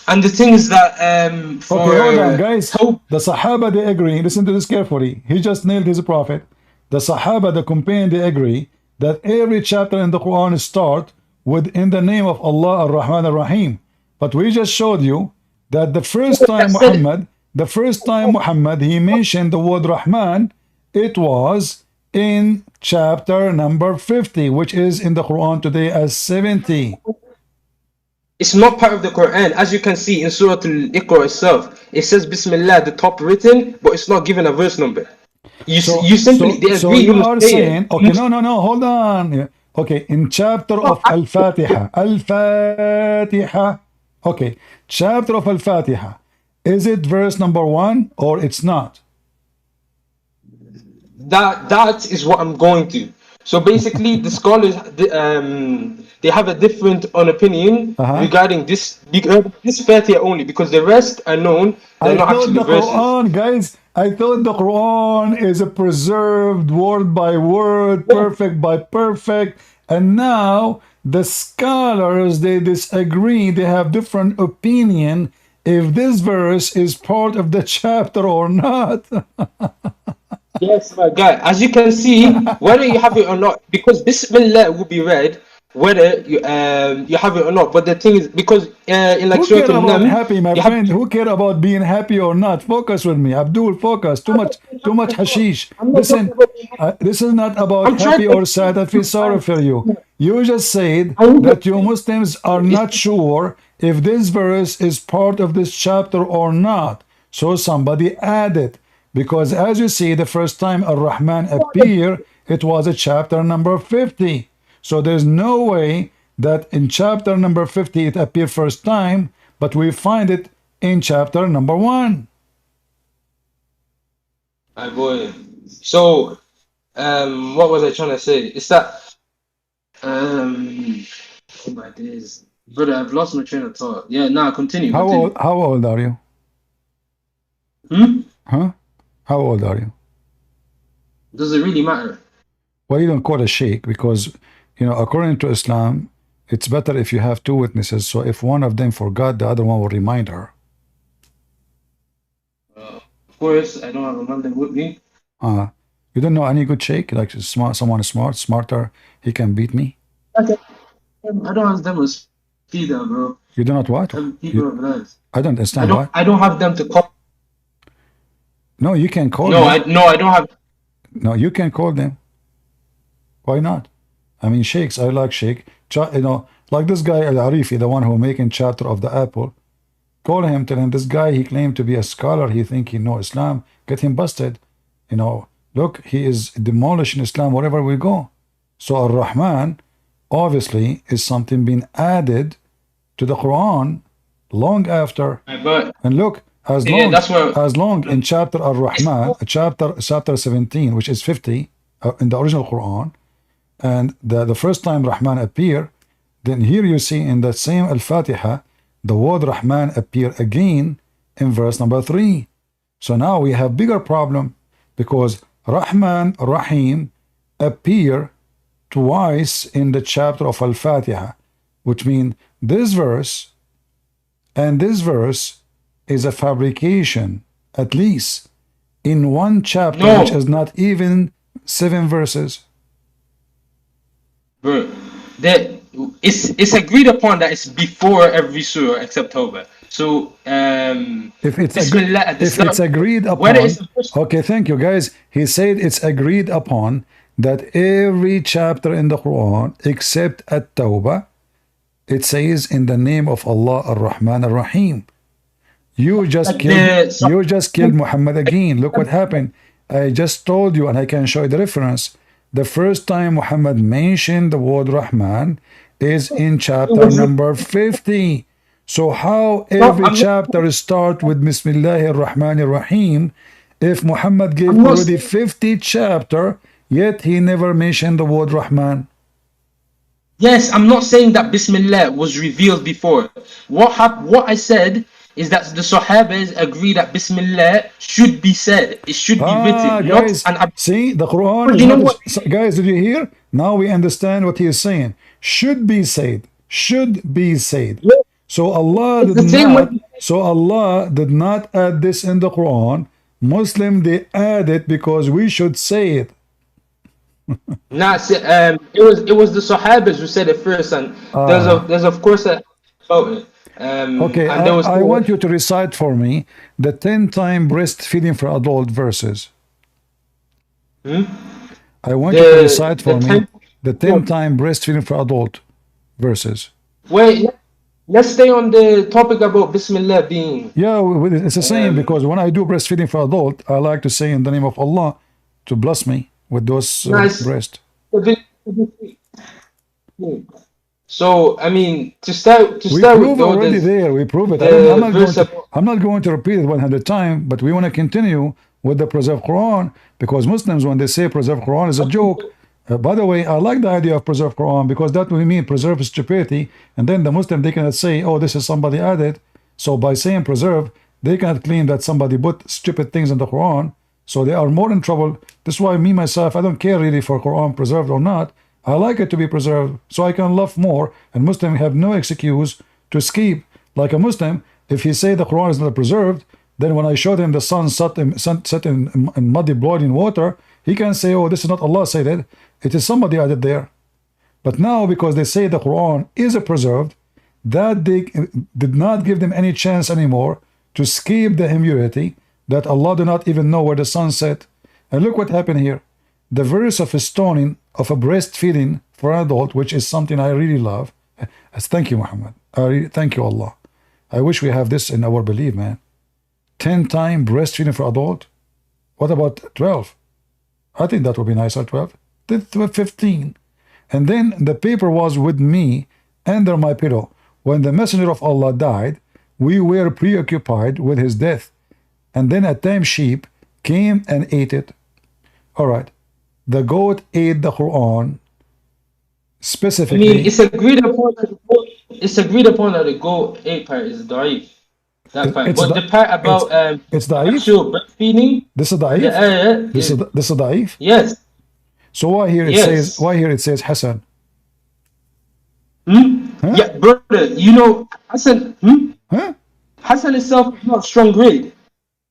And the thing is that okay, hold on, guys. The Sahaba, they agree. Listen to this carefully. He just nailed his prophet. The Sahaba, the companion, they agree that every chapter in the Quran start with in the name of Allah Ar-Rahman Ar-Rahim. But we just showed you that the first time Muhammad, he mentioned the word Rahman, it was in chapter number 50, which is in the Quran today as 70. It's not part of the Quran. As you can see in Surah Al-Iqra itself, it says Bismillah, the top written, but it's not given a verse number. You simply agree. So you are saying, okay, no, hold on. Okay, in chapter of Al-Fatiha, okay, chapter of Al-Fatiha, is it verse number 1 or it's not? That is what I'm going to. So basically, the scholars they have a different opinion regarding this Fatiha only, because the rest are known. They're not actually verses. Quran, guys, I thought the Quran is a preserved word by word, perfect by perfect, and now the scholars, they disagree. They have different opinion if this verse is part of the chapter or not. Yes, my guy. As you can see, whether you have it or not, because Bismillah will be read, whether you have it or not. But the thing is, because in like Surah Al-Nam, happy, my friend. Who care about being happy or not? Focus with me, Abdul. Focus. Too much hashish. Listen, this is not about happy or sad. I feel sorry for you. You just said that you Muslims are not sure if this verse is part of this chapter or not. So somebody added. Because as you see, the first time Ar-Rahman appeared, it was a chapter number 50. So there's no way that in chapter number 50 it appeared first time, but we find it in chapter number 1. My boy. So, what was I trying to say? It's that, oh my days. Brother, I've lost my train of thought. Yeah, now continue. How old are you? Huh? How old are you? Does it really matter? Well, you don't call a sheikh because, according to Islam, it's better if you have 2 witnesses. So if one of them forgot, the other one will remind her. Of course, I don't have a man with me. You don't know any good sheikh? Like someone smarter, he can beat me? Okay. I don't have them as speeder, bro. You do not what? I don't understand what? I don't have them to call. No, you can call them. I don't have. No, you can call them. Why not? I mean, sheikhs, I like sheikh. Like this guy Al-Arifi, the one who making chapter of the apple. Call him, tell him this guy, he claimed to be a scholar. He think he know Islam. Get him busted. Look, he is demolishing Islam wherever we go. So Ar-Rahman, obviously, is something being added to the Quran long after. And look, as long in chapter Ar-Rahman, chapter 17, which is 50 in the original Quran, and the first time Rahman appear, then here you see in that same Al-Fatiha, the word Rahman appear again in verse number 3. So now we have bigger problem because Rahman, Rahim appear twice in the chapter of Al-Fatiha, which means this verse and this verse is a fabrication, at least in one chapter, which is not even 7 verses. Bro, it's agreed upon that it's before every surah except Tawbah. So if it's agreed upon, okay, thank you guys. He said it's agreed upon that every chapter in the Quran except At-Tawbah, it says in the name of Allah Ar-Rahman Ar-Rahim. You just killed Muhammad again. Look what happened. I just told you, and I can show you the reference. The first time Muhammad mentioned the word Rahman is in chapter number 50. So how every chapter start with Bismillahir Rahmanir Rahim if Muhammad gave already 50 chapter, yet he never mentioned the word Rahman? Yes, I'm not saying that Bismillah was revealed before. What I said is that the Sahabas agree that Bismillah should be said. It should be written. Guys, see, the Quran is not, guys, did you hear? Now we understand what he is saying. Should be said. Should be said. Yeah. So Allah did not add this in the Quran. Muslim, they add it because we should say it. It was the Sahabas who said it first, and there's of course about it. Okay, And there was I want you to recite for me the 10-time breastfeeding for adult verses. I want you to recite for me the 10-time breastfeeding for adult verses. Wait, let's stay on the topic about Bismillah being. Yeah, it's the same because when I do breastfeeding for adult, I like to say in the name of Allah to bless me with those breasts. So I mean, to start We with, prove already there. We prove it. I'm not going to repeat it 100 times, but we want to continue with the preserved Quran because Muslims, when they say preserved Quran, is a joke. By the way, I like the idea of preserved Quran because that will mean preserve stupidity, and then the Muslim, they cannot say, oh, this is somebody added. So by saying preserve, they cannot claim that somebody put stupid things in the Quran. So they are more in trouble. This is why me myself, I don't care really for Quran preserved or not. I like it to be preserved so I can love more, and Muslims have no excuse to escape. Like a Muslim, if he say the Quran is not preserved, then when I showed him the sun set in muddy boiling water, he can say, oh, this is not Allah said it, it is somebody added there. But now because they say the Quran is preserved, that they did not give them any chance anymore to escape the immunity that Allah do not even know where the sun set. And look what happened here. The verse of a stoning of a breastfeeding for an adult, which is something I really love. Thank you, Muhammad. Thank you, Allah. I wish we have this in our belief, man. 10-time breastfeeding for adult. What about 12? I think that would be nicer, 12. 15. And then the paper was with me under my pillow. When the messenger of Allah died, we were preoccupied with his death. And then a tame sheep came and ate it. All right. The goat ate the Quran specifically. I mean, it's agreed upon that the goat ate part is da'if. That part. But the part about it's da'if? actual breastfeeding. This is da'if? This is da'if? Yes. So why here it says Hassan? Huh? Yeah, brother, you know Hassan. Hassan itself is not strong grade.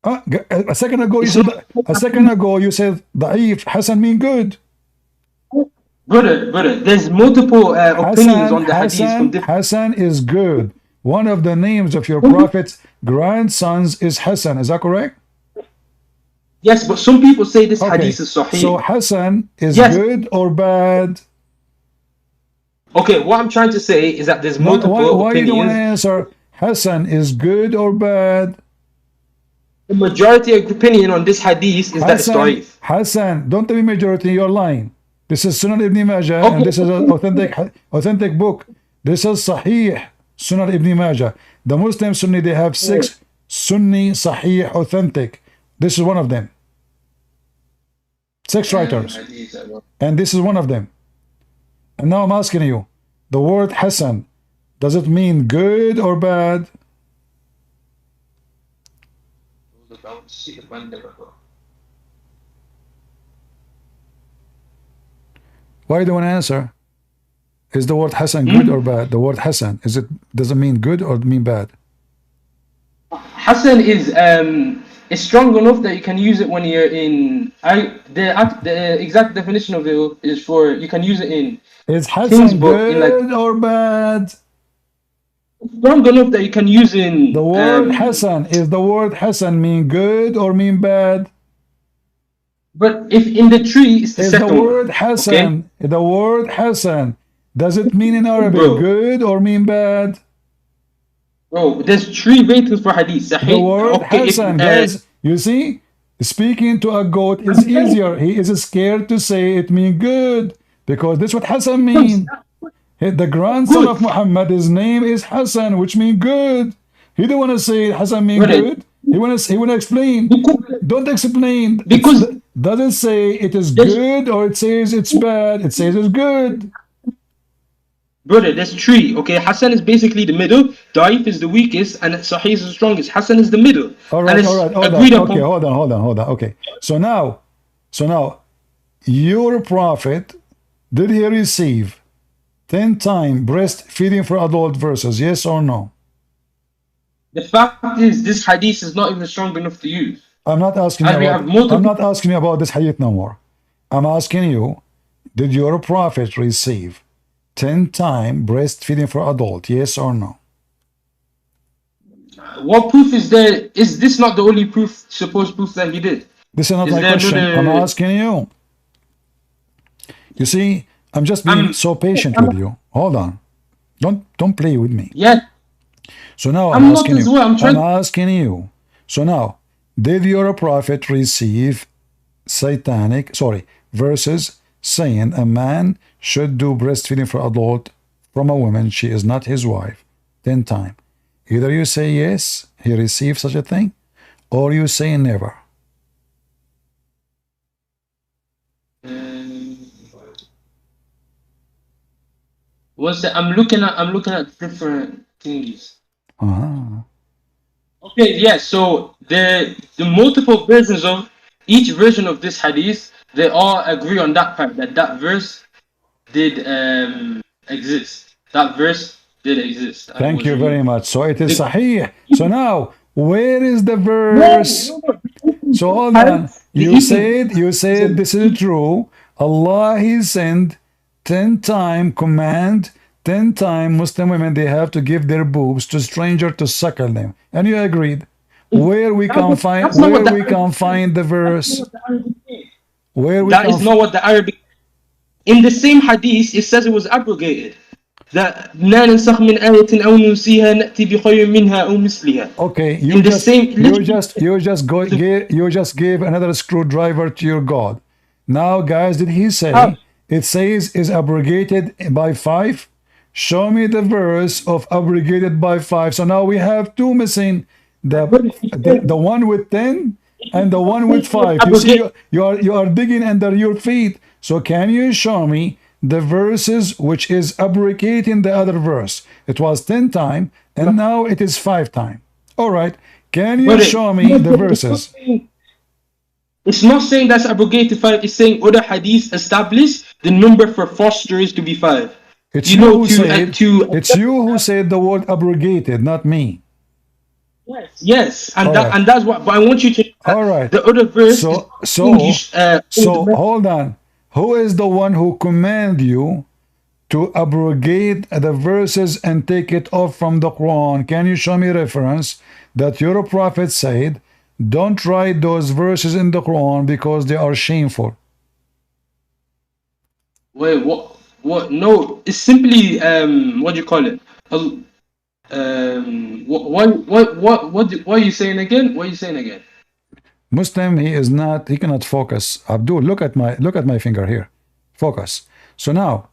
A second ago you said da'if. Hassan mean good. Brother, there's multiple opinions on the hadith from different. Hassan is good. One of the names of your prophet's grandsons is Hassan. Is that correct? Yes, but some people say this hadith is sahih. So Hassan is good or bad? Okay, what I'm trying to say is that there's multiple opinions. Why you don't answer? Hassan is good or bad? The majority of opinion on this hadith is that it's da'if. Hassan, don't tell me majority, you're lying. This is Sunan Ibn Majah, and this is an authentic book. This is Sahih Sunan Ibn Majah. The Muslim Sunni, they have 6 Sunni Sahih authentic. This is one of them. 6 writers. And this is one of them. And now I'm asking you, the word Hassan, does it mean good or bad? Why do you want to answer? Is the word Hassan good or bad? The word Hassan, does it mean good or mean bad? Hassan is it's strong enough that you can use it when you're in. The exact definition of it is for you can use it in. Is Hassan good or bad? Strong enough that you can use in. The word Hassan, is the word Hassan mean good or mean bad? But if in the tree, it's the second the word Hassan. Okay? The word Hassan, does it mean in Arabic good or mean bad? Bro, there's 3 ratings for hadith. The word Hassan, guys, you see, speaking to a goat is easier. He is scared to say it mean good because this is what Hassan means. The grandson of Muhammad, his name is Hassan, which means good. He don't want to say Hassan mean good. He want to explain. Don't explain. Because doesn't say it is good or it says it's bad. It says it's good. Brother, there's 3. Okay, Hassan is basically the middle. Da'if is the weakest, and Sahih is the strongest. Hassan is the middle. All right. Okay, hold on. Okay, so now, your prophet, did he receive 10-time breastfeeding for adult verses? Yes or no? The fact is, this hadith is not even strong enough to use. I'm not asking you about this hadith no more. I'm asking you, did your prophet receive 10-time breastfeeding for adult? Yes or no? What proof is there? Is this not the only proof, supposed proof that he did? This is not Is my there question. I'm another? asking you. You see, I'm just being so patient with you. Hold on. Don't play with me. Yeah, So now I'm I'm not asking as you. well. I'm I'm trying. asking you. So now, did your prophet receive verses saying a man should do breastfeeding for adult from a woman, she is not his wife, 10 times? Either you say yes, he received such a thing, or you say never. What's that? I'm looking at different thingies. Uh-huh. Okay, yeah. So the multiple versions of each version of this hadith, they all agree on that part, that verse did exist. That verse did exist, and it Thank was you very removed. much. So it is The- sahih. So now, where is the no, verse? no. So hold Part, on. the You Ibn. said this is true. Allah He sent 10 time command, 10 time Muslim women they have to give their boobs to stranger to suckle them. And you agreed. Where we can find That's not what the we can Arabic find the verse? Where we That can is not what the Arabic. In the same hadith, it says it was abrogated. That لا ننسخ من آية أو ننسيها نأتي بخير منها أو مثلها. Okay, In the same, you just gave another screwdriver to your God. Now, guys, did he say How? it says is abrogated by 5? Show me the verse of abrogated by 5. So now we have two missing. The one with 10 and the one with 5. You see, you are digging under your feet. So can you show me the verses which is abrogating the other verse? It was 10 times and now it is 5 times. All right. Can you show me the verses? It's not saying that's abrogated 5. It's saying other hadiths establish the number for fosterers to be 5. It's you who said it's you who said the word abrogated, not me. Yes, and All right. and that's what. But I want you to. All right. The other verse. So hold on. Who is the one who command you to abrogate the verses and take it off from the Quran? Can you show me reference that your prophet said, don't write those verses in the Quran because they are shameful? Wait, what? What? No, it's simply what do you call it? What are you saying again? What are you saying again? Muslim, he cannot focus. Abdul, look at my finger here. Focus. So now,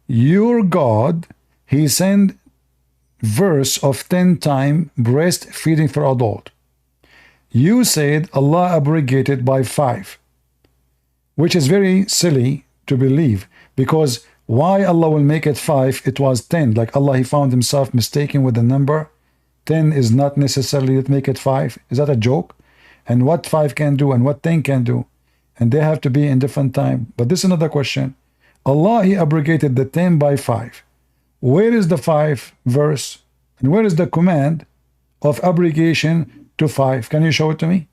your God, he sent verse of 10 time breastfeeding for adult. You said Allah abrogated by 5, which is very silly to believe, because why Allah will make it 5? It was 10. Like Allah, he found himself mistaken with the number. 10 is not necessarily to make it 5. Is that a joke? And what 5 can do and what 10 can do, and they have to be in different time. But this is another question. Allah, he abrogated the 10 by 5. Where is the 5 verse? And where is the command of abrogation to 5? Can you show it to me?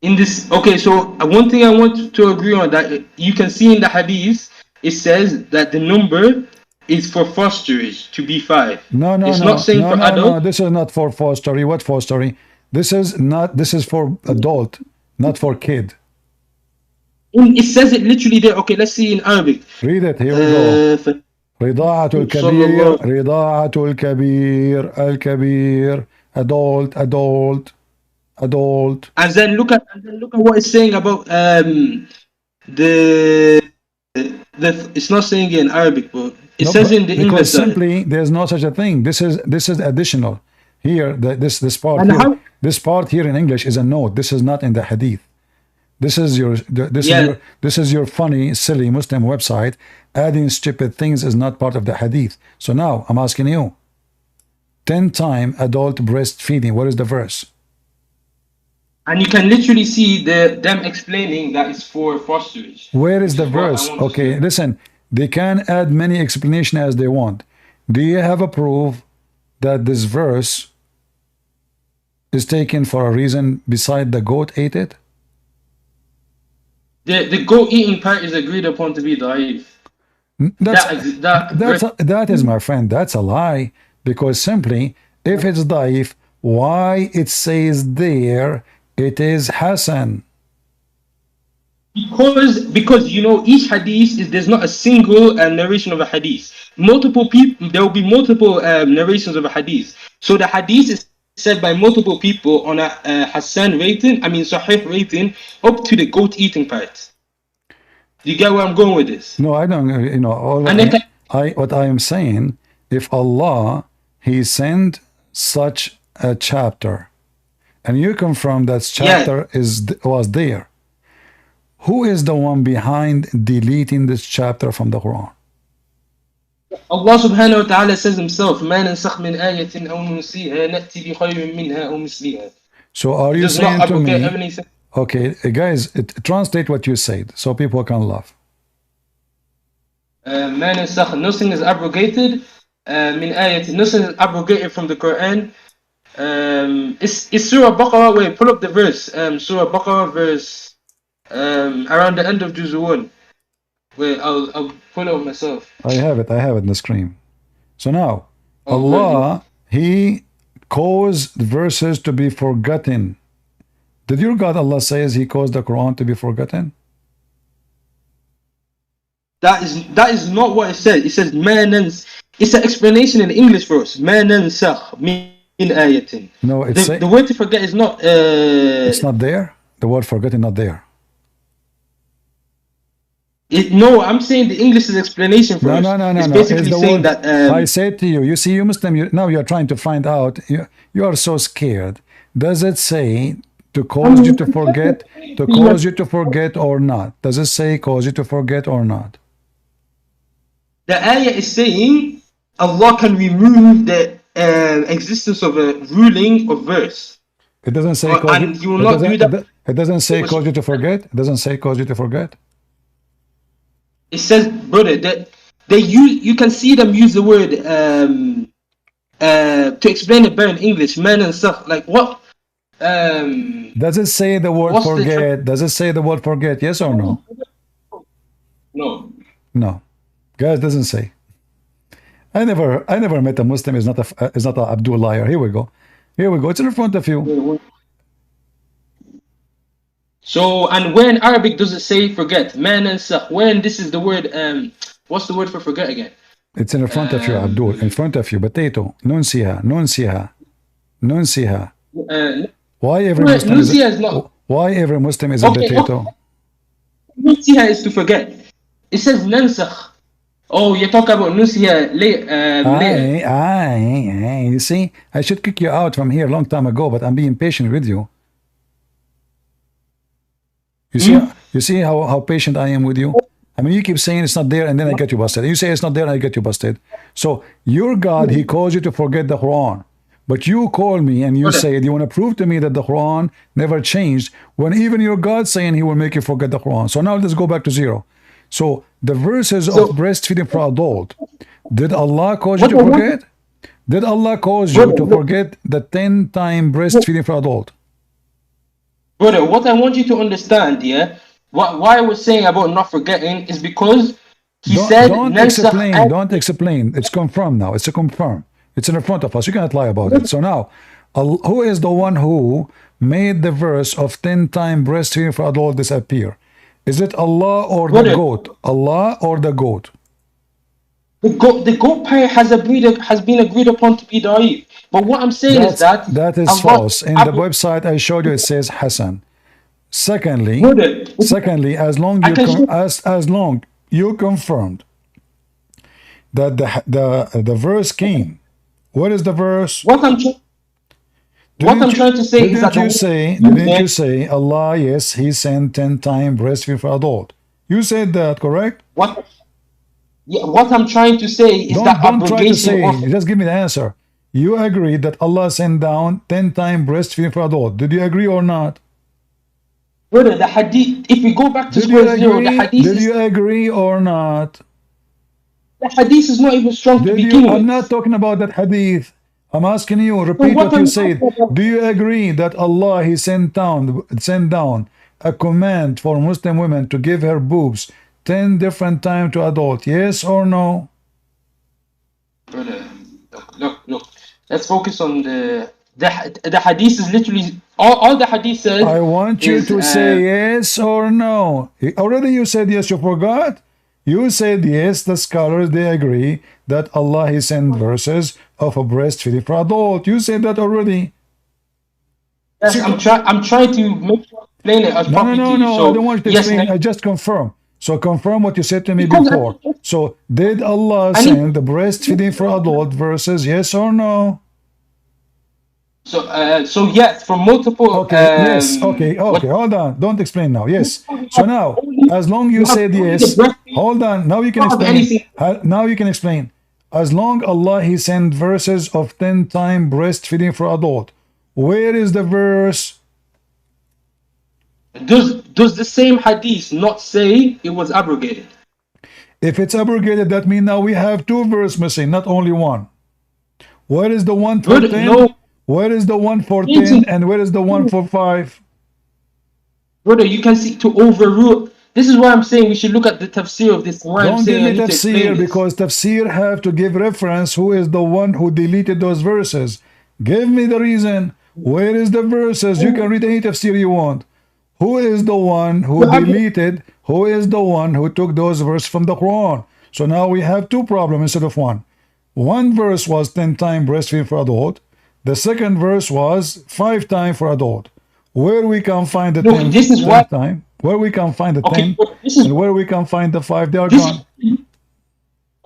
In this, okay, so one thing I want to agree on, that you can see in the hadith, it says that the number is for fosterage to be 5. No, it's not saying for adult. No, this is not for fostery. What fostery? This is for adult, not for kid. It says it literally there. Okay, let's see in Arabic. Read it. Here we go. رضاعة الكبير رضاعة الكبير الكبير adult. And then look at what it's saying about it's not saying it in Arabic, but it says in the English. Because simply there's no such a thing. This is additional. Here, this part here in English is a note. This is not in the hadith. This is your funny, silly Muslim website. Adding stupid things is not part of the hadith. So now I'm asking you, 10 time adult breastfeeding. What is the verse? And you can literally see them explaining that it's for fosterage. Where is the verse? Okay, listen. They can add many explanations as they want. Do you have a proof that this verse is taken for a reason beside the goat ate it? The goat eating part is agreed upon to be da'if. That is, my friend, that's a lie, because simply If it's daif, why it says there it is Hasan? Because you know each hadith is there's not a single narration of a hadith. Multiple people, there will be multiple narrations of a hadith. So the hadith is said by multiple people on a Hassan rating, I mean Sahih rating, up to the goat eating part. Do you get where I'm going with this? No, I don't. You know, what I am saying, if Allah He sent such a chapter, and you confirm that chapter was there, who is the one behind deleting this chapter from the Quran? Allah subhanahu wa ta'ala says himself, مَا نَنْسَخْ مِنْ آيَةٍ أَوْ نُنْسِيهَا نَأْتِي بِخَيْرٍ مِنْهَا أَوْ مِثْلِهَا. So are you saying to me, okay, guys, translate what you said so people can laugh. مَا نَنْسَخْ, nothing is abrogated, مِنْ آيَةٍ, nothing is abrogated from the Quran. It's Surah Baqarah, wait, pull up the verse, Surah Baqarah verse, around the end of Juz 1. Wait, I'll pull it up myself. I have it in the screen. So now, Allah, He caused verses to be forgotten. Did your God Allah says He caused the Quran to be forgotten? That is not what it says. It says, it's an explanation in English for us. مَا نَنْسَخْ مِنْ آيَةٍ. No, the word to forget is not... it's not there? The word forgotten not there? No, I'm saying the English is explanation for us. No. It's basically saying that... I said to you, you see, you Muslim, now you're trying to find out, you are so scared. Does it say to cause you to forget, or not? Does it say cause you to forget or not? The ayah is saying Allah can remove the existence of a ruling of verse. It doesn't say cause it doesn't say cause you to forget. It doesn't say cause you to forget. It says, brother, that you can see them use the word to explain it better in English, man and stuff. Like what? Does it say the word forget? Does it say the word forget? Yes or no? No. Guys, doesn't say. I never met a Muslim is not a Abdul liar. Here we go. It's in front of you. So, and where in Arabic does it say forget? Man and sah. When this is the word, what's the word for forget again? It's in front of you, Abdul. In front of you. Potato. Nunsiha. Why every Muslim every Muslim is a potato? Nunsiha is to forget. It says nansakh. Oh, you talk about nunsiha. You see, I should kick you out from here a long time ago, but I'm being patient with you. You see how patient I am with you? I mean, you keep saying it's not there, and then I get you busted. You say it's not there, and I get you busted. So your God, He calls you to forget the Quran. But you call me and you say, you want to prove to me that the Quran never changed, when even your God saying He will make you forget the Quran. So now let's go back to zero. So the verses of breastfeeding for adult, did Allah cause you to forget? Did Allah cause you to forget the 10-time breastfeeding for adult? Brother, what I want you to understand, why I was saying about not forgetting is because He said... Don't explain. It's confirmed now. It's a confirm. It's in front of us. You cannot lie about it. So now, who is the one who made the verse of 10-time breastfeeding for adult disappear? Is it Allah or the goat? Allah or the goat? The goat part has been agreed upon to be da'if. But what I'm saying is that is false. In the website I showed you, it says Hassan. Secondly, as long you confirmed that the verse came. What is the verse? What I'm trying to say is that didn't you say Allah, yes, He sent 10-time breastfeeding for adult? You said that, correct? What I'm trying to say is don't try to say. Just give me the answer. You agree that Allah sent down 10-time breastfeeding for adult. Did you agree or not? Brother, the hadith, if we go back to square zero, the hadith Did you agree or not? The hadith is not even strong to begin with. I'm not talking about that hadith. I'm asking you, repeat what you said. Do you agree that Allah, He sent down a command for Muslim women to give her boobs 10 different times to adult? Yes or no? Brother, look. let's focus on the hadith is literally all the hadith says. I want you is, to say yes or no. Already you said yes, you forgot? You said yes, the scholars, they agree that Allah He sent verses of a breastfeeding for adult. You said that already. Yes, I'm trying to make sure I explain it as properly to you. No, So, I don't want you to yes, explain. I just confirm. So confirm what you said to me because before. So did Allah I need- send the breastfeeding for adult verses, yes or no? so yes, from multiple. Okay, yes, okay, hold on. Don't explain now. Yes. So now, as long you said yes, hold on. Now you can explain. Now you can explain. As long Allah He sent verses of 10-time breastfeeding for adult. Where is the verse? Does the same hadith not say it was abrogated? If it's abrogated, that means now we have two verses missing, not only one. Where is the one for 10? No. Where is the one for 10 and where is the one for 5? Brother, you can see to overrule. This is why I'm saying we should look at the tafsir of this. Why I'm Don't give saying I me need to explain tafsir this. because tafsir have to give reference who is the one who deleted those verses. Give me the reason. Where is the verses? You can read any tafsir you want. Who is the one who deleted? Who is the one who took those verses from the Quran? So now we have two problems instead of one. One verse was 10-time breastfeeding for adult. The second verse was 5-time for adult. Where we can find the 10 time? Where we can find the 10 and where we can find the 5? They are gone.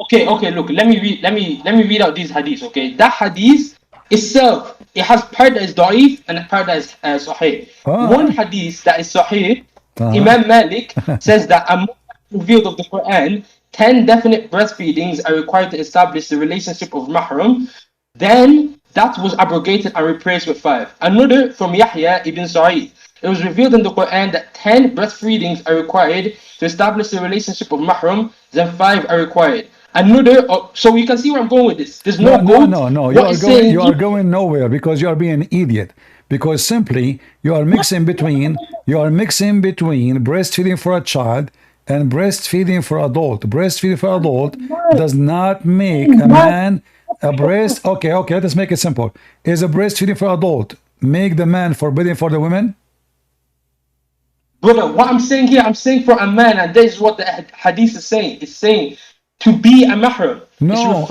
Okay. Look, let me read out these hadiths. Okay, that hadith itself, it has part that is da'if and part that is sahih. One hadith that is sahih, Imam Malik says that among the revealed of the Quran, 10 definite breastfeedings are required to establish the relationship of mahram. Then that was abrogated and replaced with 5. Another from Yahya ibn Sa'id. It was revealed in the Quran that 10 breastfeedings are required to establish the relationship of mahram, then 5 are required. Another, so you can see where I'm going with this. There's no No. You are going nowhere because you are being an idiot. Because simply you are mixing between breastfeeding for a child and breastfeeding for adult. Breastfeeding for adult does not make a man a breast. Okay, let us make it simple. Is a breastfeeding for adult make the man forbidden for the women? Brother, what I'm saying here, I'm saying for a man, and this is what the hadith is saying. It's saying to be a mahram. No.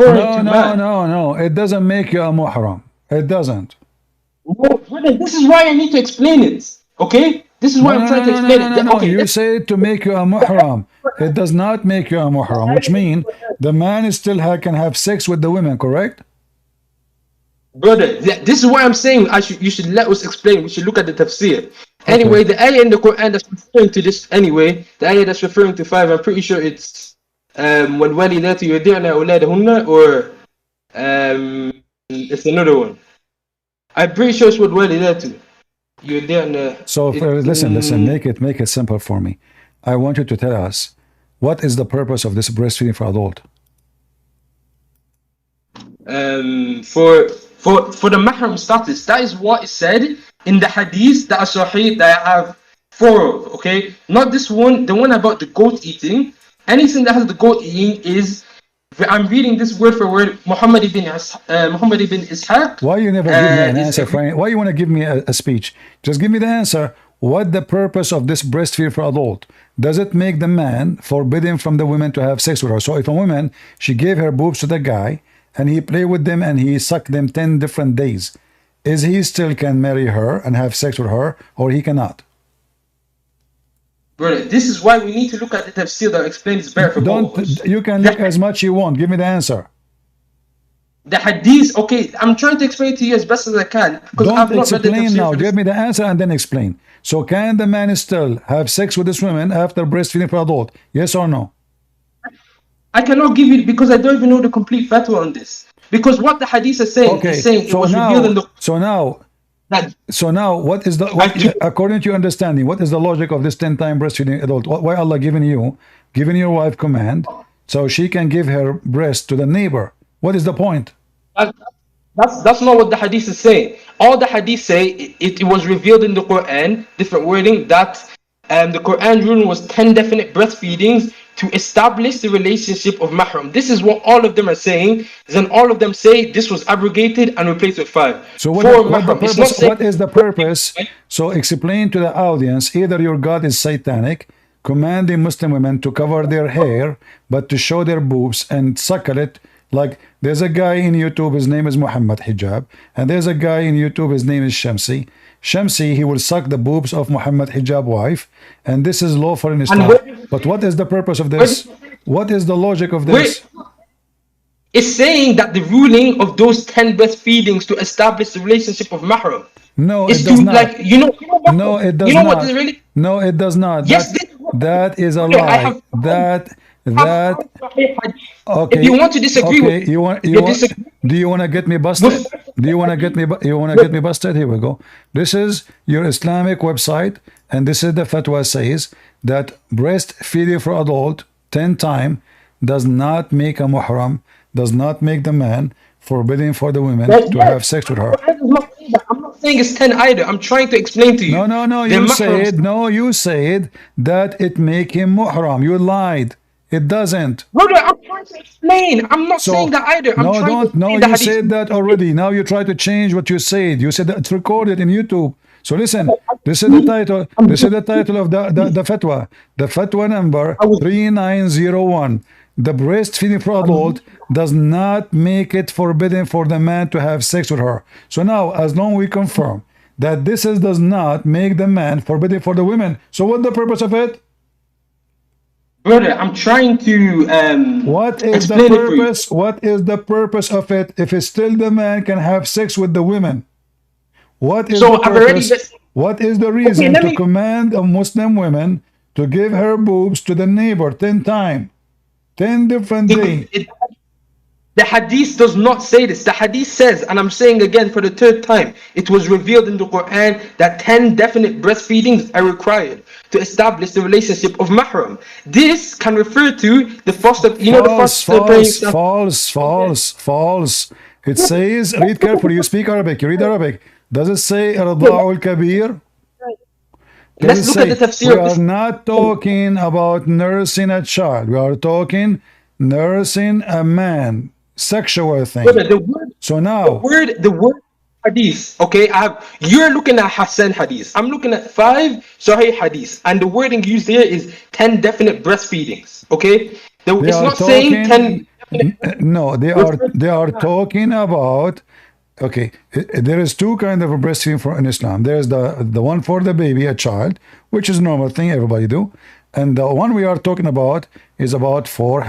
It doesn't make you a muhram. It doesn't. No, brother, this is why I need to explain it. Okay? This is why I'm trying to explain it. No. You say to make you a muhram. It does not make you a muhram, which means the man still can have sex with the women, correct? Brother, this is why I'm saying you should let us explain. We should look at the tafsir. Anyway, the ayah in the Quran that's referring to this, the ayah that's referring to 5, I'm pretty sure it's وَالْوَالِدَاتُ يُرْضِعْنَ أَوْلَادَهُنَّ, or it's another one. I'm pretty sure it's وَالْوَالِدَاتُ يُرْضِعْنَ. So listen, make it simple for me. I want you to tell us what is the purpose of this breastfeeding for adult? For the mahram status, that is what is said in the hadith that are sahih that I have 4 of, okay? Not this one, the one about the goat eating. Anything that has the goat eating is, I'm reading this word for word, Muhammad ibn Ishaq. Why you never give me an answer, Frank? Why you want to give me a speech? Just give me the answer. What the purpose of this breastfeeding for adult? Does it make the man forbidden from the women to have sex with her? So if a woman, she gave her boobs to the guy, and he played with them and he sucked them 10 different days, is he still can marry her and have sex with her, or he cannot? Brother, this is why we need to look at the tafsir that explains better for both. You can look as much you want. Give me the answer. The hadith, okay, I'm trying to explain it to you as best as I can. Don't explain now. Give me the answer and then explain. So can the man still have sex with this woman after breastfeeding for adult? Yes or no? I cannot give you because I don't even know the complete fatwa on this. Because what the hadith is saying, is saying it was revealed in the... So now, what is according to your understanding, what is the logic of this 10-time breastfeeding adult? Why Allah giving your wife command so she can give her breast to the neighbor? What is the point? That's not what the hadith is saying. All the hadith say, it was revealed in the Quran, different wording, that the Quran ruling was 10 definite breastfeedings to establish the relationship of mahram. This is what all of them are saying. Then all of them say this was abrogated and replaced with 5. So For what the mahram. It's not purpose? saying, What is the purpose? So explain to the audience. Either your God is satanic, commanding Muslim women to cover their hair, but to show their boobs and suckle it. Like there's a guy in YouTube, his name is Muhammad Hijab, and there's a guy in YouTube, his name is Shamsi. Shamsi, he will suck the boobs of Muhammad Hijab wife, and this is lawful in Islam. But what is the purpose of this? What is the logic of this? It's saying that the ruling of those 10 breastfeedings to establish the relationship of mahram. No, It's it does to, not. like, No, it does you know not. what is really? No, it does not. Yes, that is a Okay, I lie. have- That okay. If you want to disagree okay, with you want disagree. do you want to get me busted? Do you want to get me busted? Here we go. This is your Islamic website, and this is the fatwa says that breastfeeding for adult 10 times does not make a muhram, does not make the man forbidden for the women to have sex with her. I'm not saying it's 10 either. I'm trying to explain to you. No, you said that it make him muhram. You lied. It doesn't. Brother, I'm trying to explain. I'm not saying that either. You said that already. Now you try to change what you said. You said that it's recorded in YouTube. So listen, this is the title. This is the title of the fatwa. The fatwa number 3901. The breastfeeding for adult does not make it forbidden for the man to have sex with her. So now, as long as we confirm that does not make the man forbidden for the women. So what's the purpose of it? Brother, I'm trying to what is the purpose? What is the purpose of it if it's still the man can have sex with the women? What is the purpose? What is the reason to command a Muslim woman to give her boobs to the neighbor 10 times? 10 different days. The hadith does not say this. The hadith says, and I'm saying again for the 3rd time, it was revealed in the Quran that 10 definite breastfeedings are required to establish the relationship of mahram. This can refer to the foster, false. It says, read carefully, you speak Arabic, you read Arabic. Does it say Arda'ul Kabir? Let's look at the tafsir. We are not talking about nursing a child. We are talking nursing a man. Sexual thing. So now the word hadith. Okay, you're looking at Hassan hadith. I'm looking at 5 Sahih hadith, and the wording used here is 10 definite breastfeedings. Okay, it's not saying 10. No, they are talking about. Okay, there is 2 kinds of breastfeeding in Islam. There's the one for the baby, a child, which is a normal thing everybody do, and the one we are talking about is about for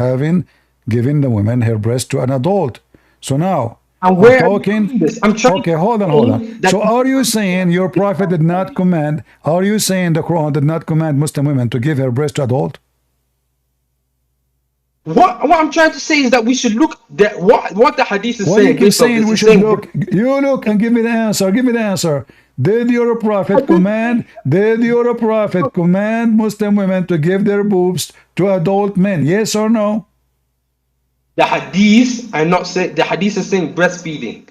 giving the woman her breast to an adult. So now I'm talking. Okay, hold on. So are you saying your prophet did not command? Are you saying the Quran did not command Muslim women to give her breast to adult? What I'm trying to say is that we should look at what the hadith is saying. What you keep saying we should look. You look and give me the answer. Give me the answer. Did your prophet command? Did your prophet command Muslim women to give their boobs to adult men? Yes or no? The hadith, I'm not saying the hadith is saying breastfeeding.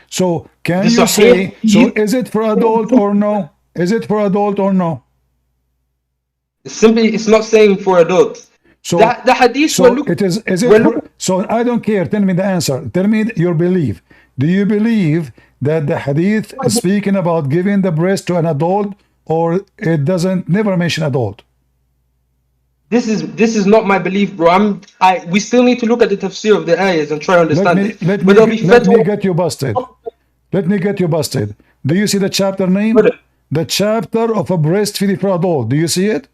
So can you say? So is it for adult or no? Is it for adult or no? It's not saying for adult. So the hadith. So it is. Is it? So I don't care. Tell me the answer. Tell me your belief. Do you believe that the hadith is speaking about giving the breast to an adult, or it doesn't never mention adult? This is not my belief, bro. We still need to look at the tafsir of the ayahs and try to understand it. Let me get you busted. Let me get you busted. Do you see the chapter name? The chapter of a breastfeeding for adult. Do you see it?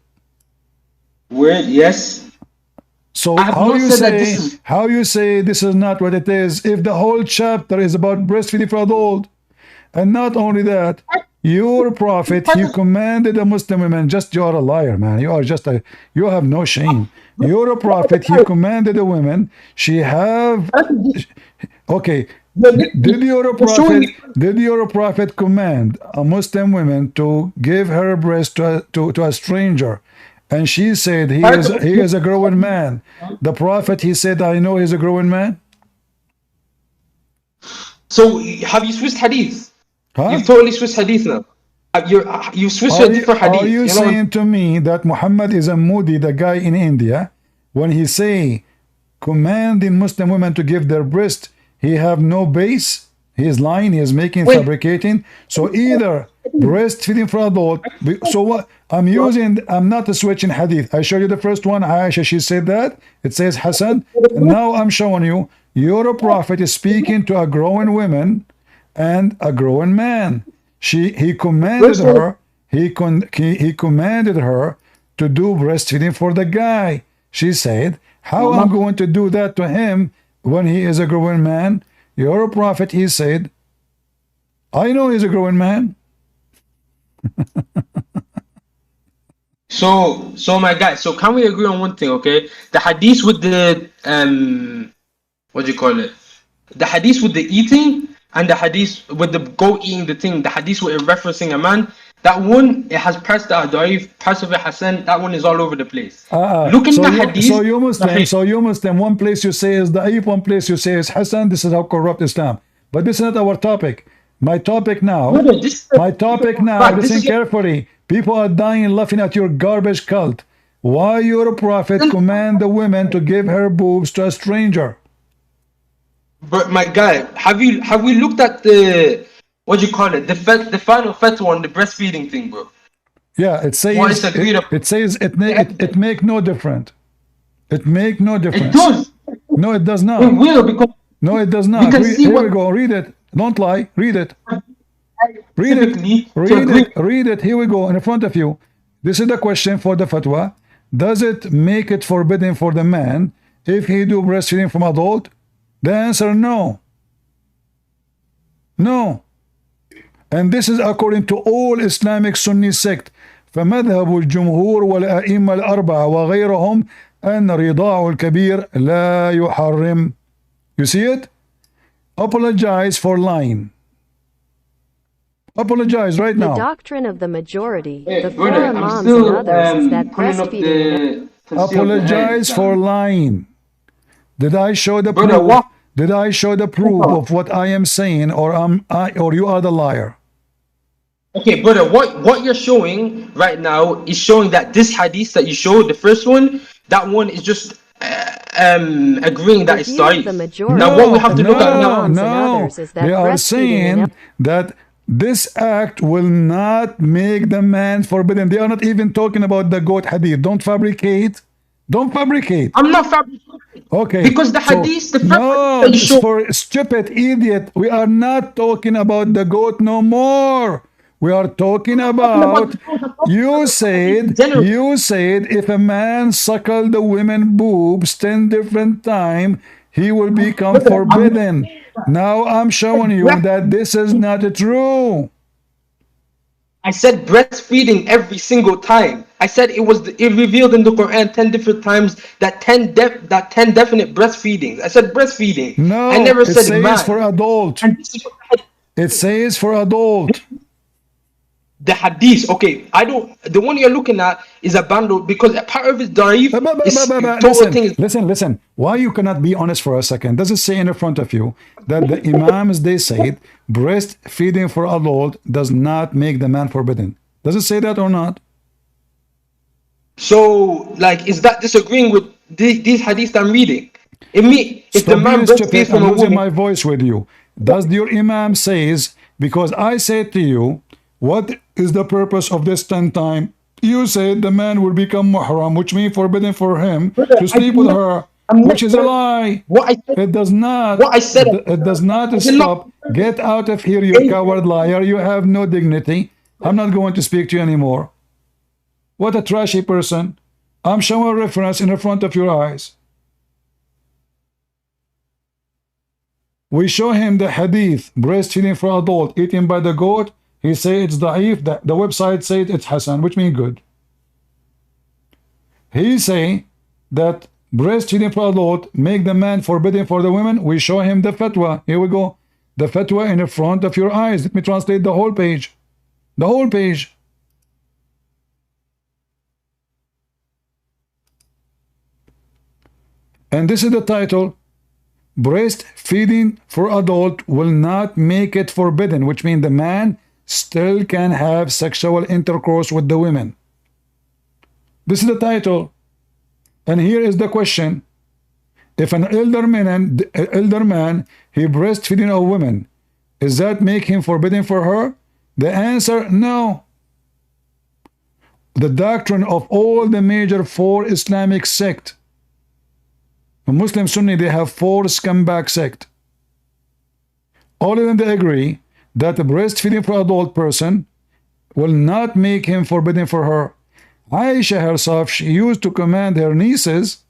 Where? Yes. So how you say this is not what it is if the whole chapter is about breastfeeding for adult? And not only that, your prophet, he commanded the Muslim women, you are a liar, man. You have no shame. Your prophet, he commanded the women, okay. Did your prophet command a Muslim woman to give her breast to a stranger? And she said he is a grown man. The prophet, he said, I know he's a grown man. So have you switched hadith? Huh? You've totally switched hadith now. You switched to a different hadith. Are you saying to me that Muhammad is a Moody, the guy in India, when he say commanding Muslim women to give their breast, he have no base. He is lying. He is making fabricating. So either breastfeeding for adult. So what I'm using, I'm not switching hadith. I showed you the first one. Aisha, she said that. It says Hassan. And now I'm showing you your prophet is speaking to a growing woman and a growing man. He commanded her. He commanded her to do breastfeeding for the guy. She said, how I'm going to do that to him when he is a growing man? Your prophet, he said, I know he's a growing man. So my guy, so can we agree on one thing, okay? The hadith with the what do you call it? The hadith with the eating and the hadith with the goat eating the thing, the hadith with it referencing a man, that one, it has parts that are da'if, parts of it Hassan, that one is all over the place. Looking at the hadith. So you Muslim, one place you say is da'if, one place you say is Hassan. This is how corrupt Islam. But this is not our topic. My topic now, listen carefully. People are dying laughing at your garbage cult. Why your prophet command the women to give her boobs to a stranger? But my guy, have we looked at the, what do you call it, the final fatwa on the breastfeeding thing, bro? Yeah, it says it make no difference. It make no difference. It does. No, it does not. It will, because no, it does not. Here we go. Read it. Don't lie. Read it. Read it. Here we go in front of you. This is the question for the fatwa. Does it make it forbidden for the man if he do breastfeeding from adult? The answer, no. No. And this is according to all Islamic Sunni sect. فمذهب الجمهور والأئمة الأربعة وغيرهم أن رضاع الكبير لا يحرم. You see it? Apologize for lying. Apologize right now. The doctrine of the majority, the four imams and others, is that breastfeeding. Apologize for lying. Did I show the proof? Did I show the proof of what I am saying, or you are the liar? Okay, brother, what you're showing right now is showing that this hadith that you showed, the first one, that one is just agreeing that it's da'if. Now what we have to look at now, they are saying that this act will not make the man forbidden. They are not even talking about the goat hadith. Don't fabricate. Don't fabricate. I'm not fabricating. Okay. Because the hadith, no, for stupid idiot. We are not talking about the goat no more. We are talking about, you said if a man suckle the women boobs 10 different times, he will become forbidden. Now I'm showing you that this is not true. I said breastfeeding every single time. I said it revealed in the Quran 10 different times that 10 definite breastfeedings. I said breastfeeding. No, I never said it says for adult. It says for adult. The hadith, okay, the one you're looking at is a bundle because a part of it da'if. Listen. Why you cannot be honest for a second? Does it say in front of you that the imams, they said breastfeeding for adult does not make the man forbidden? Does it say that or not? So, like, is that disagreeing with these hadiths I'm reading? If the man breastfeeds from a woman, I'm losing my voice with you. Does your imam says, because I said to you, what is the purpose of this 10 times? You said the man will become muhram, which means forbidden for him to sleep with her, which is a lie. It does not. It does not stop. Get out of here, you coward liar. You have no dignity. I'm not going to speak to you anymore. What a trashy person. I'm showing a reference in the front of your eyes. We show him the hadith, breastfeeding for adult, eaten by the goat. He say it's da'if. The website said it's Hassan, which means good. He say that breastfeeding for adult make the man forbidden for the women. We show him the fatwa. Here we go. The fatwa in the front of your eyes. Let me translate the whole page. The whole page. And this is the title. Breastfeeding for adult will not make it forbidden, which means the man still can have sexual intercourse with the women. This is the title. And here is the question. If an elder man, he breastfeeding a woman, does that make him forbidden for her? The answer, no. The doctrine of all the major four Islamic sects, Muslim Sunni, they have four scumbag sects. All of them, they agree that the breastfeeding for adult person will not make him forbidden for her. Aisha herself, she used to command her nieces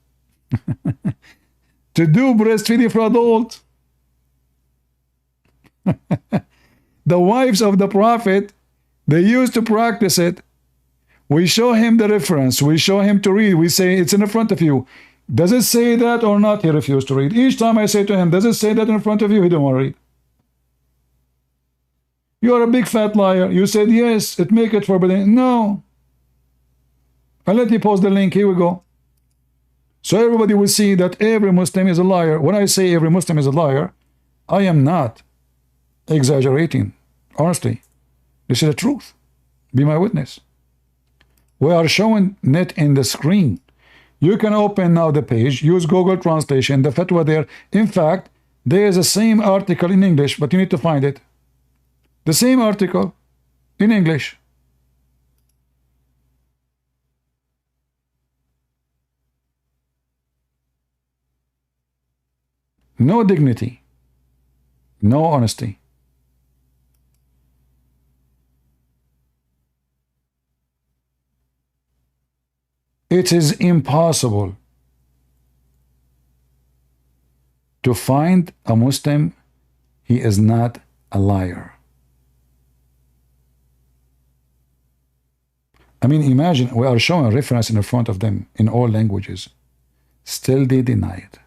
to do breastfeeding for adult. The wives of the Prophet, they used to practice it. We show him the reference. We show him to read. We say, it's in front of you. Does it say that or not? He refused to read. Each time I say to him, does it say that in front of you? He don't want to read. You are a big fat liar. You said, yes, it make it forbidden. No. I'll let you post the link. Here we go. So everybody will see that every Muslim is a liar. When I say every Muslim is a liar, I am not exaggerating. Honestly, this is the truth. Be my witness. We are showing it in the screen. You can open now the page, use Google translation, the fatwa there. In fact, there is the same article in English, but you need to find it. The same article in English. No dignity, no honesty. It is impossible to find a Muslim, he is not a liar. I mean, imagine we are showing a reference in front of them in all languages. Still they deny it.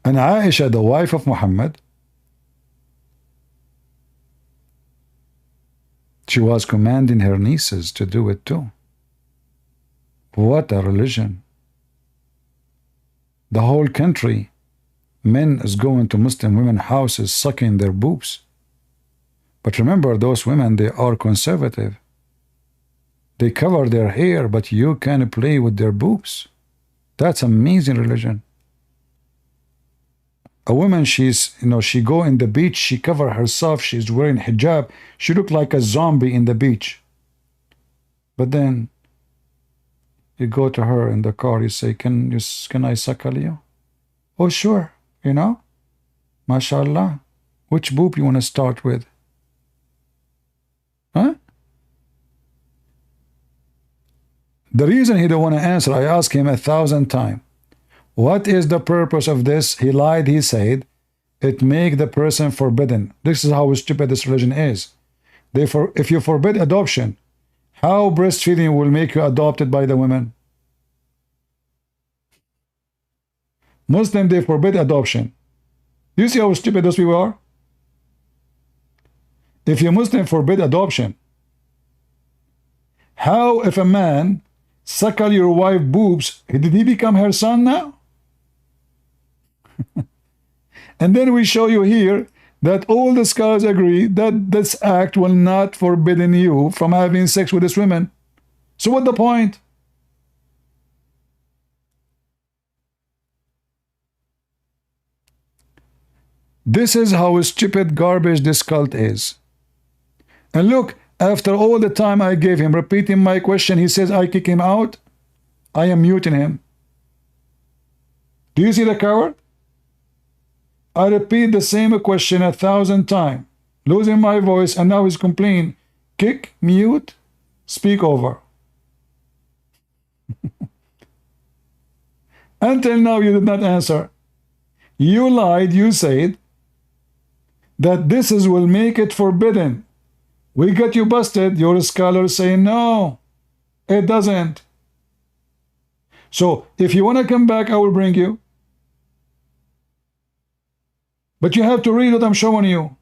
And Aisha, the wife of Muhammad, she was commanding her nieces to do it too. What a religion. The whole country, men is going to Muslim women houses sucking their boobs. But remember, those women, they are conservative. They cover their hair, but you can play with their boobs. That's amazing religion. A woman, she's, she go in the beach, she cover herself, she's wearing hijab, she look like a zombie in the beach. But then you go to her in the car, you say, can I suckle you? Oh, sure, mashallah. Which boob you want to start with? Huh? The reason he don't want to answer, I asked him 1,000 times. What is the purpose of this? He lied, he said, it make the person forbidden. This is how stupid this religion is. Therefore, if you forbid adoption, how breastfeeding will make you adopted by the women? Muslim, they forbid adoption. Do you see how stupid those people are? If you Muslim forbid adoption, how if a man suckle your wife boobs, did he become her son now? And then we show you here that all the scholars agree that this act will not forbidden you from having sex with this woman. So what's the point? This is how stupid garbage this cult is. And look, after all the time I gave him repeating my question, he says I kick him out. I am muting him. Do you see the coward? I repeat the same question 1,000 times, losing my voice, and now he's complaining. Kick, mute, speak over. Until now you did not answer. You lied, you said that this will make it forbidden. We got you busted. Your scholars say no, it doesn't. So if you want to come back, I will bring you. But you have to read what I'm showing you.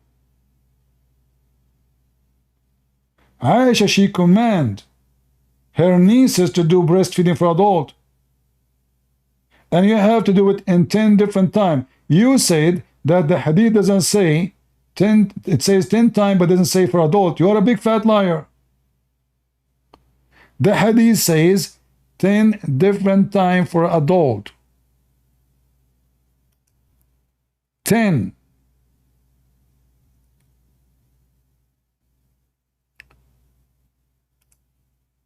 Aisha, she command her nieces to do breastfeeding for adult. And you have to do it in 10 different times. You said that the hadith doesn't say it says 10 times, but doesn't say for adult. You are a big fat liar. The hadith says 10 different times for adult. 10.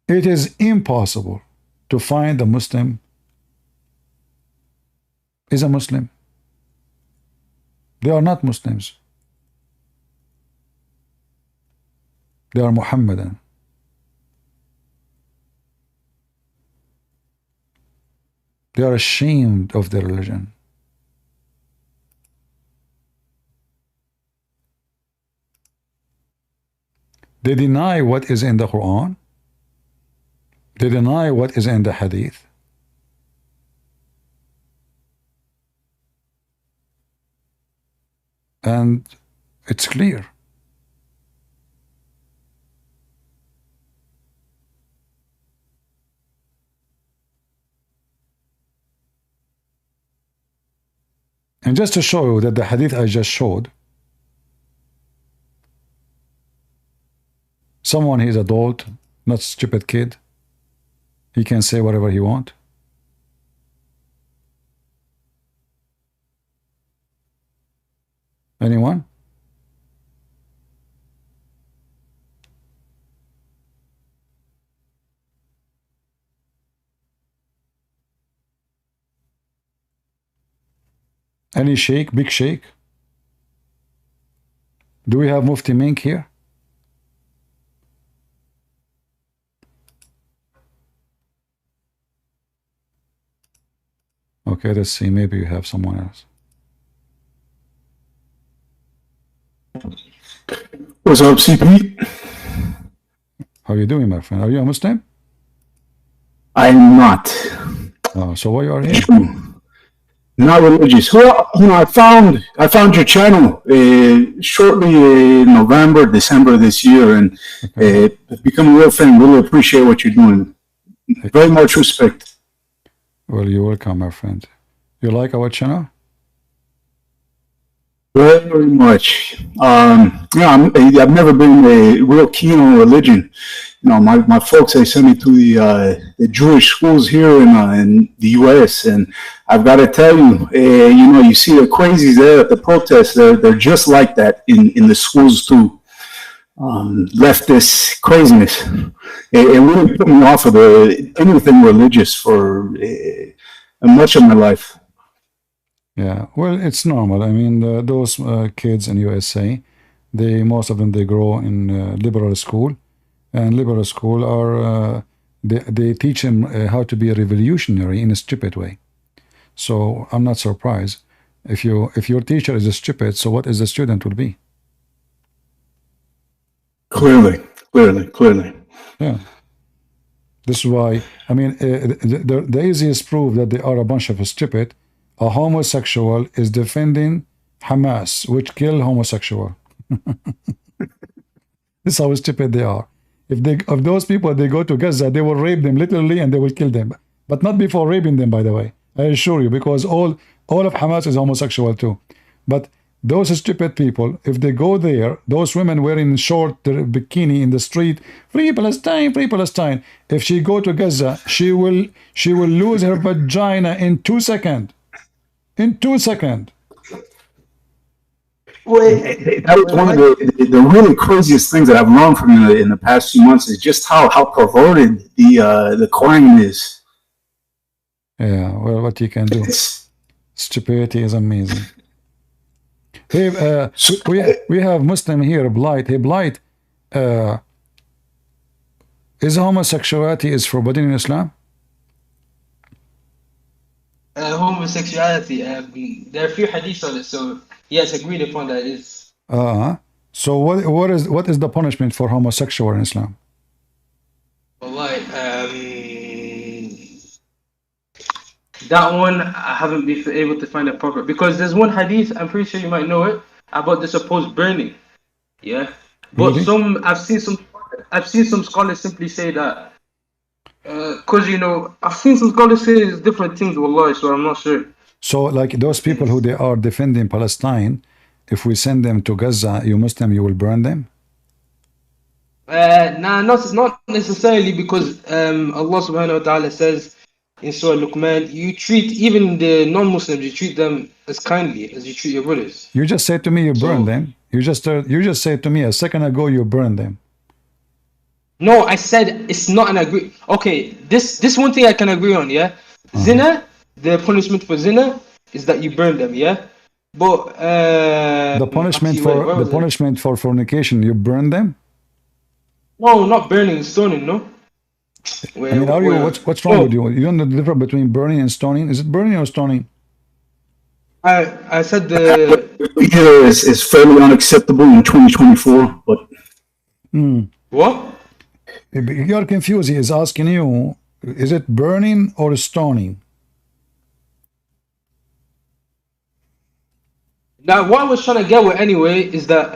It is impossible to find a Muslim is a Muslim. They are not Muslims. They are Muhammadan. They are ashamed of their religion. They deny what is in the Quran. They deny what is in the Hadith. And it's clear. And just to show you that the hadith I just showed, someone is adult, not stupid kid, he can say whatever he wants. Anyone? Any sheikh, big sheikh? Do we have Mufti Menk here? Okay, let's see. Maybe you have someone else. What's up, CP? How are you doing, my friend? Are you a Muslim? I'm not. Oh, so why you are here? Not religious. Well, you know, I found your channel shortly in November, December this year, and I've become a real fan. Really appreciate what you're doing. Very much respect. Well, you're welcome, my friend. You like our channel? Very much. Yeah, I've never been real keen on religion. You know, my folks, they sent me to the Jewish schools here in the U.S., and I've got to tell you, you know, you see the crazies there at the protests. They're just like that in the schools too. Leftist craziness. It really put me off of anything religious for much of my life. Yeah, well, it's normal. I mean, those kids in USA, most of them, they grow in liberal school, and liberal school are they teach them how to be a revolutionary in a stupid way. So I'm not surprised if your teacher is a stupid. So what is the student will be? Clearly. Yeah. This is why, I mean, the easiest proof that they are a bunch of stupid. A homosexual is defending Hamas, which kill homosexual. This is how stupid they are. If those people, they go to Gaza, they will rape them literally and they will kill them. But not before raping them, by the way. I assure you, because all of Hamas is homosexual too. But those stupid people, if they go there, those women wearing short bikini in the street, free Palestine, free Palestine. If she go to Gaza, she will lose her vagina in 2 seconds. In 2 seconds. That was one of the really craziest things that I've learned from you in the past few months is just how perverted the Koran is. Yeah, well, what you can do. Stupidity is amazing. Hey, we have Muslim here, Blight. Hey, Blight, is homosexuality is forbidden in Islam? Homosexuality, there are a few hadiths on it, so yes, agreed upon that is. So what is the punishment for homosexual in Islam? Wallahi, that one I haven't been able to find a proper, because there's one hadith, I'm pretty sure you might know it, about the supposed burning. Yeah. But really? I've seen some scholars simply say that because you know, I've seen some scholars say different things, wallahi, so I'm not sure. So like those people who they are defending Palestine, if we send them to Gaza, you Muslim, you will burn them? Nah, not necessarily, because Allah subhanahu wa ta'ala says in Surah Luqman, you treat even the non-Muslims, you treat them as kindly as you treat your brothers. You just said to me you burn them. You just said to me a second ago you burn them. No, I said it's not an agree. Okay, this one thing I can agree on, yeah. Zina, the punishment for zina is that you burn them, yeah. But the punishment for fornication, you burn them? No, not burning, stoning, no. What's wrong with you? You don't know the difference between burning and stoning? Is it burning or stoning? I said the either is fairly unacceptable in 2024, but what? You're confused. He is asking you, is it burning or stoning? Now, what I was trying to get with anyway is that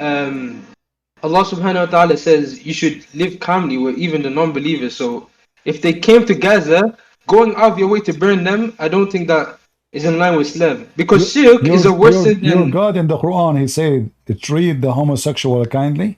Allah subhanahu wa ta'ala says you should live calmly with even the non-believers. So if they came to Gaza, going out of your way to burn them, I don't think that is in line with Islam. Because shirk is a worse sin than... Your God in the Quran, he said, treat the homosexual kindly.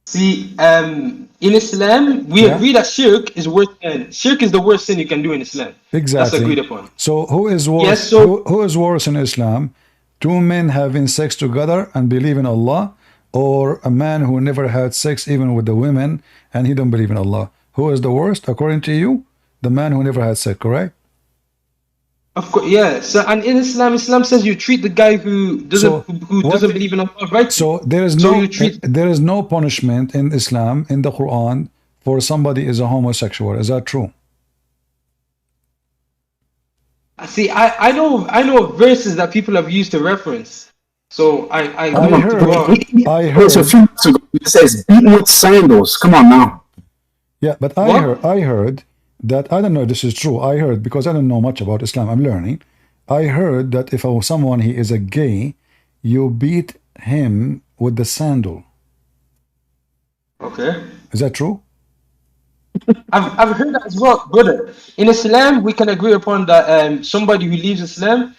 See, in Islam, we agree that shirk is worse than... Shirk is the worst sin you can do in Islam. Exactly. That's agreed upon. So who is worse? Yes, so... who is worse in Islam? Two men having sex together and believe in Allah, or a man who never had sex even with the women and he don't believe in Allah? Who is the worst according to you? The man who never had sex, correct? Of course, yeah. So, and in Islam says you treat the guy who doesn't doesn't believe in Allah, right? So there is no punishment in Islam in the Quran for somebody is a homosexual. Is that true? See, I know verses that people have used to reference. So I heard. So a few months ago, it says beaten with sandals. Come on now. Yeah, but I heard that, I don't know if this is true. I heard, because I don't know much about Islam, I'm learning. I heard that if someone he is a gay, you beat him with the sandal. Okay. Is that true? I've heard that as well, brother. In Islam, we can agree upon that somebody who leaves Islam,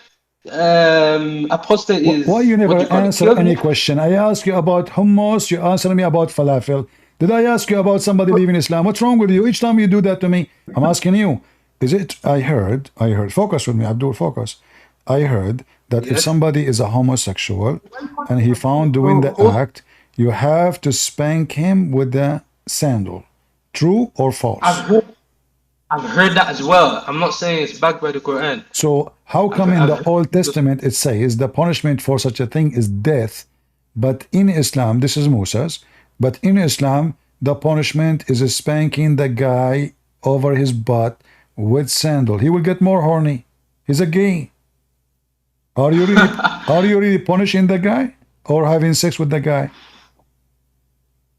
apostate is... Why you never answer any question? I ask you about hummus, you answer me about falafel. Did I ask you about somebody leaving Islam? What's wrong with you? Each time you do that to me, I'm asking you. Is it, I heard, focus with me, Abdul, focus. I heard that if somebody is a homosexual and he found doing the act, you have to spank him with the sandal. True or false? I've heard that as well. I'm not saying it's backed by the Quran. So how come in the Old Testament it says the punishment for such a thing is death, but in Islam, this is Moses, but in Islam, the punishment is spanking the guy over his butt with sandal. He will get more horny. He's a gay. Are you really punishing the guy or having sex with the guy?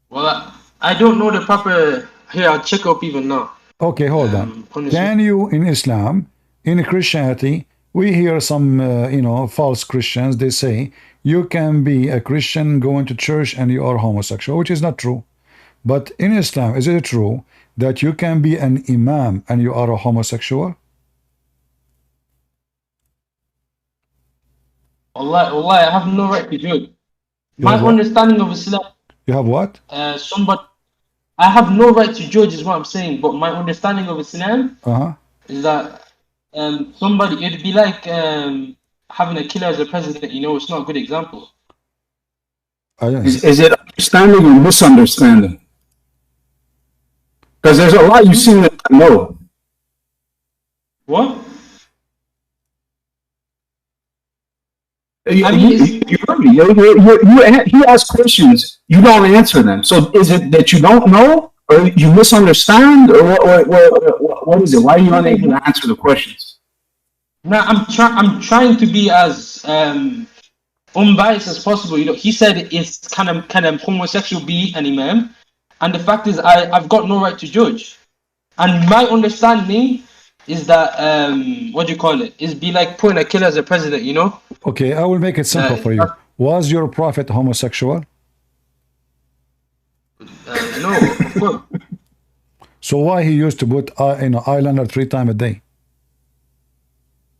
Well, I don't know the proper... Here, I'll check up even now. Okay, hold on. Can you, in Islam, in Christianity, we hear some, false Christians, they say, you can be a Christian going to church and you are homosexual, which is not true. But in Islam, is it true that you can be an imam and you are a homosexual? Allah, I have no right to judge. My understanding of Islam... You have what? I have no right to judge is what I'm saying, but my understanding of Islam is that somebody, it'd be like having a killer as a president, it's not a good example. Is it understanding or misunderstanding? Because there's a lot you seem to know. What? He asks questions, you don't answer them. So is it that you don't know, or you misunderstand, or what is it? Why are you unable to answer the questions? No, I'm trying to be as unbiased as possible. He said it's can a homosexual be an imam, and the fact is I've got no right to judge, and my understanding is that is be like putting a killer as a president, Okay, I will make it simple for you. Was your prophet homosexual? No, of course. So why he used to put eyeliner 3 times a day?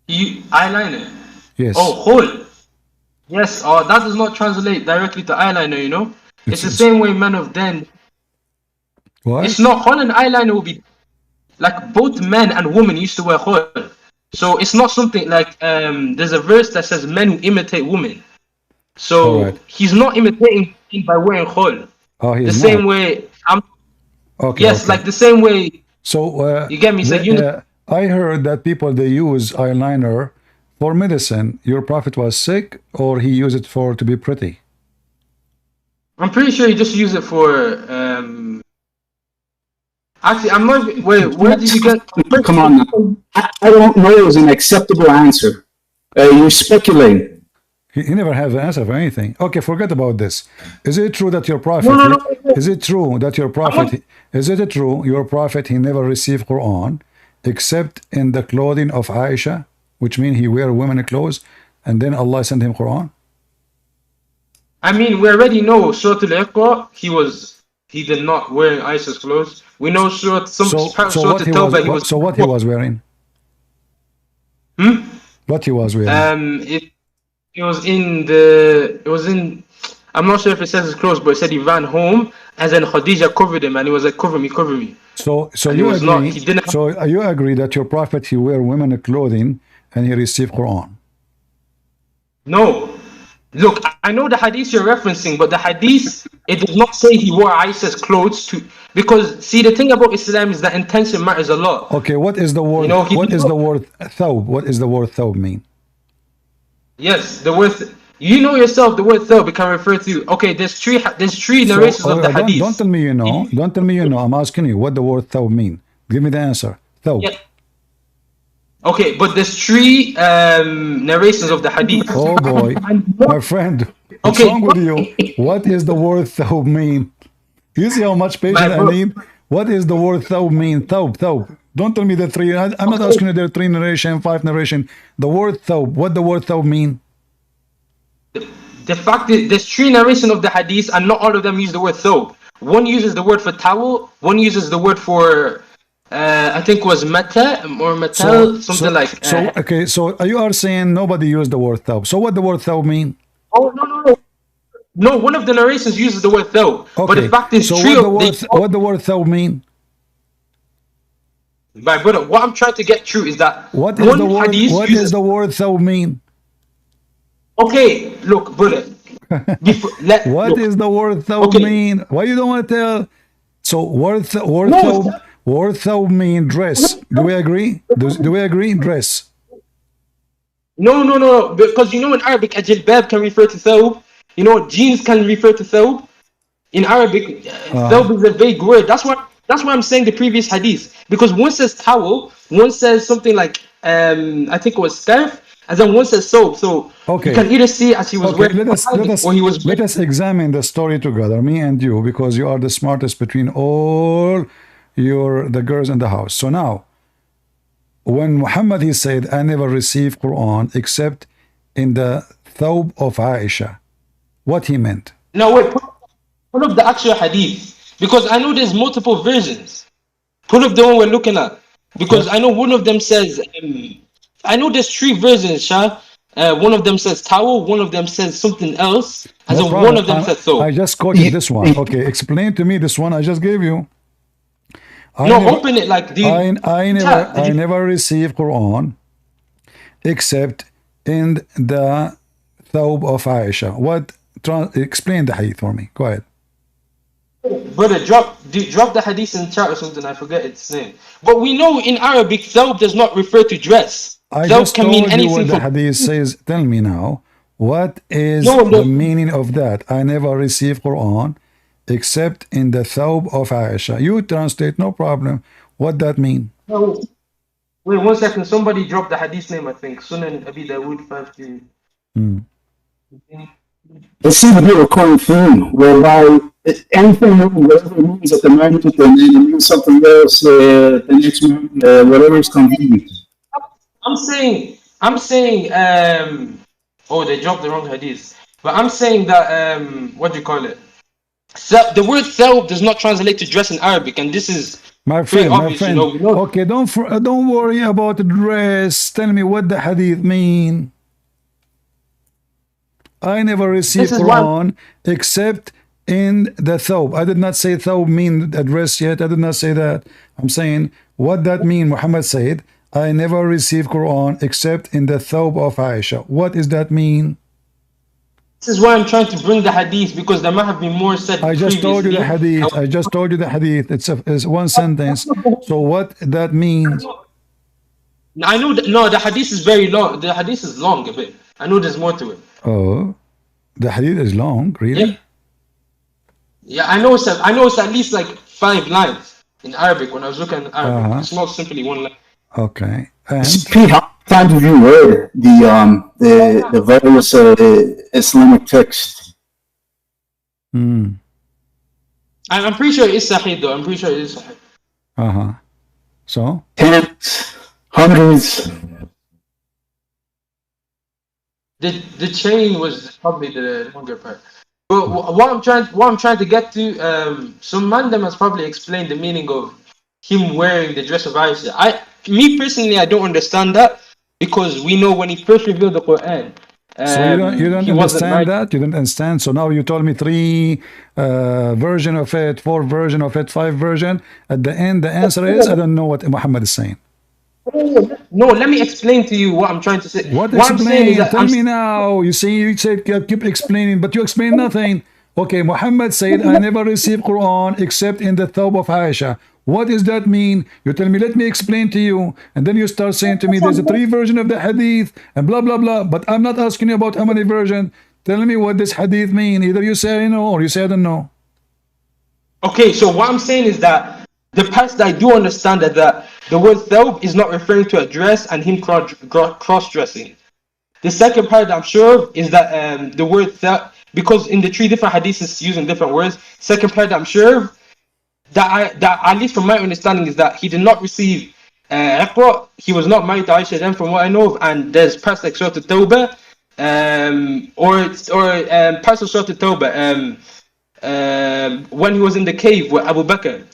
Eyeliner? Yes. Oh, hole. Yes, that does not translate directly to eyeliner, you know? It's the It's same way men of then. what? It's not khol and eyeliner will be like both men and women used to wear khol. So it's not something like there's a verse that says men who imitate women. So All right. he's not imitating by wearing khol. Oh, The he's same not. way Okay. yes, Okay. like the same way So you get me. So I heard that people they use eyeliner for medicine. Your prophet was sick, or he used it for to be pretty. I'm pretty sure you just use it for actually I'm not wait, where did you get Come on now. I don't know is an acceptable answer. You're speculating. He never has an answer for anything. Okay, forget about this. Is it true that your prophet? No. Is it true that your prophet? Is it true your prophet he never received Quran except in the clothing of Aisha, which means he wear women clothes, and then Allah sent him Quran? I mean, we already know Surah Al-Iqra, he did not wear Aisha's clothes. We know Surah Al-Tawbah, what he was wearing? What he was wearing? It was in I'm not sure if it says his clothes, but it said he ran home and then Khadija covered him and he was like, cover me. So and you agree? So you agree that your prophet he wear women clothing and he received Quran? No. Look, I know the hadith you're referencing, but the hadith, it does not say he wore Aisha's clothes because see the thing about Islam is that intention matters a lot. Okay, what is the word? What is the word thawb? What is the word thawb mean? Yes, the word. You know yourself, the word thawb can refer to. Okay, there's three narrations of the hadith. Don't tell me you know. Don't tell me you know. I'm asking you what the word thawb mean. Give me the answer. Thawb. Yeah. Okay, but there's three narrations of the hadith. Oh boy, my friend, what's wrong with you? What is the word thawb mean? You see how much patience I need? What is the word thawb mean? Thawb. Don't tell me the three. I'm not asking you the 3 narration, 5 narration. The word thawb. What the word thawb mean? The fact is, there's 3 narrations of the hadith, and not all of them use the word thawb. One uses the word for towel. One uses the word for, I think it was mata or matal, something like. Okay. So you are saying nobody used the word thawb. So what the word thawb mean? Oh no! One of the narrations uses the word thawb. Okay. But the fact is, so what the word thawb mean? My brother, what I'm trying to get through is that what is the word thawb mean? Okay, look, brother. What is the word thawb mean? Why you don't want to tell? So word thawb mean dress. Do we agree? Do we agree? Dress. No. Because you know in Arabic, a jilbab can refer to thawb. You know, jeans can refer to thawb. In Arabic, thawb is a vague word. That's why I'm saying the previous hadith. Because one says towel, one says something like I think it was scarf, and then one says soap. So you can either see as he was wearing let us examine the story together, me and you, because you are the smartest between all the girls in the house. So now, when Muhammad he said, I never received Quran except in the thawb of Aisha, what he meant? No, wait, pull up the actual hadith, because I know there's multiple versions. Pull up the one we're looking at, because I know one of them says, I know there's 3 versions, Shah. One of them says towel, one of them says something else, and then one of them says thawb. I just quoted this one. Okay, explain to me this one I just gave you. Open it like I never received Quran except in the thawb of Aisha. Explain the hadith for me. Go ahead. Brother, drop the hadith in chat or something. I forget its name. But we know in Arabic, thawb does not refer to dress. I thawb just can told mean you anything. what the hadith says. Tell me now, what is the meaning of that? I never received Quran except in the thawb of Aisha. You translate, no problem. What that mean? No. Wait 1 second. Somebody dropped the hadith name, I think. Sunan Abi Dawood 53. It seems to be a recurring theme whereby anything, whatever it means at the moment, and then it means something else the next moment, whatever is convenient. I'm saying, oh, they dropped the wrong hadith. But I'm saying that, what do you call it? So the word thawb does not translate to dress in Arabic, and this is my friend. You know. Okay, don't worry about the dress. Tell me what the hadith mean. I never received Quran except in the thawb. I did not say thawb mean a dress yet. I did not say that. I'm saying what that mean. Muhammad said, I never received Quran except in the thawb of Aisha. What does that mean? This is why I'm trying to bring the hadith, because there might have been more said I just told you the hadith. I just told you the hadith. It's one sentence. So what that means? I know that, no, the hadith is very long. The hadith is long a bit. I know there's more to it. Oh, the hadith is long, really? Yeah, I know it's at least like 5 lines in Arabic. When I was looking at Arabic, it's not simply one line. Okay. And Pete, how many times have you read the various Islamic texts? Hmm. I'm pretty sure it's Sahih though. I'm pretty sure it is Sahih. So? Tens, hundreds. The chain was probably the longer part. But what I'm trying to get to, some man them has probably explained the meaning of him wearing the dress of Aisha. Me personally, I don't understand that, because we know when he first revealed the Quran. So you don't understand that? You don't understand? So now you told me 3 version of it, 4 version of it, 5 version. At the end, the answer is I don't know what Muhammad is saying. No, let me explain to you what I'm trying to say. What I'm saying is that Tell me now. You see, you said keep explaining, but you explain nothing. Okay, Muhammad said, I never received Quran except in the thawb of Aisha. What does that mean? You tell me, let me explain to you. And then you start saying to me, there's a 3 version of the hadith and blah, blah, blah. But I'm not asking you about how many versions. Tell me what this hadith mean. Either you say I know or you say I don't know. Okay, so what I'm saying is that the parts that I do understand that the word thawb is not referring to a dress and him cross-dressing. The second part that I'm sure of is that the word thawb, because in the 3 different hadiths it's using different words. Second part that I'm sure of, that at least from my understanding, is that he did not receive Iqra. He was not married to Aisha then, from what I know of. And there's parts like Surah At-Tawbah, or parts of Surah At-Tawbah, when he was in the cave with Abu Bakr.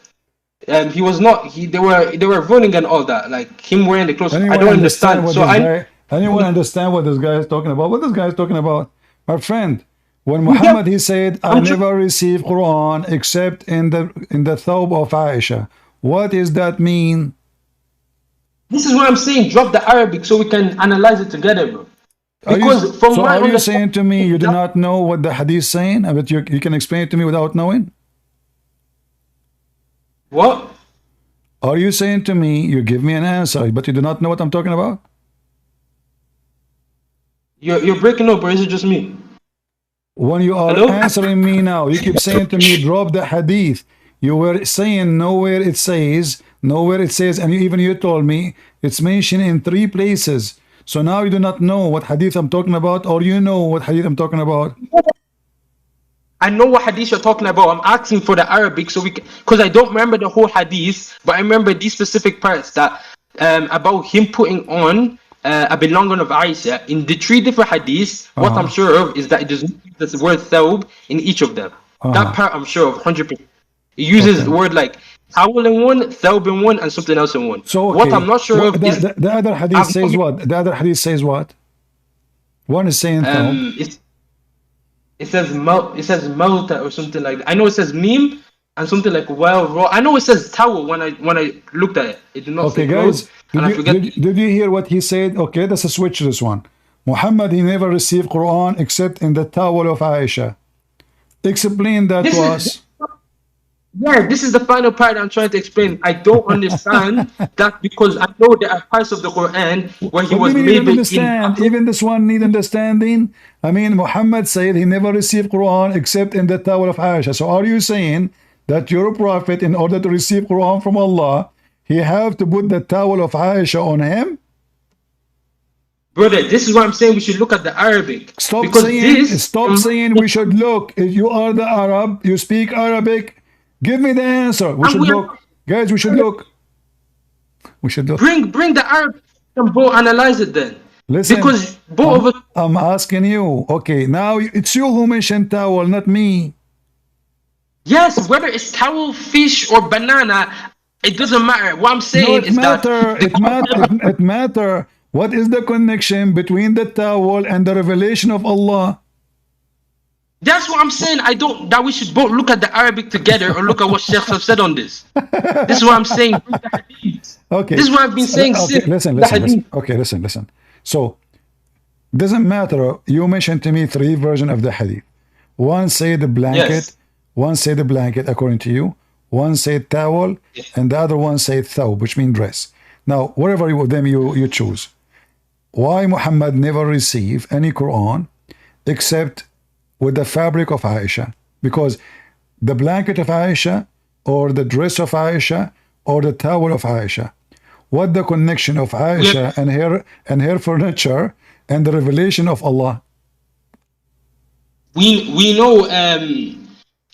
He was not. They were running and all that, like him wearing the clothes. I don't understand. So anyone understand what this guy is talking about? What this guy is talking about, my friend? When Muhammad he said, I never received Quran except in the thawb of Aisha. What does that mean? This is what I'm saying. Drop the Arabic so we can analyze it together, bro. Because are you saying to me you do not know what the hadith is saying? But you can explain it to me without knowing? What? Are you saying to me, you give me an answer, but you do not know what I'm talking about? You're breaking up, or is it just me? When you are answering me now, you keep saying to me, drop the hadith. You were saying nowhere it says, and you told me it's mentioned in 3 places. So now you do not know what hadith I'm talking about, or you know what hadith I'm talking about. I know what hadith you're talking about. I'm asking for the Arabic so we can, because I don't remember the whole hadith, but I remember these specific parts that about him putting on a belonging of Aisha in the 3 different hadiths. What I'm sure of is that it doesn't use the word thawb in each of them. That part I'm sure of 100%. It uses the word like towel in one, thawb in one, and something else in one. So what I'm not sure of is the other hadith says what? The other hadith says what? One is saying thawb. It says Malta or something like that. I know it says meme and something like well raw. I know it says towel when I looked at it. It did not say guys. Did you hear what he said? Okay, let's switch this one. Muhammad, he never received Quran except in the towel of Aisha. Explain that to us. Yeah, this is the final part I'm trying to explain. I don't understand that, because I know there are parts of the Quran where he was maybe even this one need understanding. I mean, Muhammad said he never received Quran except in the towel of Aisha. So are you saying that your prophet, in order to receive Quran from Allah, he have to put the towel of Aisha on him? Brother, this is what I'm saying. We should look at the Arabic. Stop saying we should look. If you are the Arab, you speak Arabic. Give me the answer. We should look. Guys, we should look. We should look. Bring the Arabic and both analyze it then. Listen, because both of us. I'm asking you. Okay, now it's you who mentioned towel, not me. Yes, whether it's towel, fish, or banana, it doesn't matter. What I'm saying is that it matter. What is the connection between the towel and the revelation of Allah? That's what I'm saying. I don't, that we should both look at the Arabic together or look at what Sheikhs have said on this. This is what I'm saying. Okay. This is what I've been saying Okay, since listen. the hadith. Okay, listen. So, doesn't matter. You mentioned to me 3 versions of the hadith. One said the blanket, Yes. one said the blanket according to you, one said towel, and the other one said thawb, which means dress. Now, whatever of them you choose. Why Muhammad never received any Quran except with the fabric of Aisha? Because the blanket of Aisha, or the dress of Aisha, or the towel of Aisha, what the connection of Aisha and her furniture and the revelation of Allah? We know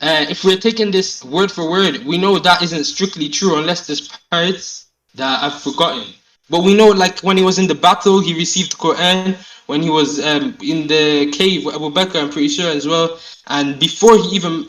if we're taking this word for word, we know that isn't strictly true unless there's parts that I've forgotten. But we know, like when he was in the battle, he received the Quran. When he was in the cave with Abu Bakr, I'm pretty sure as well. And before he even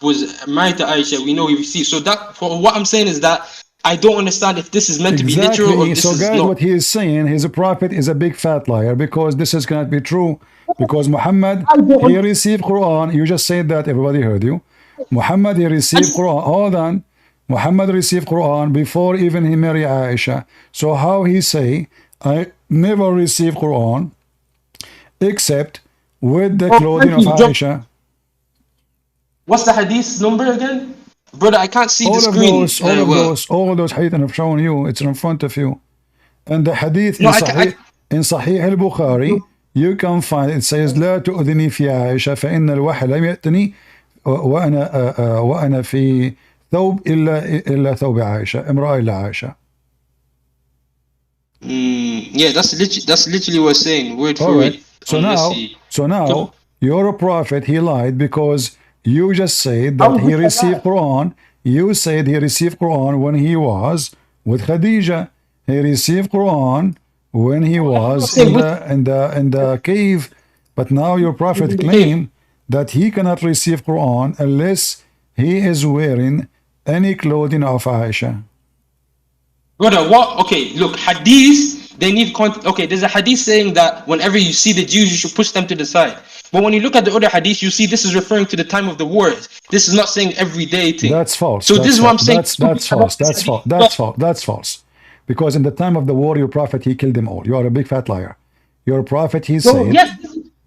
was married to Aisha, we know he received. So that, for what I'm saying is that I don't understand if this is meant to be literal or this So is guys, not. what he is saying, his prophet is a big fat liar, because this is cannot be true. Because Muhammad, he received Quran. You just said that, everybody heard you. Muhammad, he received Quran. Hold on. Muhammad received Quran before even he married Aisha. So how he say, I never received Quran except with the clothing of Aisha? What's the hadith number again? Brother, I can't see the screen. All of those hadith I've shown you, it's in front of you. And the hadith No, in Sahih al-Bukhari, you can find it says لا تؤذني في عائشة فإن الوحي لم يأتني وأنا في ثوب إلا ثوب عائشة امرأة إلا عائشة. Yeah, that's literally what we're saying, word for word. So now your prophet, he lied, because you just said that he received Quran. You said he received Quran when he was with Khadija. He received Quran when he was in the cave. But now your prophet claimed that he cannot receive Quran unless he is wearing any clothing of Aisha. Brother, what? Okay, look, hadith, they need context. Okay, there's a hadith saying that whenever you see the Jews, you should push them to the side. But when you look at the other hadith, you see this is referring to the time of the wars. This is not saying everyday thing. That's false. So this is what I'm saying. That's false. That's false. Because in the time of the war, your prophet, he killed them all. You are a big fat liar. Your prophet, he said,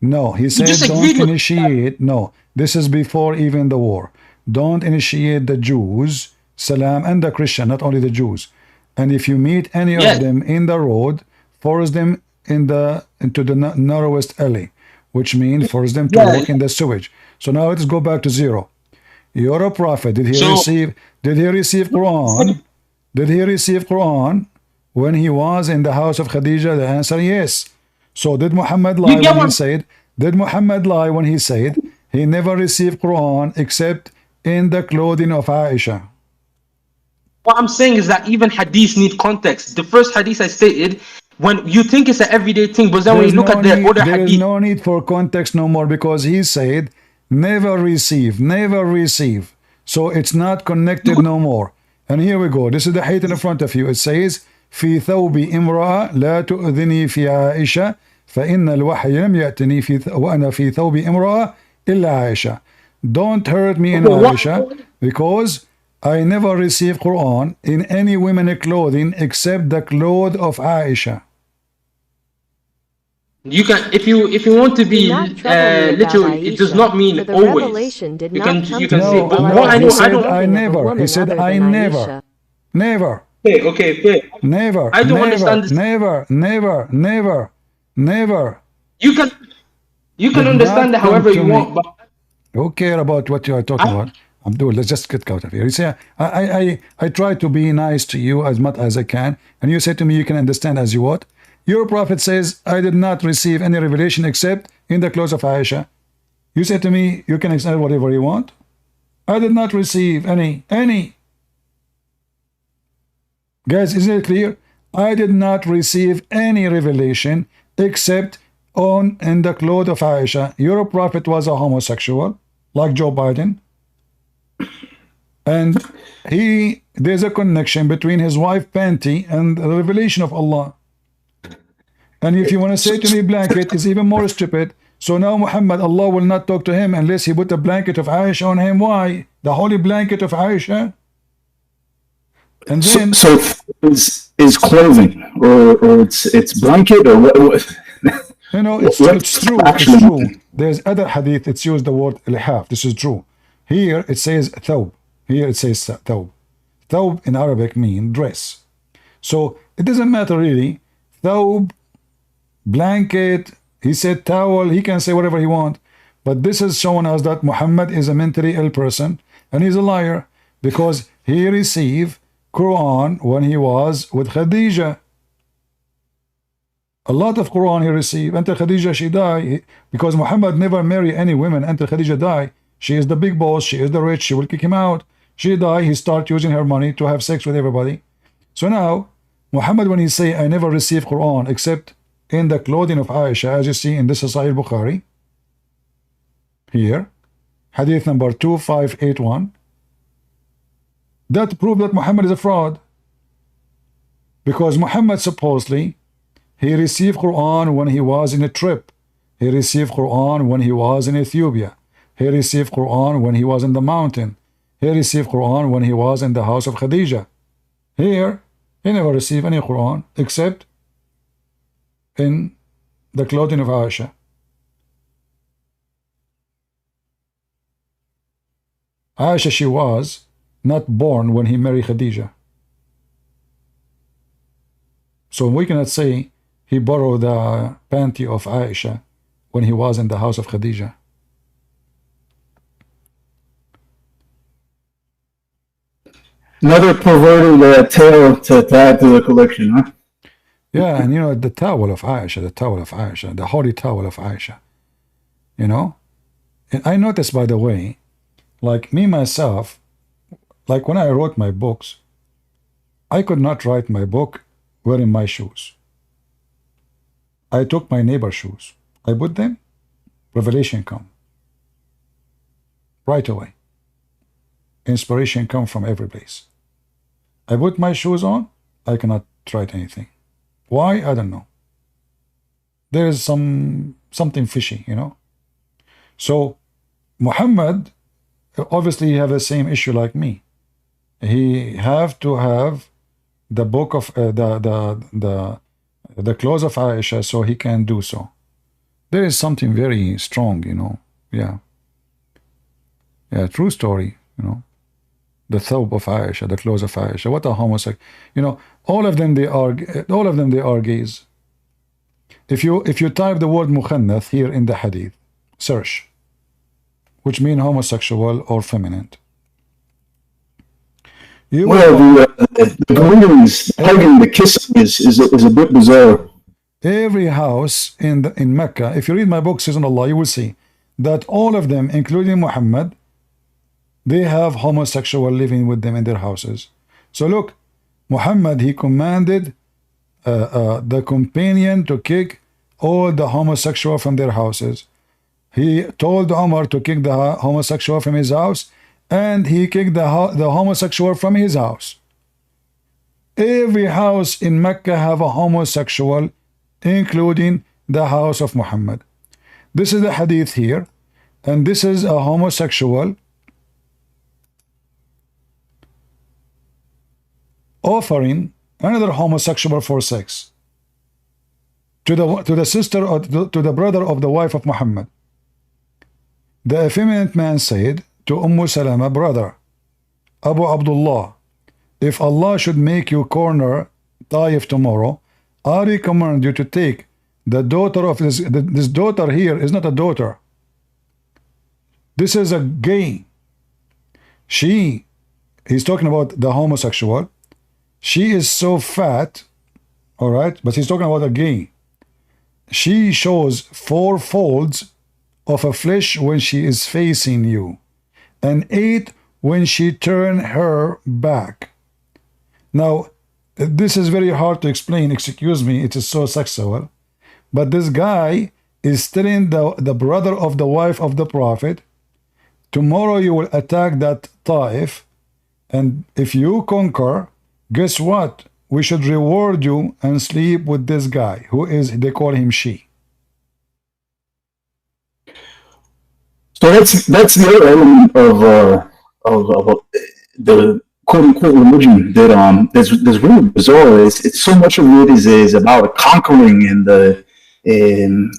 no, he said, don't initiate. No, this is before even the war. Don't initiate the Jews, Salam, and the Christian, not only the Jews. And if you meet any of them in the road, force them into the narrowest alley, which means force them to walk in the sewage. So now let's go back to zero. You're a prophet. Did he receive Quran? Did he receive Quran when he was in the house of Khadija? The answer, yes. So did Muhammad lie when he said? Did Muhammad lie when he said he never received Quran except in the clothing of Aisha? What I'm saying is that even hadith need context. The first hadith I stated, when you think it's an everyday thing, but then when you look at the other hadith, there is no need for context no more, because he said never receive. So it's not connected no more. And here we go. This is the hadith in front of you. It says في ثوب امرأة لا تؤذني في عائشة فإن الوحي لم يأتني وأنا في ثوب امرأة إلا عائشة. Don't hurt me in Aisha, because I never received Quran in any women clothing except the cloth of Aisha. You can, if you want to be literal, it does not mean always. You can say, but what I know, I don't. I never. He said I never. Never. Okay, fair. Never. I don't understand this. Never. You can understand it however you want, but who care about what you are talking about? Abdul, let's just get out of here. You say, I try to be nice to you as much as I can, and you say to me you can understand as you want. Your prophet says, I did not receive any revelation except in the clothes of Aisha. You say to me, you can understand whatever you want. I did not receive any. Guys, isn't it clear? I did not receive any revelation except in the clothes of Aisha. Your prophet was a homosexual, like Joe Biden. And there's a connection between his wife panty and the revelation of Allah. And if you want to say to me blanket is even more stupid, So now Muhammad, Allah will not talk to him unless he put a blanket of Aisha on him. Why? The holy blanket of Aisha. And then so is clothing or it's blanket or what? You know, it's true. It's true. There's other hadith. It's used the word lihaf. This is true. Here it says thawb. Here it says thawb. Thawb in Arabic mean dress. So it doesn't matter really. Thawb, blanket. He said towel. He can say whatever he wants. But this is showing us that Muhammad is a mentally ill person and he's a liar because he received Quran when he was with Khadijah. A lot of Quran he received until Khadijah she died, because Muhammad never married any women until Khadijah died. She is the big boss, she is the rich, she will kick him out. She died, he start using her money to have sex with everybody. So now Muhammad, when he say I never received Quran except in the clothing of Aisha, as you see in this Sahih Bukhari here, hadith number 2581, that proves that Muhammad is a fraud, because Muhammad supposedly he received Quran when he was in a trip. He received Quran when he was in Ethiopia. He received Quran when he was in the mountain. He received Quran when he was in the house of Khadijah. Here, he never received any Quran except in the clothing of Aisha. Aisha, she was not born when he married Khadijah. So we cannot say he borrowed the panty of Aisha when he was in the house of Khadijah. Another perverted tale to add to the collection, huh? Yeah, and you know, the towel of Aisha, the holy towel of Aisha. You know? And I noticed, by the way, like me myself, like when I wrote my books, I could not write my book wearing my shoes. I took my neighbor's shoes. I put them, revelation come. Right away. Inspiration come from every place. I put my shoes on, I cannot write anything. Why? I don't know. There is something fishy, you know. So Muhammad, obviously he have the same issue like me. He have to have the book of the clothes of Aisha, so he can do so. There is something very strong, you know. Yeah, true story, you know. The thawb of Aisha, the clothes of Aisha. What a homosexual, you know. All of them they are gays. If you type the word mukhannath here in the hadith, search, which mean homosexual or feminine. The greetings, hugging, the kissing is a bit bizarre. Every house in Mecca, if you read my book, Season Allah, you will see that all of them, including Muhammad, they have homosexual living with them in their houses. So look, Muhammad, he commanded the companion to kick all the homosexual from their houses. He told Umar to kick the homosexual from his house, and he kicked the homosexual from his house. Every house in Mecca have a homosexual, including the house of Muhammad. This is the hadith here, and this is a homosexual offering another homosexual for sex to the sister or to the brother of the wife of Muhammad. The effeminate man said to Salama, brother, Abu Abdullah, if Allah should make you corner Taif tomorrow, I recommend you to take the daughter of this daughter here is not a daughter. This is a gay. He's talking about the homosexual. She is so fat, all right, but he's talking about a gay. She shows 4 folds of a flesh when she is facing you, and 8 when she turn her back. Now, this is very hard to explain, excuse me, it is so sexual, but this guy is telling the brother of the wife of the Prophet, tomorrow you will attack that Taif, and if you conquer, guess what? We should reward you and sleep with this guy, who is, they call him she. So that's the other element of the quote unquote religion that's really bizarre. It's so much of it is about conquering and the and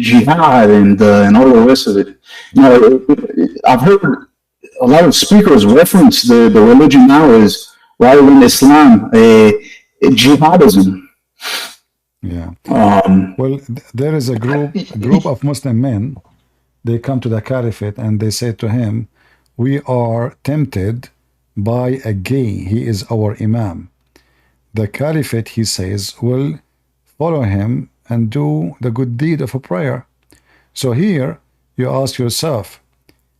jihad and all the rest of it. You know, I've heard a lot of speakers reference the religion now as rather than Islam, jihadism. Yeah. Well, there is a group of Muslim men. They come to the caliphate and they say to him, "We are tempted by a gay. He is our imam." The caliphate, he says, will follow him and do the good deed of a prayer. So here you ask yourself,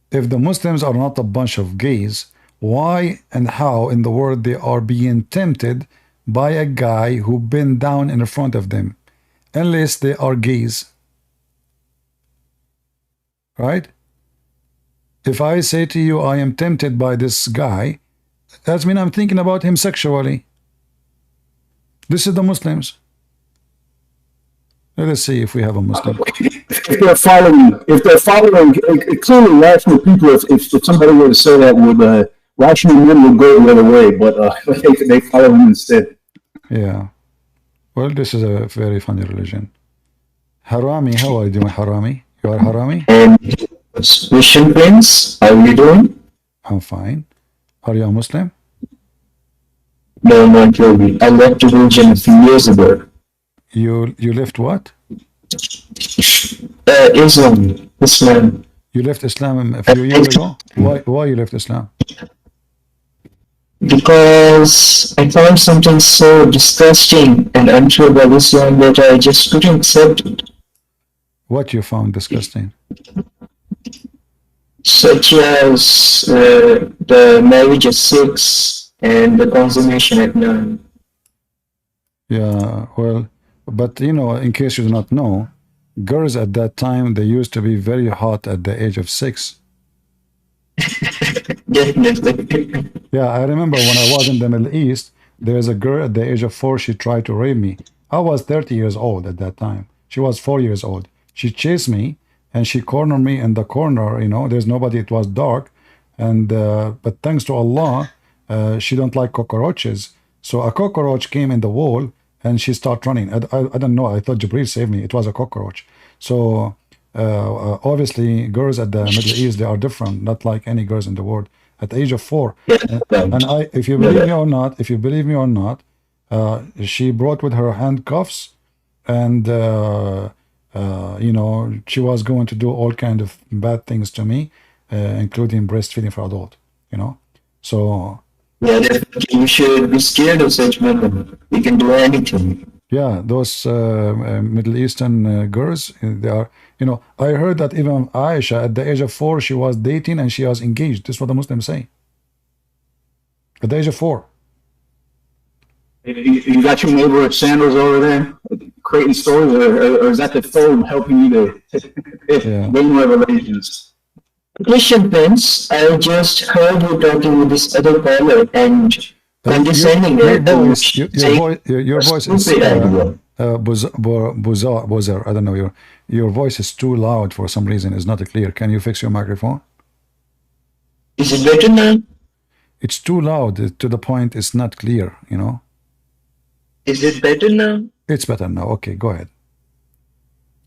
if the Muslims are not a bunch of gays, why and how in the world they are being tempted by a guy who bent down in front of them, unless they are gays? Right? If I say to you, I am tempted by this guy, that means I'm thinking about him sexually. This is the Muslims. Let us see if we have a Muslim. If they're following, clearly rational people, if somebody were to say that, would rational men would go the other way, but they follow him instead. Yeah. Well, this is a very funny religion. Harami, how are you doing, Harami? You are Harami? Christian friends, how are you doing? I'm fine. Are you a Muslim? No, not really. I left religion a few years ago. You left what? Islam. You left Islam a few years ago? Why you left Islam? Because I found something so disgusting and untrue about Islam that I just couldn't accept it. What you found disgusting? Such as the marriage at 6 and the consummation at 9. Yeah, well, but you know, in case you do not know, girls at that time, they used to be very hot at the age of 6. Definitely. Yeah, I remember when I was in the Middle East, there's a girl at the age of 4, she tried to rape me. I was 30 years old at that time. She was 4 years old. She chased me and she cornered me in the corner, you know, there's nobody, it was dark. And but thanks to Allah, she don't like cockroaches. So a cockroach came in the wall and she started running. I don't know, I thought Jibril saved me. It was a cockroach. So obviously girls at the Middle East, they are different, not like any girls in the world. At the age of 4, and I, if you believe me or not, she brought with her handcuffs, and you know, she was going to do all kind of bad things to me, including breastfeeding for adult. You know, so yeah, definitely you should be scared of such women. We can do anything. Yeah, those Middle Eastern girls, they are, you know, I heard that even Aisha at the age of 4, she was dating and she was engaged. This is what the Muslims say. At the age of 4. You got your neighbor at Sandals over there creating stories, or is that the phone helping you to gain revelations? Christian friends, I just heard you talking with this other caller and condescending your voice is Bozar. I don't know, your voice is too loud for some reason. It's not clear. Can you fix your microphone? Is it better now? It's too loud to the point it's not clear, you know. Is it better now? It's better now. Okay, go ahead.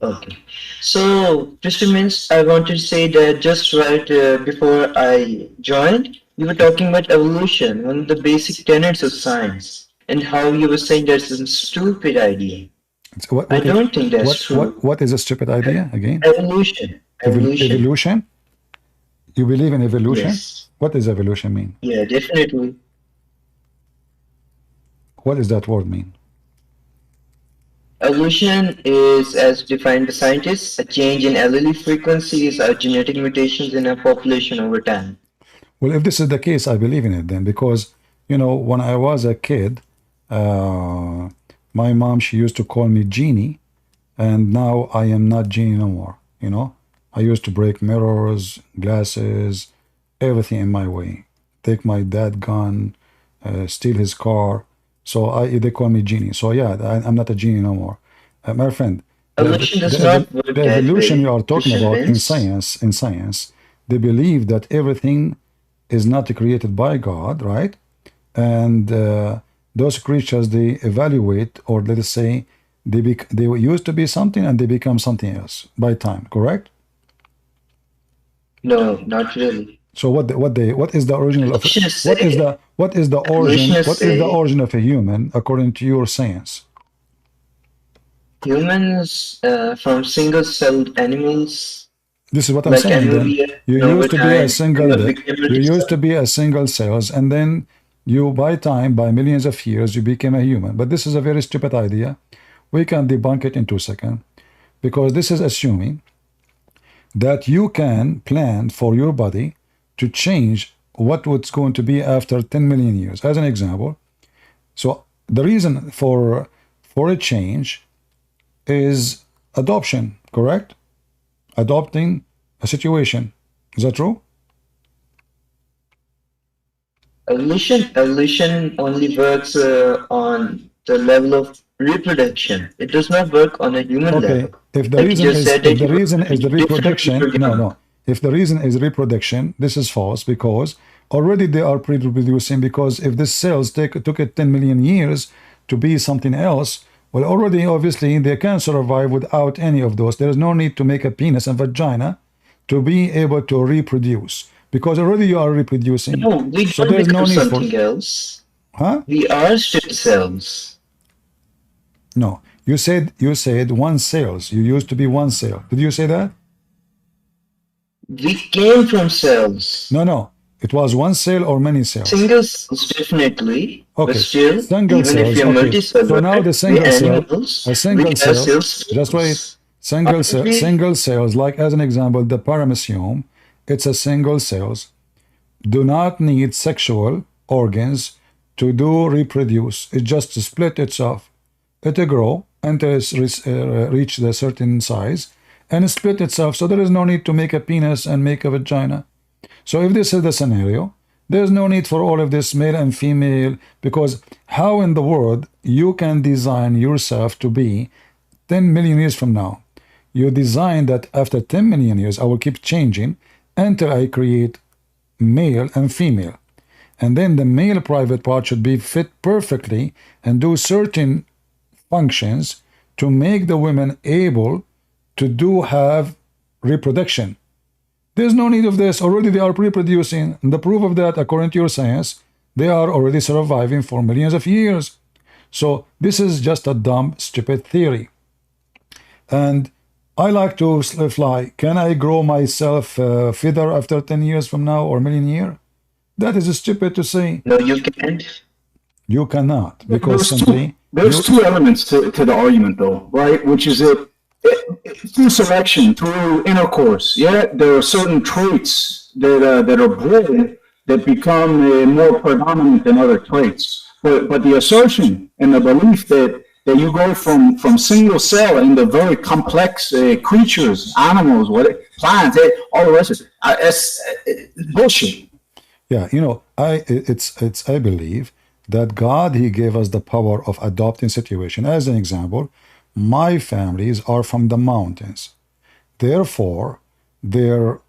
Okay. So, Christian friends, I wanted to say that just right before I joined, you were talking about evolution, one of the basic tenets of science, and how you were saying that's a stupid idea. I don't think that's true. What is a stupid idea again? Evolution. Evolution? You believe in evolution? Yes. What does evolution mean? Yeah, definitely. What does that word mean? Evolution is, as defined by scientists, a change in allele frequencies or genetic mutations in a population over time. Well, if this is the case, I believe in it then, because, you know, when I was a kid, my mom, she used to call me Genie, and now I am not Genie no more, you know. I used to break mirrors, glasses, everything in my way. Take my dad gun, steal his car. So they call me Genie. So yeah, I'm not a Genie no more. My friend, Evolution does not work the that evolution way. you are talking Christian about means in science, they believe that everything is not created by God, right? And those creatures, they evaluate, or let us say, they used to be something and they become something else by time, correct? no, not really. So what is the original of Evolution is what is say, the evolution is what is the say origin of a human according to your science? humans from single-celled animals This is what I'm like saying. Then amoeba, you and over used to be a time single became you used to multicelled. be a single cells, and then you by time, by millions of years, you became a human. But this is a very stupid idea. We can debunk it in 2 seconds, because this is assuming that you can plan for your body to change what it's going to be after 10 million years, as an example. So the reason for a change is adoption, correct? Adopting a situation. Is that true? Evolution only works on the level of reproduction. It does not work on a human Okay. level. If the Like you reason just is said that you were the different reproduction, when you were young. if the reason is reproduction, this is false, because already they are reproducing. Because if the cells took it 10 million years to be something else, well, already obviously they can survive without any of those. There is no need to make a penis and vagina to be able to reproduce, because already you are reproducing. No, we So don't there is no become need for, something else. huh? We are still cells. No, you said one cells. You used to be one cell. Did you say that? We came from cells. No. It was one cell or many cells? Single cells, definitely. But Okay, still, single even if cells. you're Okay, so now the multicellular, single we're cell, animals, a we single are cell. still Just wait. cells. Aren't we? Single cells, like as an example, the paramecium, it's a single cells. Do not need sexual organs to do reproduce. It just split itself. It'll grow until it's reach the certain size and split itself. So there is no need to make a penis and make a vagina. So if this is the scenario, there's no need for all of this male and female, because how in the world you can design yourself to be 10 million years from now? You design that after 10 million years, I will keep changing until I create male and female. And then the male private part should be fit perfectly and do certain functions to make the women able to have reproduction. There's no need of this. Already they are reproducing. And the proof of that, according to your science, they are already surviving for millions of years. So this is just a dumb, stupid theory. And I like to fly. Can I grow myself feather after 10 years from now or million year? That is stupid to say. No, you can't. You cannot, because There's two elements to the argument, though, right? Which is that through selection, through intercourse, yeah, there are certain traits that are bred that become more predominant than other traits. But the assertion and the belief that you go from single cell into very complex creatures, animals, plants, all the rest of it, it's bullshit. Yeah, I believe that God, he gave us the power of adopting situation. As an example, my families are from the mountains. Therefore, their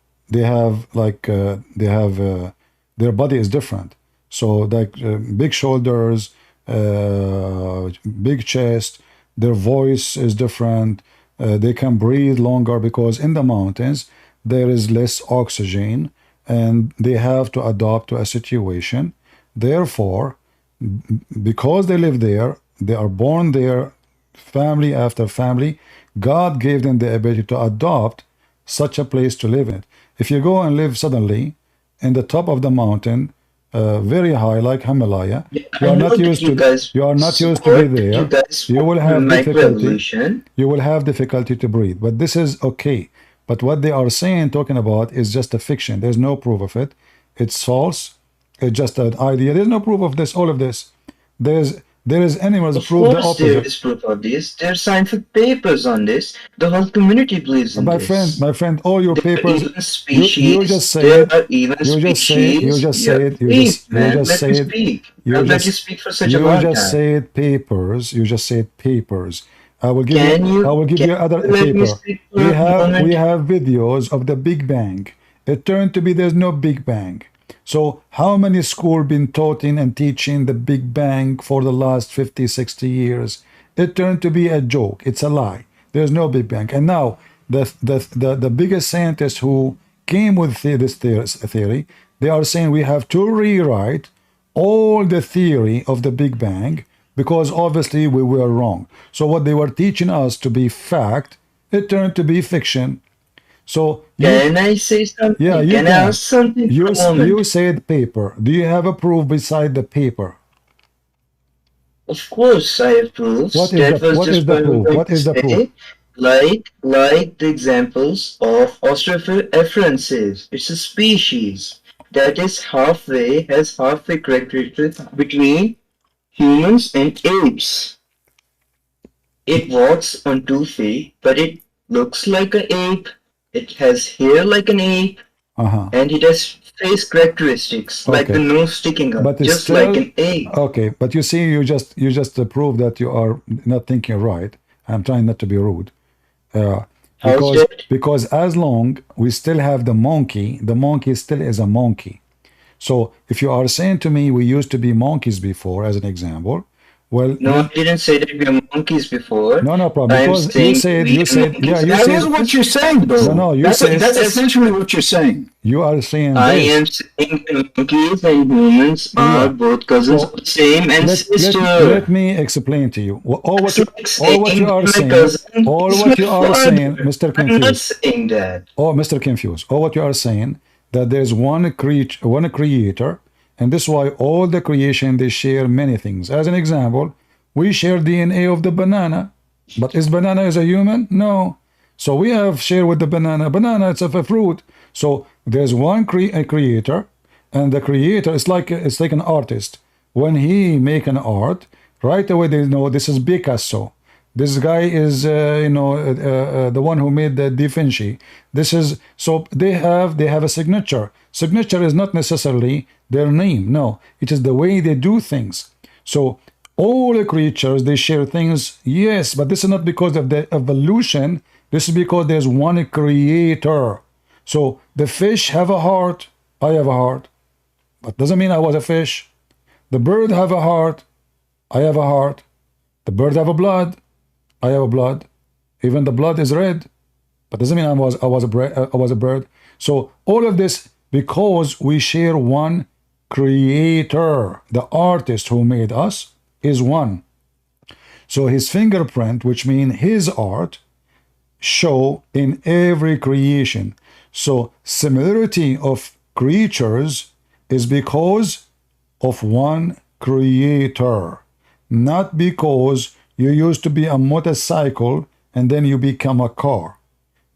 body is different. So like big shoulders, big chest, their voice is different. They can breathe longer because in the mountains there is less oxygen, and they have to adapt to a situation. Therefore, because they live there, they are born there, family after family, God gave them the ability to adopt such a place to live in. If you go and live suddenly in the top of the mountain, very high, like Himalaya, you are not used to be there. You will have difficulty. You will have difficulty to breathe. But this is okay. But what they are saying, talking about, is just a fiction. There's no proof of it. It's false. It's just an idea. There's no proof of this. All of this. There is animals prove the opposite. There is proof of this. There are scientific papers on this. The whole community believes in this. My friend, all your there papers. Are even species, you just say there it. are even You just say it. You just say it. You just say it. I'll let you speak for such a long You time. just said papers. You just said papers. I will give you other paper. We have videos of the Big Bang. It turned to be there's no Big Bang. So how many schools been taught in and teaching the Big Bang for the last 50, 60 years? It turned to be a joke. It's a lie. There's no Big Bang. And now the biggest scientists who came with this theory, they are saying we have to rewrite all the theory of the Big Bang because obviously we were wrong. So what they were teaching us to be fact, it turned to be fiction. So can I say something? Yeah, you can. I ask something? You said paper. Do you have a proof beside the paper? Of course, I have proofs. What is the proof? What is the proof? Like the examples of Australopithecus. It's a species that is has halfway characteristics between humans and apes. It walks on 2 feet, but it looks like an ape. It has hair like an ape, and it has face characteristics like the nose sticking up, but just still, like an ape. Okay, but you see, you just prove that you are not thinking right. I'm trying not to be rude, because as long we still have the monkey still is a monkey. So if you are saying to me we used to be monkeys before, as an example, well, no, I didn't say that we are monkeys before. No problem. Because you said, that is what you're saying, though. No, that's essentially what you're saying. You are saying I am saying monkeys and humans are both cousins of the same ancestor. Let me explain to you. All what you are saying, Mr. Confused. I'm not saying that. Oh, Mr. Confused. All what you are saying, that there's one creator, and this is why all the creation, they share many things. As an example, we share DNA of the banana, but is banana a human? No. So we have share with the banana. Banana, it's a fruit. So there's one creator, and the creator is like an artist. When he make an art, right away they know this is Picasso. This guy is the one who made the Da Vinci. This is, so they have a signature. Signature is not necessarily their name. No, it is the way they do things. So all the creatures, they share things, yes, but this is not because of the evolution. This is because there's one creator. So the fish have a heart, I have a heart, but doesn't mean I was a fish. The bird have a heart, I have a heart. The bird have a blood, I have a blood. Even the blood is red, but doesn't mean I was a bird. So all of this because we share one creator. The artist who made us is one. So his fingerprint, which means his art, show in every creation. So similarity of creatures is because of one creator, not because you used to be a motorcycle and then you become a car.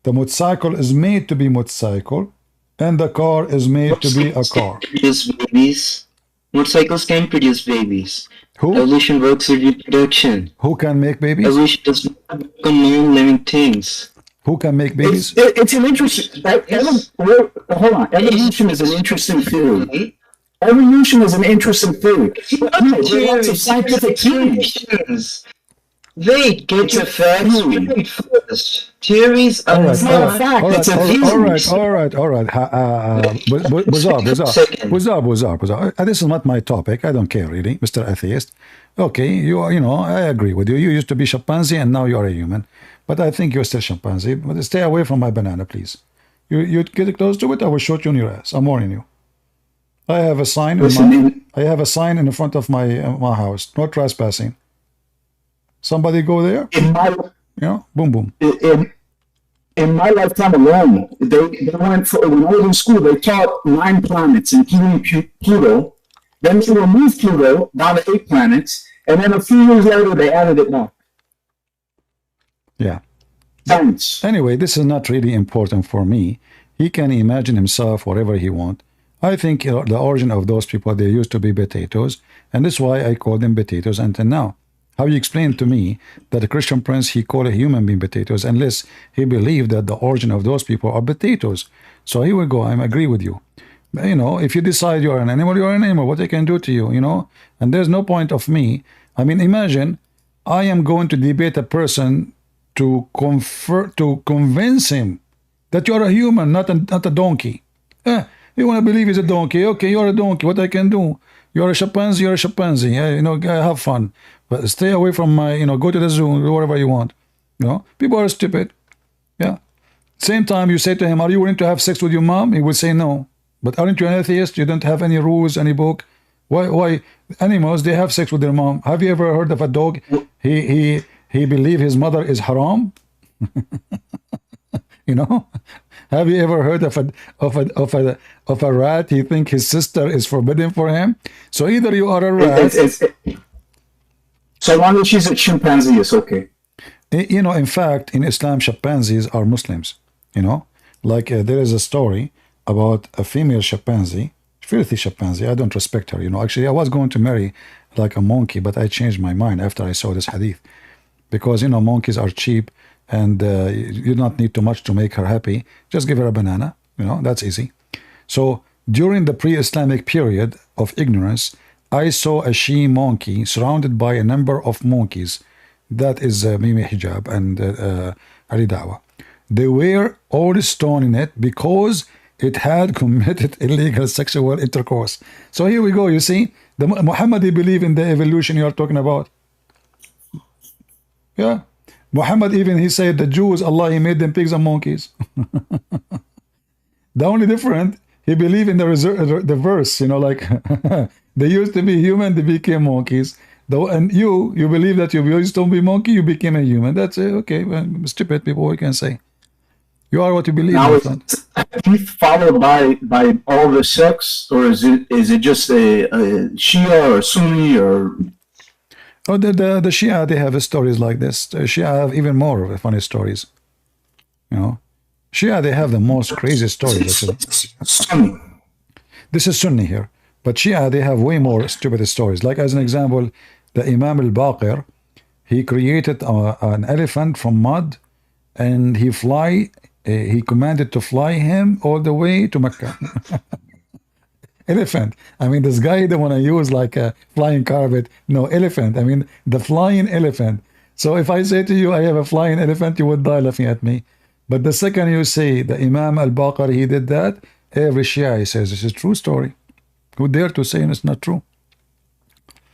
The motorcycle is made to be motorcycle, and the car is made to be a car. Produce babies. Motorcycles can produce babies. Who? Evolution works with reproduction. Who can make babies? Evolution does not work on non-living things. Who can make babies? It's an interesting. Hold on. Evolution is an interesting theory. Evolution is an interesting theory. There are lots of scientific theories. Wait, get your facts straight first. Theories are not a fact. It's a theory. All right. Bizarre. This is not my topic. I don't care really, Mr. Atheist. Okay, I agree with you. You used to be chimpanzee and now you are a human. But I think you're still chimpanzee. But stay away from my banana, please. You get close to it, I will shoot you in your ass. I'm warning you. I have a sign in the front of my house. No trespassing. Somebody go there? Boom, boom. In my lifetime alone, they went for, when I was in school, they taught 9 planets, including Pluto. Then they removed Pluto down to 8 planets, and then a few years later, they added it now. Yeah. Science. Anyway, this is not really important for me. He can imagine himself whatever he wants. I think the origin of those people, they used to be potatoes, and that's why I call them potatoes until now. How you explain to me that a Christian prince, he called a human being potatoes, unless he believed that the origin of those people are potatoes. So here we go, I agree with you. If you decide you are an animal, you are an animal. What they can do to you, And there's no point of me. I mean, imagine I am going to debate a person to convince him that you are a human, not a donkey. You want to believe he's a donkey? Okay, you're a donkey. What I can do? You're a chimpanzee. You're a chimpanzee. You know, have fun, but stay away from my. You know, go to the zoo, do whatever you want. You know, people are stupid. Yeah. Same time, you say to him, "Are you willing to have sex with your mom?" He will say no. But aren't you an atheist? You don't have any rules, any book. Why? Animals, they have sex with their mom. Have you ever heard of a dog? He believe his mother is haram. You know. Have you ever heard of a rat? He think his sister is forbidden for him. So either you are a rat. So long as she's a chimpanzee, it's okay. You know, in fact, in Islam, chimpanzees are Muslims. You know, like there is a story about a female chimpanzee, filthy chimpanzee. I don't respect her. You know, actually, I was going to marry like a monkey, but I changed my mind after I saw this hadith, because you know monkeys are cheap. And you don't need too much to make her happy. Just give her a banana. You know, that's easy. So during the pre-Islamic period of ignorance, I saw a she monkey surrounded by a number of monkeys. That is Mimi Hijab and Dawah. They were all stoning it because it had committed illegal sexual intercourse. So here we go. You see, the Muhammad, he believe in the evolution you are talking about. Yeah. Muhammad even, he said the Jews, Allah, he made them pigs and monkeys. The only different, he believed in the verse, you know, like they used to be human, they became monkeys. And you believe that you used to be monkey, you became a human. That's it. Okay, well, stupid people, what can say? You are what you believe. Now, is it followed by all the sects, or is it just a Shia or Sunni or? Oh, the Shia, they have stories like this. The Shia have even more funny stories. You know, Shia, they have the most crazy stories. Sunni. This is Sunni here, but Shia, they have way more stupid stories. Like as an example, the Imam al-Baqir, he created an elephant from mud, and he commanded to fly him all the way to Mecca. Elephant. I mean, this guy don't want to use like a flying carpet. No, elephant. I mean, the flying elephant. So if I say to you, I have a flying elephant, you would die laughing at me. But the second you say the Imam al-Baqir, he did that, every Shia, he says, this is a true story. Who dare to say it's not true?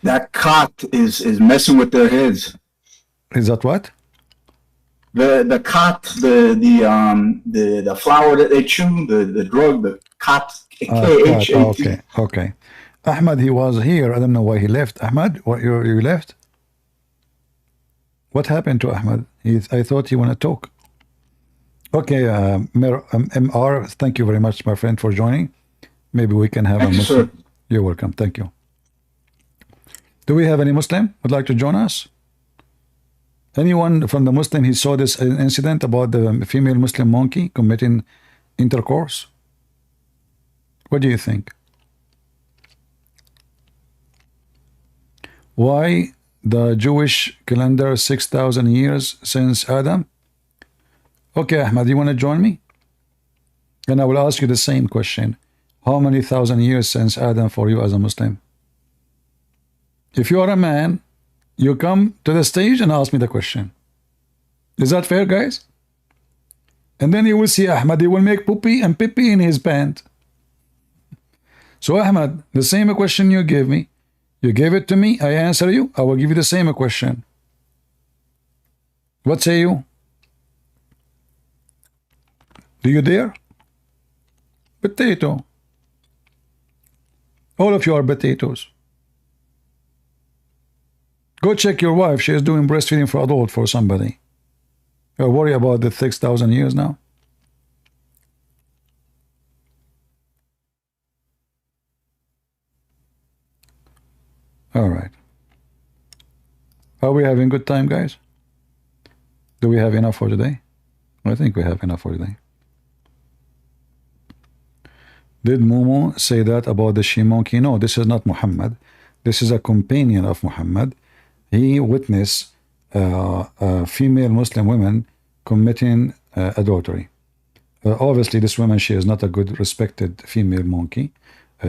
That cock is messing with their heads. Is that what? The cot, the flower that they chew, the drug, the cot. Okay. Ahmed, he was here. I don't know why he left. Ahmed, what you left? What happened to Ahmed? I thought he want to talk. Okay, MR, thank you very much, my friend, for joining. Maybe we can have a Muslim. You're welcome. Thank you. Do we have any Muslim would like to join us? Anyone from the Muslim, he saw this incident about the female Muslim monkey committing intercourse? What do you think? Why the Jewish calendar 6,000 years since Adam? Okay, Ahmed, you want to join me? And I will ask you the same question. How many thousand years since Adam for you as a Muslim? If you are a man, you come to the stage and ask me the question. Is that fair, guys? And then you will see Ahmed, he will make poopy and pee in his pant. So Ahmed, the same question you gave me, you gave it to me, I answer you, I will give you the same question. What say you? Do you dare? Potato. All of you are potatoes. Go check your wife, she is doing breastfeeding for adult for somebody. You're worried about the 6,000 years now? All right. Are we having good time, guys? Do we have enough for today? I think we have enough for today. Did Momo say that about the she-monkey? No, this is not Muhammad. This is a companion of Muhammad. He witnessed female Muslim women committing adultery. Obviously, this woman, she is not a good, respected female monkey.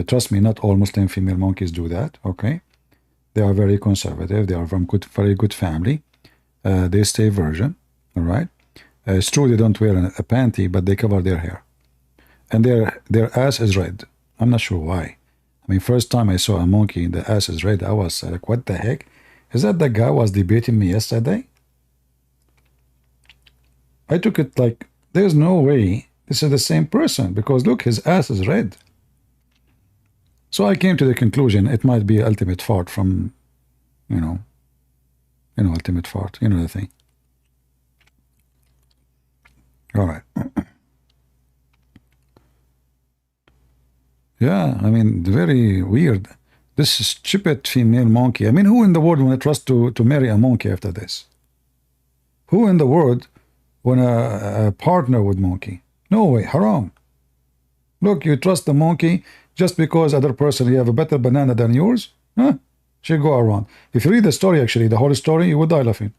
Trust me, not all Muslim female monkeys do that, okay? They are very conservative. They are from very good family. They stay virgin. All right. It's true they don't wear a panty, but they cover their hair, and their ass is red. I'm not sure why. I mean, first time I saw a monkey and the ass is red, I was like, what the heck? Is that the guy was debating me yesterday? I took it like, there's no way this is the same person, because look, his ass is red. So I came to the conclusion it might be ultimate fart from, ultimate fart, the thing. All right. Yeah, I mean, very weird. This stupid female monkey. I mean, who in the world want to trust to marry a monkey after this? Who in the world want to partner with monkey? No way, haram. Look, you trust the monkey just because other person, you have a better banana than yours? Huh? She go around. If you read the story, actually, the whole story, you would die laughing.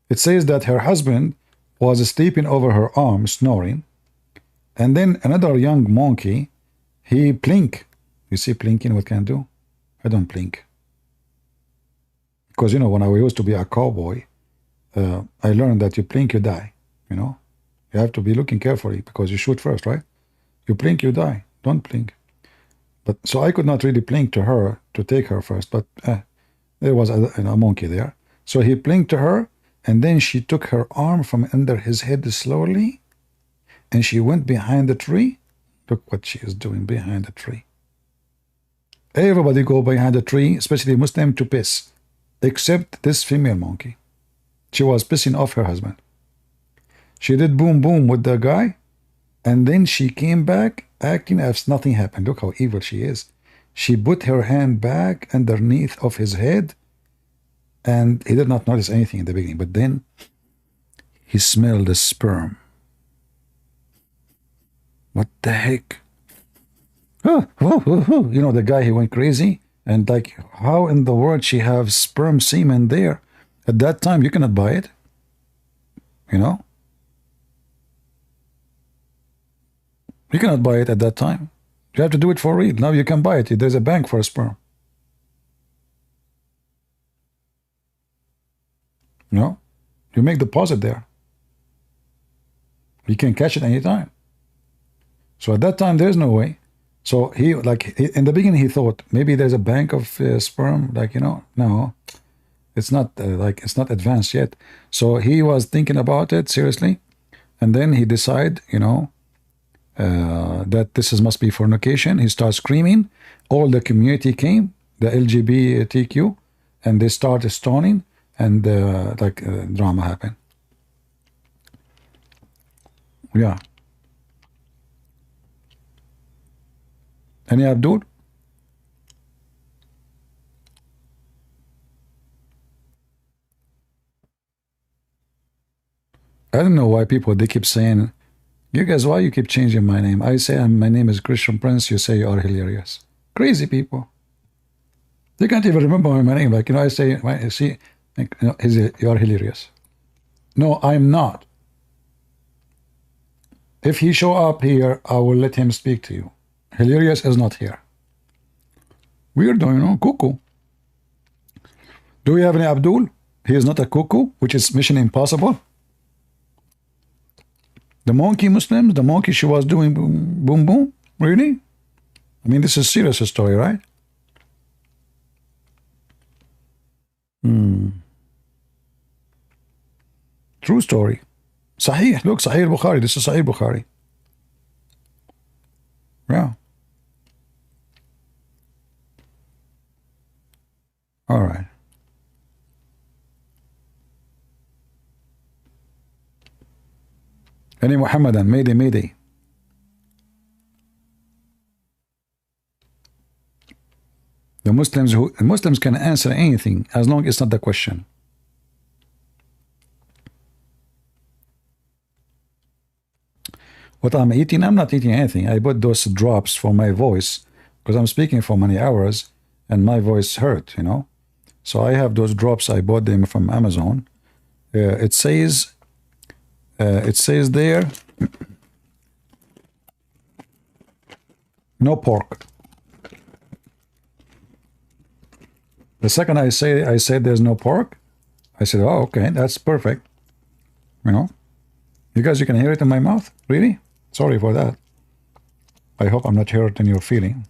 It says that her husband was sleeping over her arm, snoring, and then another young monkey, he blink. You see plinking, what can I do? I don't blink. Because, when I used to be a cowboy, I learned that you blink, you die. You have to be looking carefully because you shoot first, right? You blink, you die. Don't blink. But so I could not really blink to her to take her first, but there was a monkey there. So he blinked to her, and then she took her arm from under his head slowly, and she went behind the tree. Look what she is doing behind the tree. Everybody go behind the tree, especially Muslim, to piss, except this female monkey. She was pissing off her husband. She did boom boom with the guy, and then she came back acting as nothing happened. Look how evil she is. She put her hand back underneath of his head, and he did not notice anything in the beginning, but then he smelled the sperm. What the heck? The guy, he went crazy, and like, how in the world she have sperm semen there? At that time, you cannot buy it. You cannot buy it at that time. You have to do it for real. Now you can buy it. There's a bank for a sperm. You make deposit there. You can catch it anytime. So at that time, there's no way. So he, in the beginning, he thought maybe there's a bank of sperm, no, it's not it's not advanced yet. So he was thinking about it seriously, and then he decided, that this must be fornication. He starts screaming. All the community came, the LGBTQ, and they started stoning, and drama happened. Yeah. Any Abdul? I don't know why people, they keep saying, you guys, why you keep changing my name? I say my name is Christian Prince, you say you are hilarious. Crazy people. They can't even remember my name. I say, you are hilarious. No, I'm not. If he show up here, I will let him speak to you. Hilarious is not here. Weird, cuckoo. Do we have any Abdul? He is not a cuckoo, which is mission impossible. The monkey Muslims, the monkey she was doing boom, boom, boom. Really? I mean, this is serious story, right? True story. Sahih. Look, Sahih Bukhari. This is Sahih Bukhari. Yeah. All right. Any Muhammadan, Mayday, Mayday. The Muslims can answer anything as long as it's not the question. What I'm eating, I'm not eating anything. I bought those drops for my voice because I'm speaking for many hours and my voice hurt, So I have those drops. I bought them from Amazon. It says there, no pork. The second I said there's no pork, I said, oh, okay, that's perfect. You know, you guys, you can hear it in my mouth? Really? Sorry for that. I hope I'm not hurting your feeling.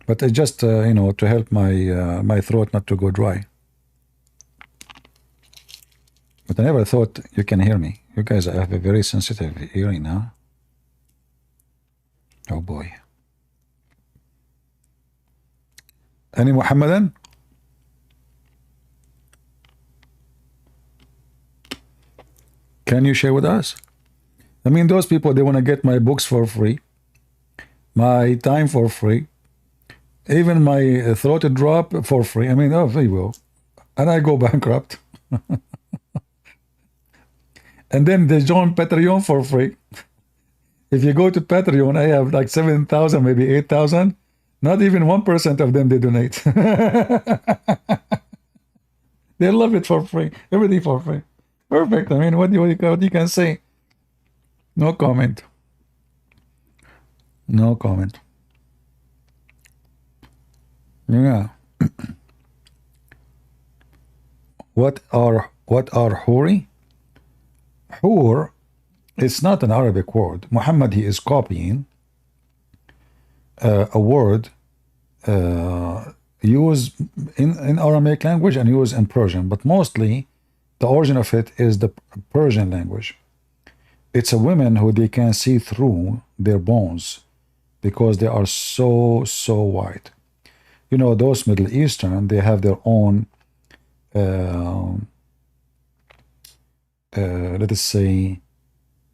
But it's just, you know, to help my throat not to go dry. But I never thought you can hear me. You guys have a very sensitive hearing, huh? Oh boy. Any Muhammadan? Can you share with us? I mean, those people, they want to get my books for free, my time for free, even my throat drop for free. I mean, oh, there you go. And I go bankrupt. And then they join Patreon for free. If you go to Patreon, I have like 7,000, maybe 8,000. Not even 1% of them they donate. They love it for free. Everything for free. Perfect. I mean, what you can say? No comment. No comment. Yeah. What are huri? Hur, it's not an Arabic word. Muhammad, he is copying a word used in Aramaic language and used in Persian, but mostly the origin of it is the Persian language. It's a woman who they can see through their bones because they are so white. You know, those Middle Eastern, they have their own let us say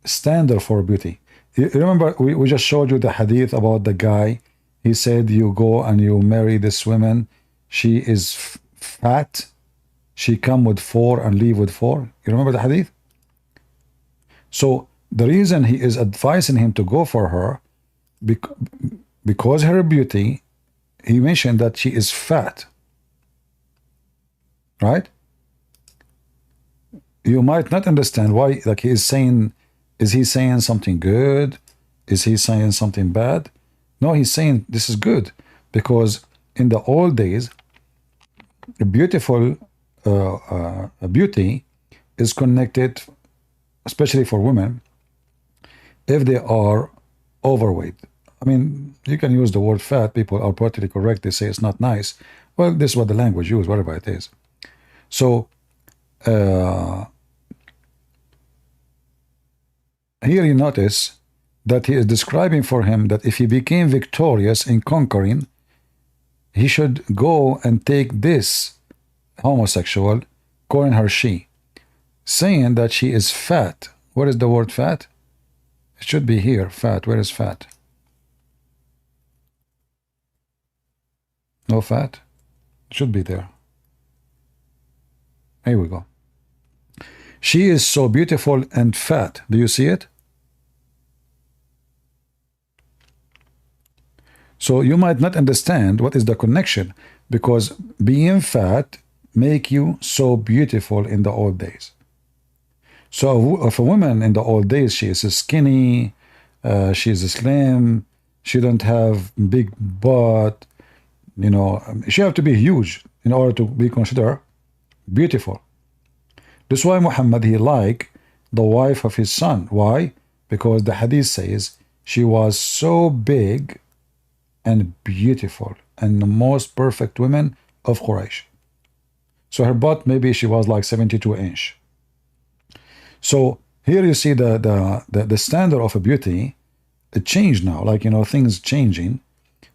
standard for beauty. You remember we just showed you the hadith about the guy. He said you go and you marry this woman, she is fat, she come with 4 and leave with 4. You remember the hadith? So the reason he is advising him to go for her, because her beauty, he mentioned that she is fat, right? You might not understand why, like he is saying, is he saying something good? Is he saying something bad? No, he's saying this is good, because in the old days, a beautiful beauty is connected, especially for women, if they are overweight. I mean, you can use the word fat. People are politically correct. They say it's not nice. Well, this is what the language uses, whatever it is. So, here you notice that he is describing for him that if he became victorious in conquering, he should go and take this homosexual, calling her she, saying that she is fat. What is the word fat? It should be here, fat. Where is fat? No fat? It should be there. Here we go. She is so beautiful and fat. Do you see it? So you might not understand what is the connection, because being fat make you so beautiful in the old days. So if a woman in the old days, she is skinny, she is slim, she don't have big butt, you know, she have to be huge in order to be considered beautiful. That's why Muhammad, he liked the wife of his son. Why? Because the hadith says she was so big and beautiful and the most perfect woman of Quraysh. So her butt, maybe she was like 72 inch. So here you see the standard of a beauty, it changed now, like, you know, things changing.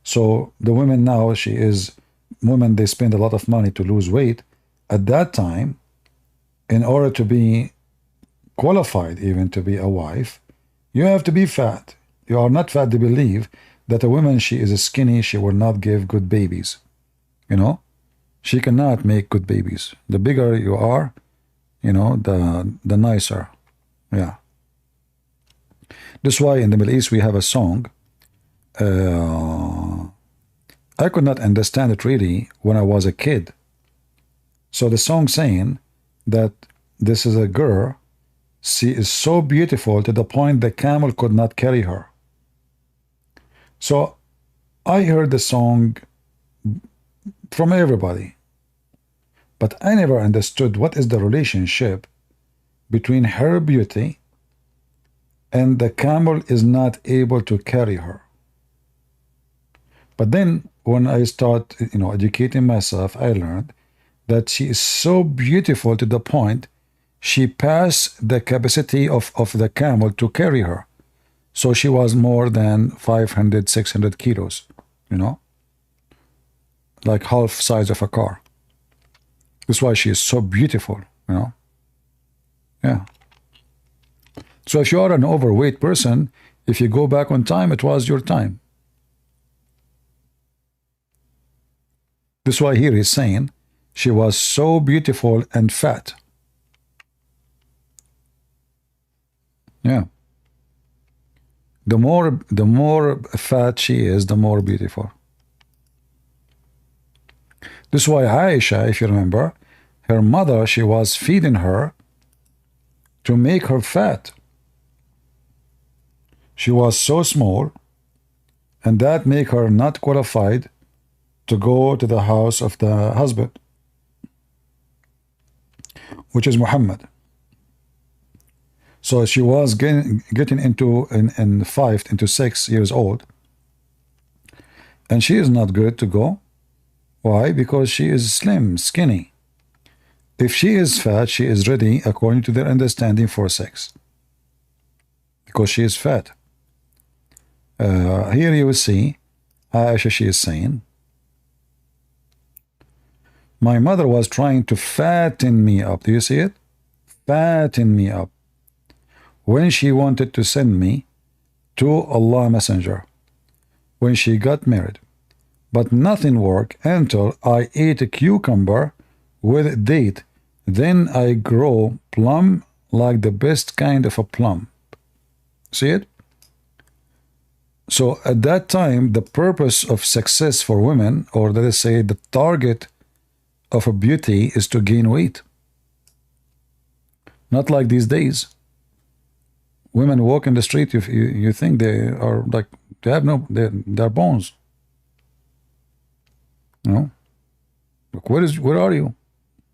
So the women now, women, they spend a lot of money to lose weight. At that time, in order to be qualified even to be a wife, you have to be fat. You are not fat to believe that a woman, she is skinny, she will not give good babies. You know, she cannot make good babies. The bigger you are, you know, the nicer. Yeah. That's why in the Middle East we have a song. I could not understand it really when I was a kid. So the song saying that this is a girl, she is so beautiful to the point the camel could not carry her. So I heard the song from everybody. But I never understood what is the relationship between her beauty and the camel is not able to carry her. But then when I start, educating myself, I learned that she is so beautiful to the point she passed the capacity of the camel to carry her. So she was more than 500, 600 kilos, like half size of a car. That's why she is so beautiful, Yeah. So if you are an overweight person, if you go back on time, it was your time. That's why here he's saying she was so beautiful and fat. Yeah. The more fat she is, the more beautiful. This is why Aisha, if you remember, her mother, she was feeding her to make her fat. She was so small, and that made her not qualified to go to the house of the husband, which is Muhammad. So she was getting into in 5 into 6 years old, and she is not good to go. Why? Because she is slim, skinny. If she is fat, she is ready, according to their understanding, for sex, because she is fat. Here you will see Aisha, she is saying, my mother was trying to fatten me up. Do you see it? Fatten me up. When she wanted to send me to Allah Messenger, when she got married. But nothing worked until I ate a cucumber with date. Then I grow plump like the best kind of a plum. See it? So at that time, the purpose of success for women, or let us say the target of a beauty, is to gain weight. Not like these days. Women walk in the street, you think they are like, they have no, they're bones. Look, where are you?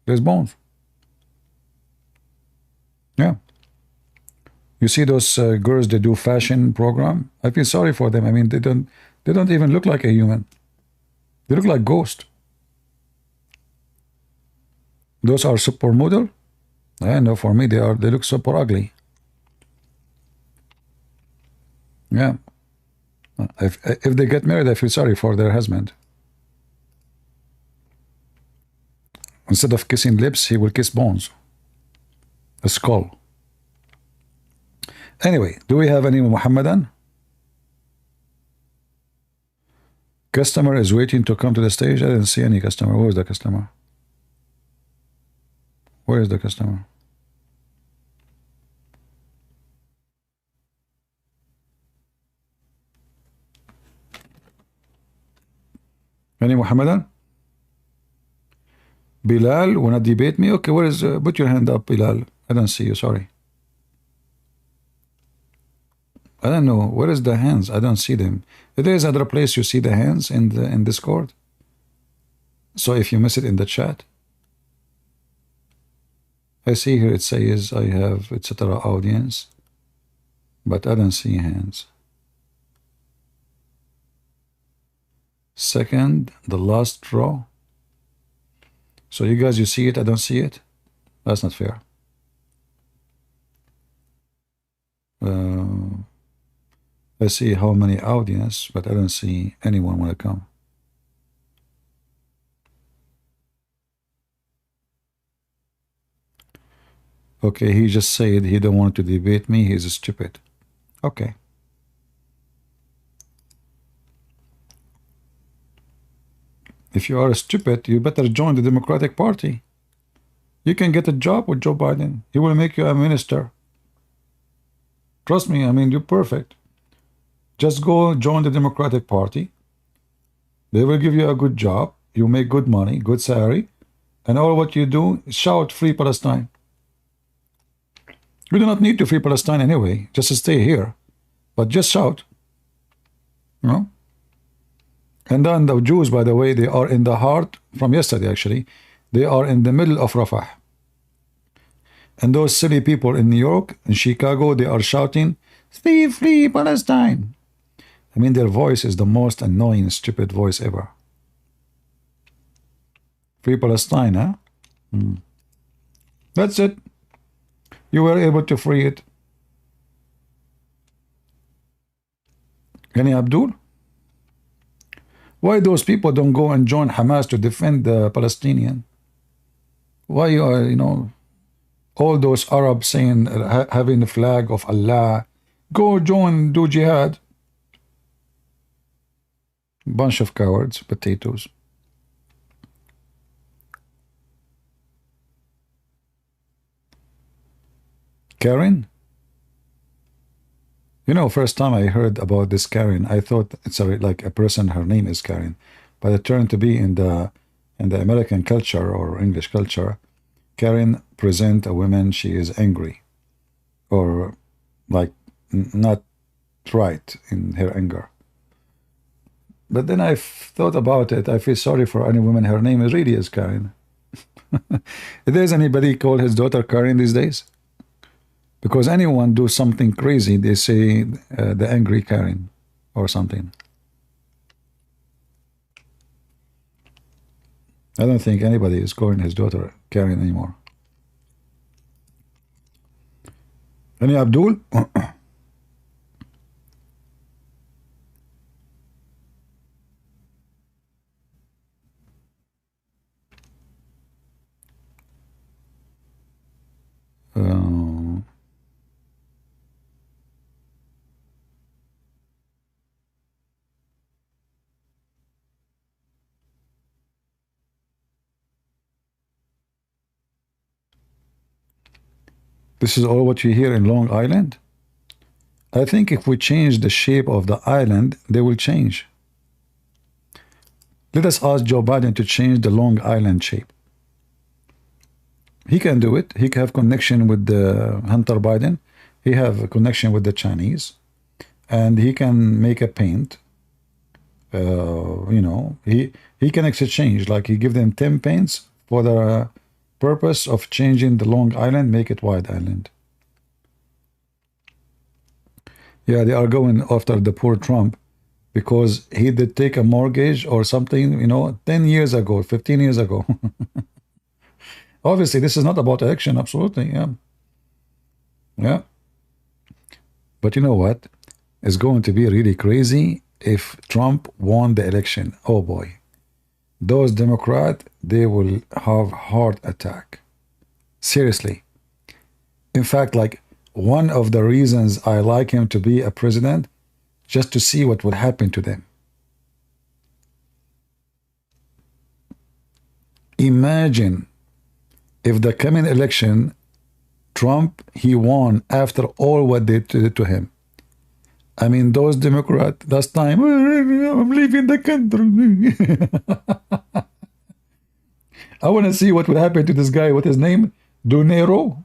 There's bones. Yeah. You see those girls, they do fashion program. I feel sorry for them. I mean, they don't even look like a human. They look like ghosts. Those are supermodel. I know, for me, they look super ugly. Yeah. If they get married, I feel sorry for their husband. Instead of kissing lips, he will kiss bones. A skull. Anyway, do we have any Muhammadan? Customer is waiting to come to the stage. I didn't see any customer. Where is the customer? Where is the customer? Any Muhammadan? Bilal, wanna debate me? Okay, where is, put your hand up, Bilal. I don't see you, sorry. I don't know, where is the hands? I don't see them. If there is other place you see the hands in Discord. So if you miss it in the chat. I see here it says I have etc. audience, but I don't see hands. Second, the last row. So you guys, you see it, I don't see it? That's not fair. I see how many audience, but I don't see anyone want to come. Okay, he just said he don't want to debate me, he's stupid. Okay. If you are stupid, you better join the Democratic Party. You can get a job with Joe Biden. He will make you a minister. Trust me, I mean, you're perfect. Just go join the Democratic Party. They will give you a good job. You make good money, good salary. And all what you do is shout Free Palestine. You do not need to free Palestine anyway. Just to stay here. But just shout. You know? And then the Jews, by the way, they are in the heart, from yesterday actually, they are in the middle of Rafah. And those silly people in New York, in Chicago, they are shouting, "Free, free Palestine." I mean, their voice is the most annoying, stupid voice ever. Free Palestine, huh? That's it. You were able to free it. Any Abdul? Why those people don't go and join Hamas to defend the Palestinian? Why you are, you know, all those Arabs saying, having the flag of Allah, go join, do jihad. Bunch of cowards, potatoes. Karen? You know, first time I heard about this Karen, I thought it's like a person, her name is Karen. But it turned to be in the American culture or English culture, Karen present a woman, she is angry. Or like not right in her anger. But then I thought about it, I feel sorry for any woman, her name really is Karen. If there's anybody call his daughter Karen these days? Because anyone do something crazy, they say the angry Karen or something. I don't think anybody is calling his daughter Karen anymore. Any Abdul? This is all what you hear in Long Island? I think if we change the shape of the island, they will change. Let us ask Joe Biden to change the Long Island shape. He can do it. He can have connection with the Hunter Biden. He have a connection with the Chinese. And he can make a paint. You know, he can exchange, like he give them 10 paints for the purpose of changing the Long Island, make it White Island. Yeah, they are going after the poor Trump because he did take a mortgage or something, you know, 10 years ago, 15 years ago. Obviously, this is not about election, absolutely, yeah. Yeah. But you know what? It's going to be really crazy if Trump won the election. Oh boy. Those Democrats, they will have heart attack. Seriously. In fact, like one of the reasons I like him to be a president, just to see what would happen to them. Imagine if the coming election, Trump, he won after all what they did to him. I mean, those Democrats, last time, I'm leaving the country. I want to see what would happen to this guy. What his name? Donero?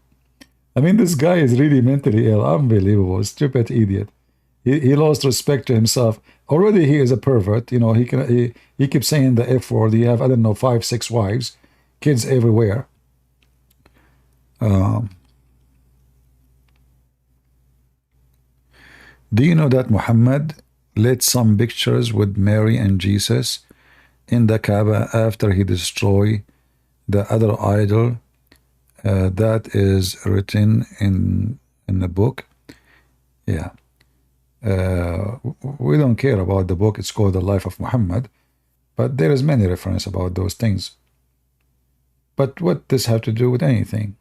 I mean, this guy is really mentally ill. Unbelievable. Stupid idiot. He lost respect to himself. Already he is a pervert. You know, he keeps saying the F word. He have, I don't know, 5, 6 wives. Kids everywhere. Do you know that Muhammad lit some pictures with Mary and Jesus in the Kaaba after he destroyed the other idol that is written in the book? Yeah. We don't care about the book. It's called The Life of Muhammad. But there is many reference about those things. But what does have to do with anything?